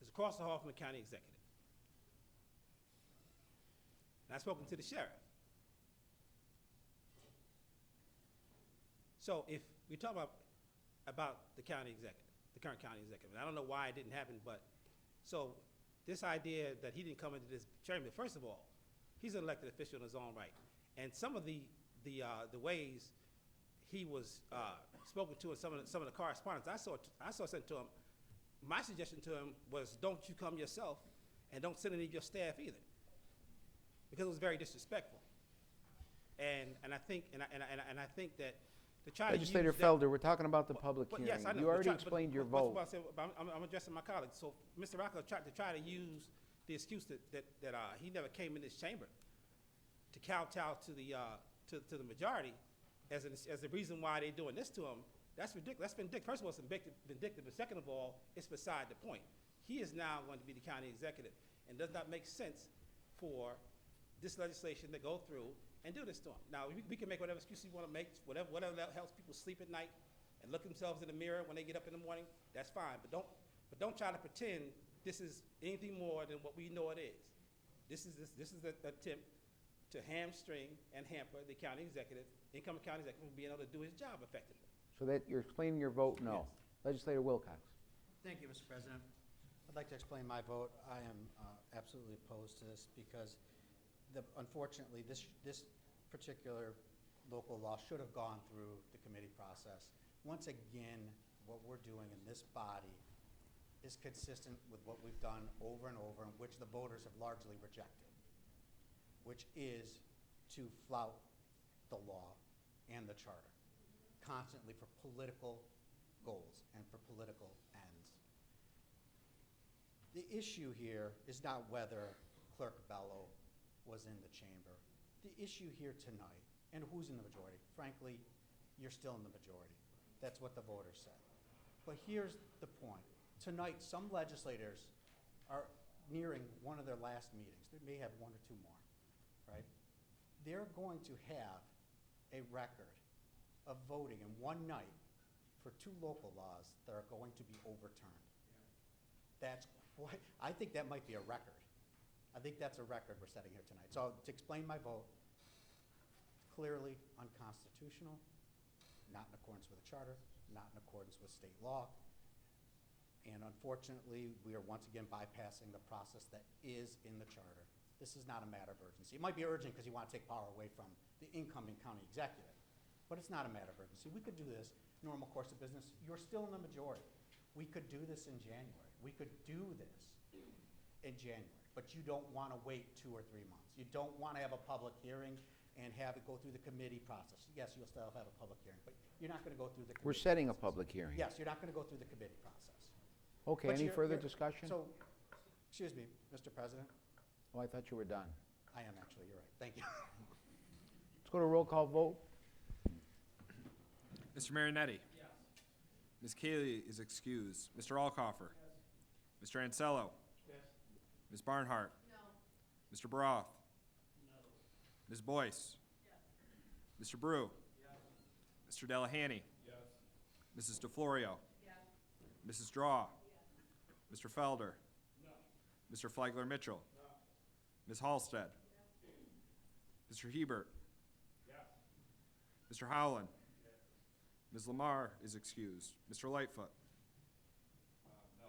It's across the hall from the county executive. And I've spoken to the sheriff. So if we talk about the county executive, the current county executive, and I don't know why it didn't happen, but so this idea that he didn't come into this chamber, first of all, he's an elected official in his own right. And some of the ways he was spoken to in some of the correspondence I saw sent to him, my suggestion to him was don't you come yourself and don't send any of your staff either, because it was very disrespectful. And I think that to try Legislator to use Felder, we're talking about the public but hearing. yes, I know. You but already try- explained but- your but- vote. but I'm addressing my colleagues. So Mr. Rocco tried to use the excuse that he never came in this chamber to kowtow to the majority as the reason why they're doing this to him. That's ridiculous. That's vindictive. First of all, it's vindictive, but second of all, it's beside the point. He is now going to be the county executive, and it does not make sense for this legislation to go through and do this to him. Now, we can make whatever excuse you want to make, whatever helps people sleep at night and look themselves in the mirror when they get up in the morning. That's fine, but don't try to pretend this is anything more than what we know it is. This is an attempt to hamstring and hamper the county executive, incoming county executive, from being able to do his job effectively. So that you're explaining your vote, no. Legislator Wilcox. Thank you, Mr. President. I'd like to explain my vote. I am absolutely opposed to this because, unfortunately, this particular local law should have gone through the committee process. Once again, what we're doing in this body is consistent with what we've done over and over, and which the voters have largely rejected, which is to flout the law and the charter constantly for political goals and for political ends. The issue here is not whether Clerk Bello was in the chamber. The issue here tonight, and who's in the majority, frankly, you're still in the majority. That's what the voters said. But here's the point. Tonight, some legislators are nearing one of their last meetings. They may have one or two more, right? They're going to have a record of voting in one night for 2 local laws that are going to be overturned. That's quite, I think that might be a record. I think that's a record we're setting here tonight. So to explain my vote, clearly unconstitutional, not in accordance with the charter, not in accordance with state law. And unfortunately, we are once again bypassing the process that is in the charter. This is not a matter of urgency. It might be urgent because you want to take power away from the incoming county executive, but it's not a matter of urgency. We could do this normal course of business. You're still in the majority. We could do this in January. We could do this in January, but you don't want to wait 2 or 3 months. You don't want to have a public hearing and have it go through the committee process. Yes, you'll still have a public hearing, but you're not going to go through the committee We're setting a process. public hearing. Yes, you're not going to go through the committee process. Okay, But any you're- further you're- discussion? So, excuse me, Mr. President. Oh, I thought you were done. I am actually, you're right. Thank you. Let's go to roll call vote. Mr. Marinetti? Yes. Ms. Cayley is excused. Mr. Alcoffer? Yes. Mr. Ansello? Yes. Ms. Barnhart? No. Mr. Baroff? No. Ms. Boyce? Yes. Mr. Brew? Yes. Mr. Delahanty? Yes. Mrs. DeFlorio? Yes. Mrs. Draw? Yes. Mr. Felder? No. Mr. Flagler Mitchell? No. Ms. Halstead? Yes. Mr. Hebert? Yes. Mr. Howland? Yes. Ms. Lamar is excused. Mr. Lightfoot? No.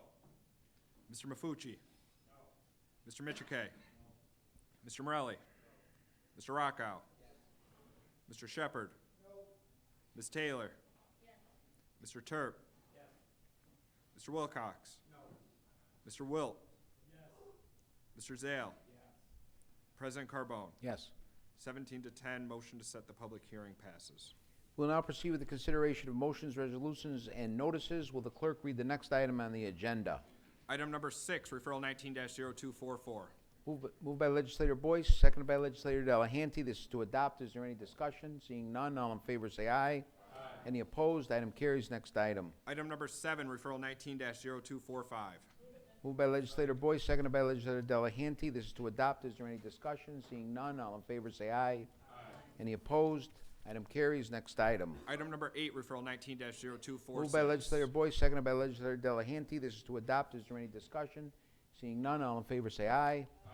Mr. Mafucci? No. Mr. Michike? No. Mr. Morelli? No. Mr. Rockow? Yes. Mr. Shepard? No. Ms. Taylor? Yes. Mr. Turp? Yes. Mr. Wilcox? No. Mr. Wilt? Yes. Mr. Zale? Yes. President Carbone? Yes. 17 to 10, motion to set the public hearing passes. We'll now proceed with the consideration of motions, resolutions, and notices. Will the clerk read the next item on the agenda? Item number 6, referral 19-0244. Moved by legislator Boyce, seconded by legislator Delahanty. This is to adopt. Is there any discussion? Seeing none, all in favor say aye. Aye. Any opposed? Item carries. Next item. Item number 7, referral 19-0245. Moved by legislator Boyce, seconded by legislator Delahanty. This is to adopt. Is there any discussion? Seeing none, all in favor say aye. Aye. Any opposed? Item carries. Next item. Item number 8, referral 19-0246. Moved by legislator Boyce, seconded by legislator Delahanty. This is to adopt. Is there any discussion? Seeing none, all in favor say aye. Aye.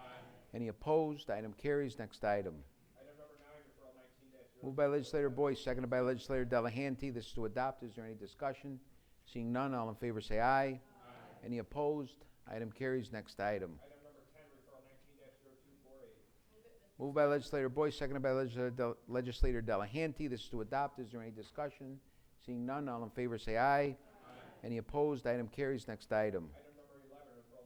Any opposed? Item carries. Next item. Item number 9, referral 19-0246. Moved by legislator Boyce, seconded by legislator Delahanty. This is to adopt. Is there any discussion? Seeing none, all in favor say aye. Aye. Any opposed? Item carries. Next item. Item number 10, referral 19-0248. Moved by legislator Boyce, seconded by legislator Delahanty. This is to adopt. Is there any discussion? Seeing none, all in favor say aye. Aye. Any opposed? Item carries. Next item. Item number 11, referral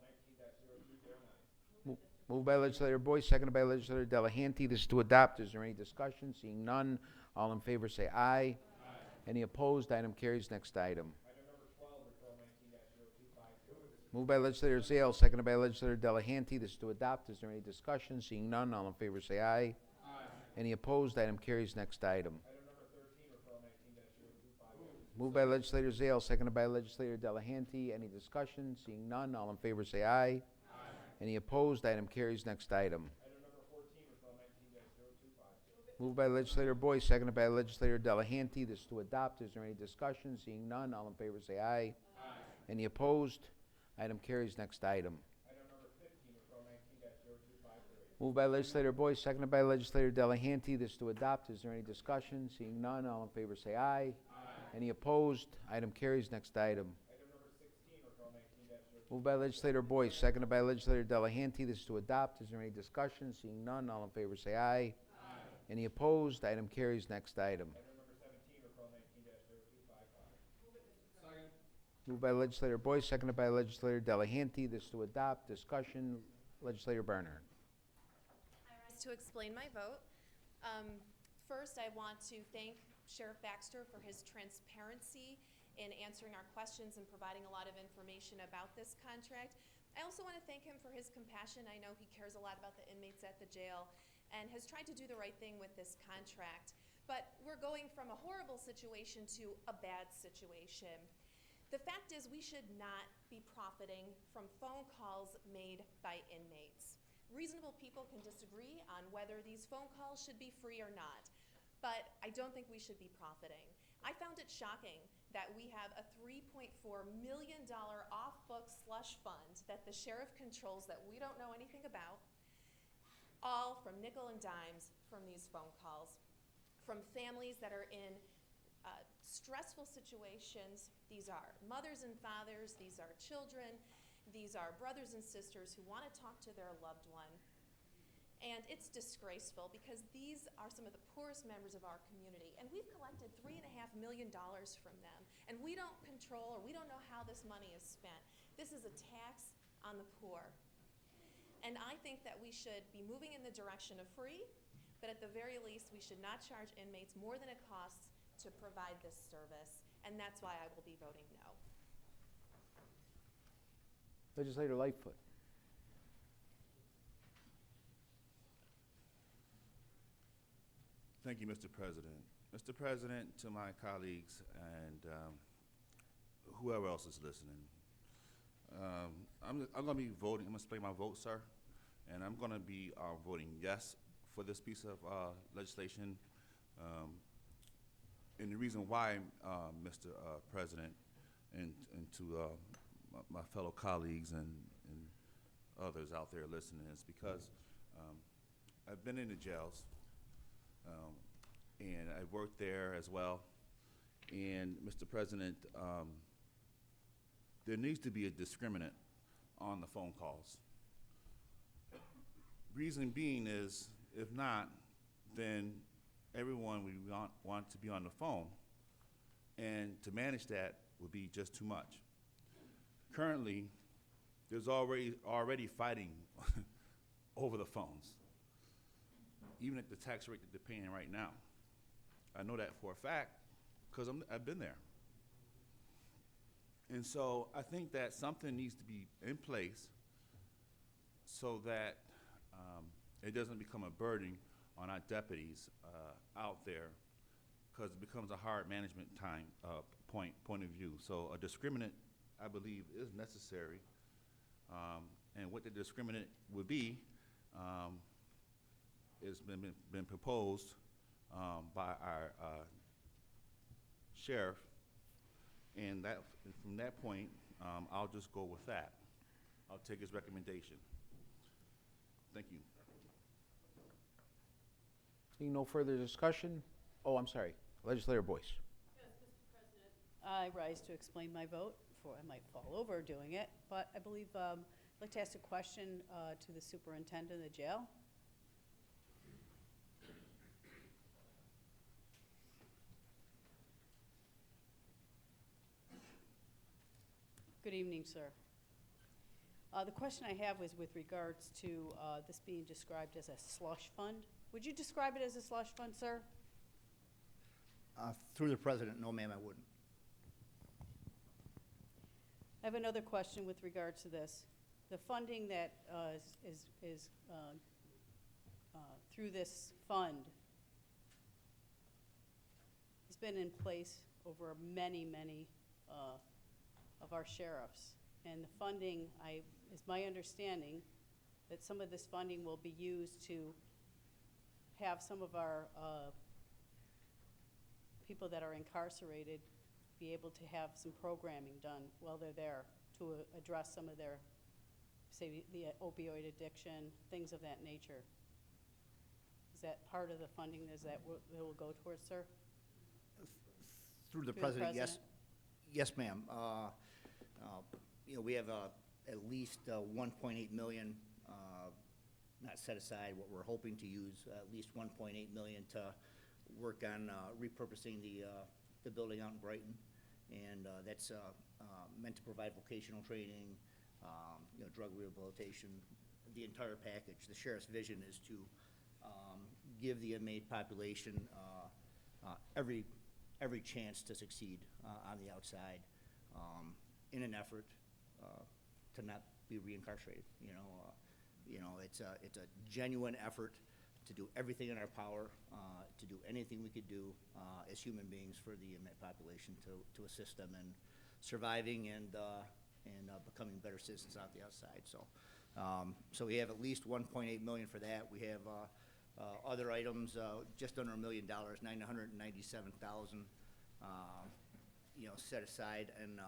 19-0249. Moved by legislator Boyce, seconded by legislator Delahanty. This is to adopt. Is there any discussion? Seeing none, all in favor say aye. Aye. Any opposed? Item carries. Next item. Item number 12, referral 19-0252. Moved by legislator Zale, seconded by legislator Delahanty. This is to adopt. Is there any discussion? Seeing none, all in favor say aye. Aye. Any opposed? Item carries. Next item. Item number 13, referral 19-0258. Moved by legislator Zale, seconded by legislator Delahanty. Any discussion? Seeing none, all in favor say aye. Aye. Any opposed? Item carries. Next item. Item number 14, referral 19-0252. Moved by legislator Boyce, seconded by legislator Delahanty. This is to adopt. Is there any discussion? Seeing none, all in favor say aye. Aye. Any opposed? Item carries. Next item. Item number 15, referral 19-0253. Moved by legislator Boyce, seconded by legislator Delahanty. This is to adopt. Is there any discussion? Seeing none, all in favor say aye. Aye. Any opposed? Item carries. Next item. Item number 16, referral 19-0253. Moved by legislator Boyce, seconded by legislator Delahanty. This is to adopt. Is there any discussion? Seeing none, all in favor say aye. Aye. Any opposed? Item carries. Next item. Item number 17, referral 19-0255. Second. Moved by legislator Boyce, seconded by legislator Delahanty. This is to adopt. Discussion. Legislator Bernhardt. I rise to explain my vote. First, I want to thank Sheriff Baxter for his transparency in answering our questions and providing a lot of information about this contract. I also want to thank him for his compassion. I know he cares a lot about the inmates at the jail and has tried to do the right thing with this contract. But we're going from a horrible situation to a bad situation. The fact is, we should not be profiting from phone calls made by inmates. Reasonable people can disagree on whether these phone calls should be free or not, but I don't think we should be profiting. I found it shocking that we have a $3.4 million off-book slush fund that the sheriff controls that we don't know anything about, all from nickel and dimes from these phone calls, from families that are in stressful situations. These are mothers and fathers, these are children, these are brothers and sisters who want to talk to their loved one. And it's disgraceful because these are some of the poorest members of our community. And we've collected $3.5 million from them. And we don't control, or we don't know how this money is spent. This is a tax on the poor. And I think that we should be moving in the direction of free, but at the very least, we should not charge inmates more than it costs to provide this service. And that's why I will be voting no. Legislator Lightfoot. Thank you, Mr. President. Mr. President, to my colleagues and whoever else is listening, I'm going to be voting. I'm going to explain my vote, sir, and I'm going to be voting yes for this piece of legislation. And the reason why, Mr. President, and to my fellow colleagues and others out there listening, is because I've been in the jails. And I worked there as well. And Mr. President, there needs to be a discriminant on the phone calls. Reason being is, if not, then everyone would want to be on the phone. And to manage that would be just too much. Currently, there's already fighting over the phones, even at the tax rate that they're paying right now. I know that for a fact because I've been there. And so I think that something needs to be in place so that it doesn't become a burden on our deputies out there, because it becomes a hard management point of view. So a discriminant, I believe, is necessary. And what the discriminant would be has been proposed by our sheriff, and that from that point, I'll just go with that. I'll take his recommendation. Thank you. Seeing no further discussion, oh, I'm sorry, Legislator Boyce. Yes, Mr. President. I rise to explain my vote, for I might fall over doing it, but I believe I'd like to ask a question to the superintendent of the jail. Good evening, sir. The question I have was with regards to this being described as a slush fund. Would you describe it as a slush fund, sir? Through the president, no, ma'am, I wouldn't. I have another question with regards to this. The funding that is through this fund has been in place over many of our sheriffs. And the funding, is my understanding that some of this funding will be used to have some of our people that are incarcerated be able to have some programming done while they're there to address some of their, say, the opioid addiction, things of that nature. Is that part of the funding that will go towards, sir? Through the president, yes. Yes, ma'am. We have at least 1.8 million, not set aside, what we're hoping to use, at least 1.8 million to work on repurposing the building out in Brighton. And that's meant to provide vocational training, drug rehabilitation, the entire package. The sheriff's vision is to give the inmate population every chance to succeed on the outside, in an effort to not be reincarcerated. It's a genuine effort to do everything in our power, to do anything we could do as human beings for the inmate population to assist them in surviving and becoming better citizens out the outside. So we have at least 1.8 million for that. We have other items, just under $1 million, 997,000 set aside and,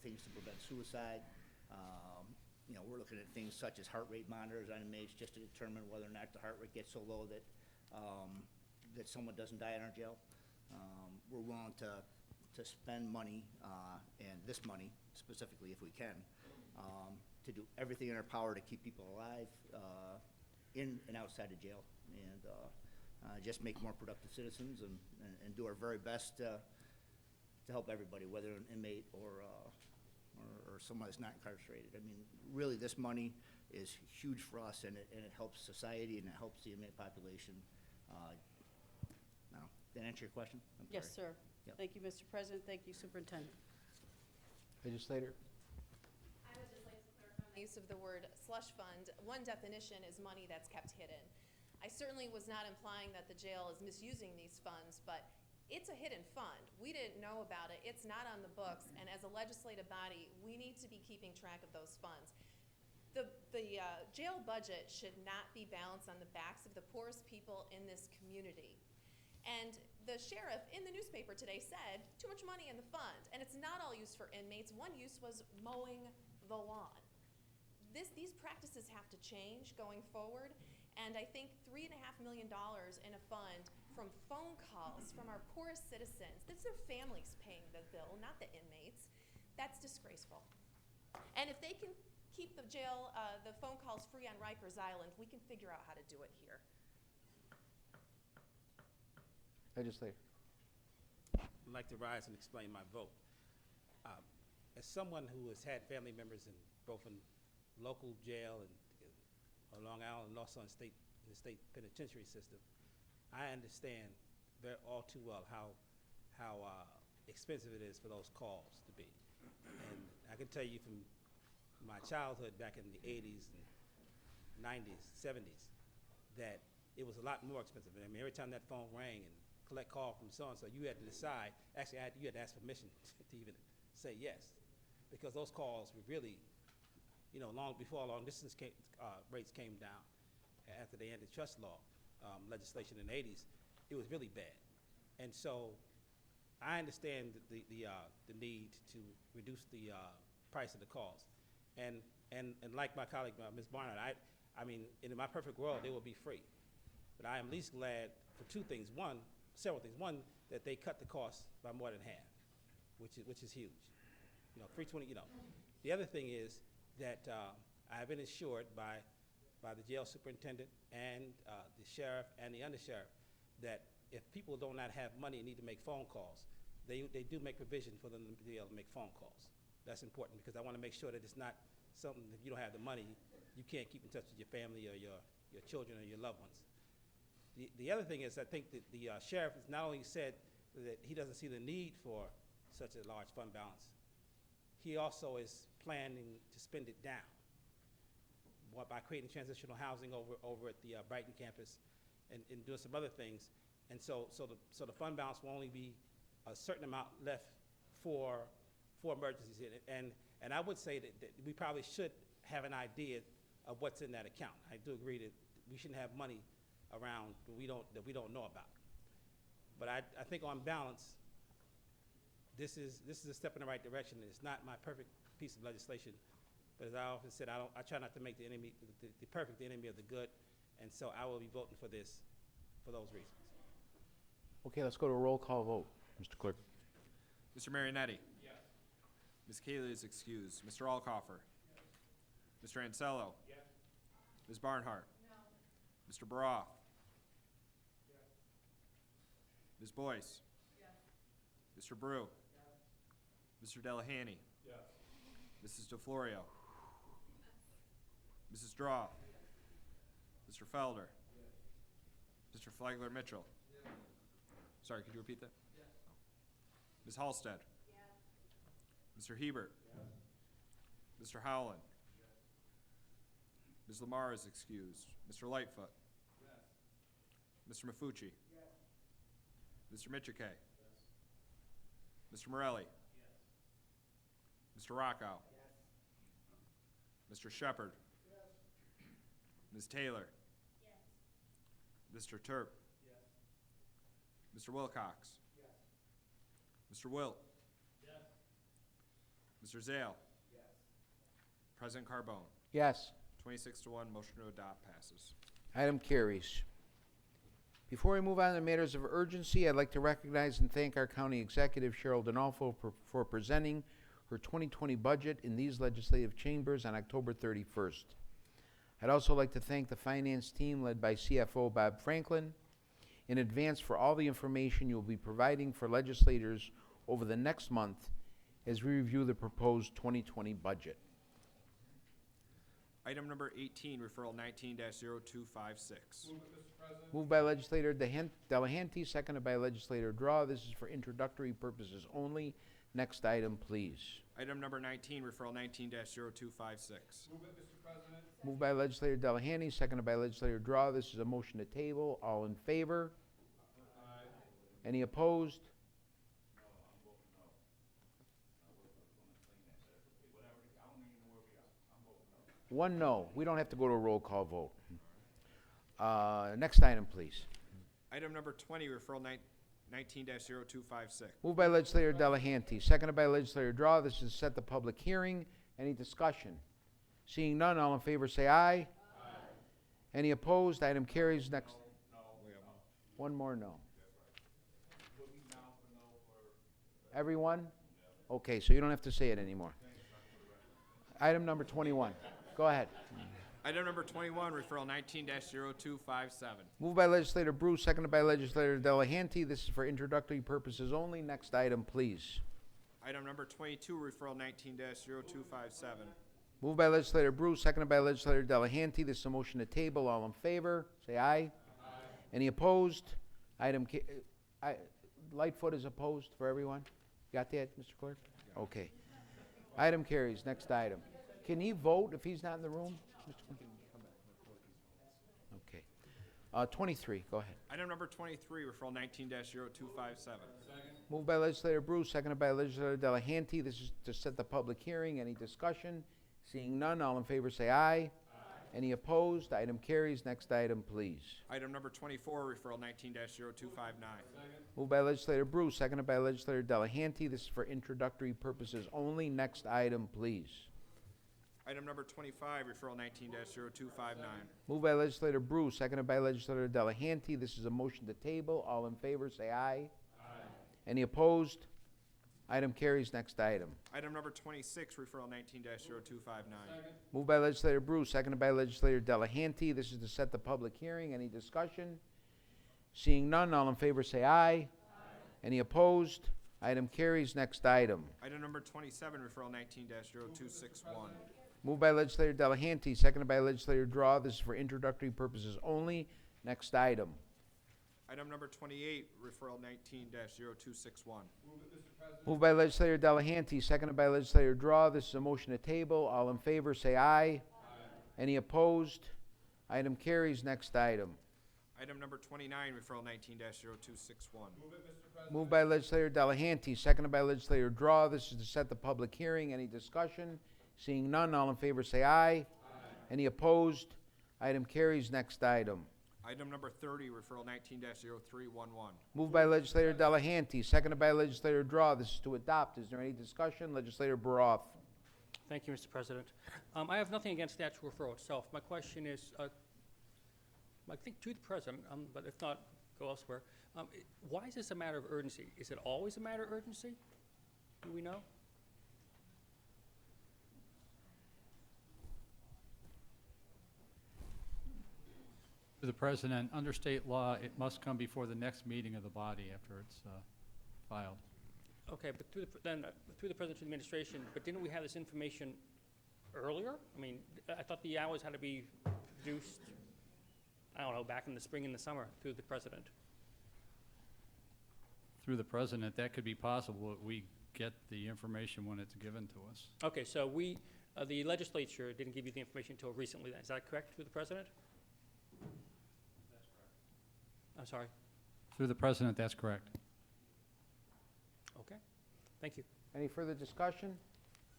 things to prevent suicide. We're looking at things such as heart rate monitors on inmates just to determine whether or not the heart rate gets so low that, that someone doesn't die in our jail. We're willing to spend money, and this money specifically if we can, to do everything in our power to keep people alive in and outside of jail, and just make more productive citizens and do our very best to help everybody, whether an inmate or someone that's not incarcerated. I mean, really, this money is huge for us, and it helps society and it helps the inmate population. Now, did that answer your question? I'm Yes, sorry. sir. Yep. Thank you, Mr. President. Thank you, Superintendent. Legislator? I would just like to clarify my use of the word slush fund. One definition is money that's kept hidden. I certainly was not implying that the jail is misusing these funds, but it's a hidden fund. We didn't know about it. It's not on the books, and as a legislative body, we need to be keeping track of those funds. The jail budget should not be balanced on the backs of the poorest people in this community. And the sheriff in the newspaper today said, too much money in the fund, and it's not all used for inmates. One use was mowing the lawn. These practices have to change going forward, and I think $3.5 million in a fund from phone calls from our poorest citizens, that's their families paying the bill, not the inmates, that's disgraceful. And if they can keep the jail, the phone calls free on Rikers Island, we can figure out how to do it here. Legislator? I'd like to rise and explain my vote. As someone who has had family members in both in local jail and Long Island and also in the state penitentiary system, I understand all too well how expensive it is for those calls to be. And I can tell you from my childhood back in the 80s and 90s, 70s, that it was a lot more expensive. I mean, every time that phone rang and collect call from so-and-so, you had to decide, actually you had to ask permission to even say yes, because those calls were really, long before long distance rates came down after the antitrust law legislation in the 80s, it was really bad. And so I understand the need to reduce the price of the calls. And like my colleague, Ms. Barnard, I mean, in my perfect world, they will be free. But I am least glad for several things. One, that they cut the cost by more than half, which is huge. $320. The other thing is that I have been assured by the jail superintendent and the sheriff and the undersheriff that if people do not have money and need to make phone calls, they do make provision for them to be able to make phone calls. That's important because I want to make sure that it's not something, if you don't have the money, you can't keep in touch with your family or your children or your loved ones. The other thing is I think that the sheriff has not only said that he doesn't see the need for such a large fund balance, he also is planning to spend it down by creating transitional housing over at the Brighton campus and doing some other things. And so the fund balance will only be a certain amount left for emergencies. And I would say that we probably should have an idea of what's in that account. I do agree that we shouldn't have money around that we don't know about. But I think on balance, this is a step in the right direction. It's not my perfect piece of legislation, but as I often said, I try not to make the enemy, the perfect the enemy of the good, and so I will be voting for this for those reasons. Okay, let's go to a roll call vote. Mr. Clerk? Mr. Marionetti? Yes. Ms. Cayley is excused. Mr. Alcoffer? Yes. Mr. Ansello? Yes. Ms. Barnhart? No. Mr. Baroff? Yes. Ms. Boyce? Yes. Mr. Brew? Yes. Mr. Delahanty? Yes. Mrs. DeFlorio? Yes. Mrs. Draw? Yes. Mr. Felder? Yes. Mr. Flagler Mitchell? Yes. Sorry, could you repeat that? Yes. Ms. Halstead? Yes. Mr. Hebert? Yes. Mr. Howland? Yes. Ms. Lamar is excused. Mr. Lightfoot? Yes. Mr. Mafucci? Yes. Mr. Michike? Yes. Mr. Morelli? Yes. Mr. Rockow? Yes. Mr. Shepard? Yes. Ms. Taylor? Yes. Mr. Terp? Yes. Mr. Wilcox? Yes. Mr. Wilt? Mr. Zale? President Carbone? Yes. 26-1, motion to adopt passes. Item carries. Before we move on to matters of urgency, I'd like to recognize and thank our County Executive, Cheryl Donalfo, for presenting her 2020 budget in these legislative chambers on October 31st. I'd also like to thank the finance team led by CFO Bob Franklin in advance for all the information you'll be providing for legislators over the next month as we review the proposed 2020 budget. Item number 18, referral 19-0256. Moved by legislator Delahanty, seconded by legislator Draw. This is for introductory purposes only. Next item, please. Item number 19, referral 19-0256. Moved by legislator Delahanty, seconded by legislator Draw. This is a motion to table. All in favor? Any opposed? One no. We don't have to go to a roll call vote. Next item, please. Item number 20, referral 19-0256. Moved by legislator Delahanty, seconded by legislator Draw. This is to set the public hearing. Any discussion? Seeing none, all in favor say aye. Any opposed? Item carries. Next. One more no. Everyone? Okay, so you don't have to say it anymore. Item number 21. Go ahead. Item number 21, referral 19-0257. Moved by legislator Bruce, seconded by legislator Delahanty. This is for introductory purposes only. Next item, please. Item number 22, referral 19-0257. Moved by legislator Bruce, seconded by legislator Delahanty. This is a motion to table. All in favor, say aye. Any opposed? Lightfoot is opposed for everyone? Got that, Mr. Clerk? Okay. Item carries. Next item. Can he vote if he's not in the room? Okay. 23, go ahead. Item number 23, referral 19-0257. Moved by legislator Bruce, seconded by legislator Delahanty. This is to set the public hearing. Any discussion? Seeing none, all in favor say aye. Any opposed? Item carries. Next item, please. Item number 24, referral 19-0259. Moved by legislator Bruce, seconded by legislator Delahanty. This is for introductory purposes only. Next item, please. Item number 25, referral 19-0259. Moved by legislator Bruce, seconded by legislator Delahanty. This is a motion to table. All in favor say aye. Any opposed? Item carries. Next item. Item number 26, referral 19-0259. Moved by legislator Bruce, seconded by legislator Delahanty. This is to set the public hearing. Any discussion? Seeing none, all in favor say aye. Any opposed? Item carries. Next item. Item number 27, referral 19-0261. Moved by legislator Delahanty, seconded by legislator Draw. This is for introductory purposes only. Next item. Item number 28, referral 19-0261. Moved by legislator Delahanty, seconded by legislator Draw. This is a motion to table. All in favor say aye. Any opposed? Item carries. Next item. Item number 29, referral 19-0261. Moved by legislator Delahanty, seconded by legislator Draw. This is to set the public hearing. Any discussion? Seeing none, all in favor say aye. Any opposed? Item carries. Next item. Item number 30, referral 19-0311. Moved by legislator Delahanty, seconded by legislator Draw. This is to adopt. Is there any discussion? Legislator Baroff. Thank you, Mr. President. I have nothing against the actual referral itself. My question is, I think to the President, but if not, go elsewhere. Why is this a matter of urgency? Is it always a matter of urgency? Do we know? To the President, under state law, it must come before the next meeting of the body after it's filed. Okay, but through the President to the administration, but didn't we have this information earlier? I mean, I thought the hours had to be produced, I don't know, back in the spring and the summer through the President. Through the President, that could be possible. We get the information when it's given to us. Okay, so the legislature didn't give you the information until recently then. Is that correct, through the President? That's correct. I'm sorry? Through the President, that's correct. Okay, thank you. Any further discussion?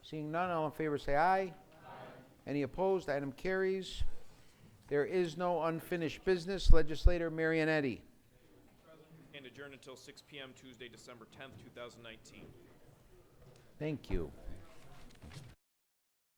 Seeing none, all in favor say aye. Any opposed? Item carries. There is no unfinished business. Legislator Marionetti. and adjourn until 6 p.m. Tuesday, December 10th, 2019. Thank you.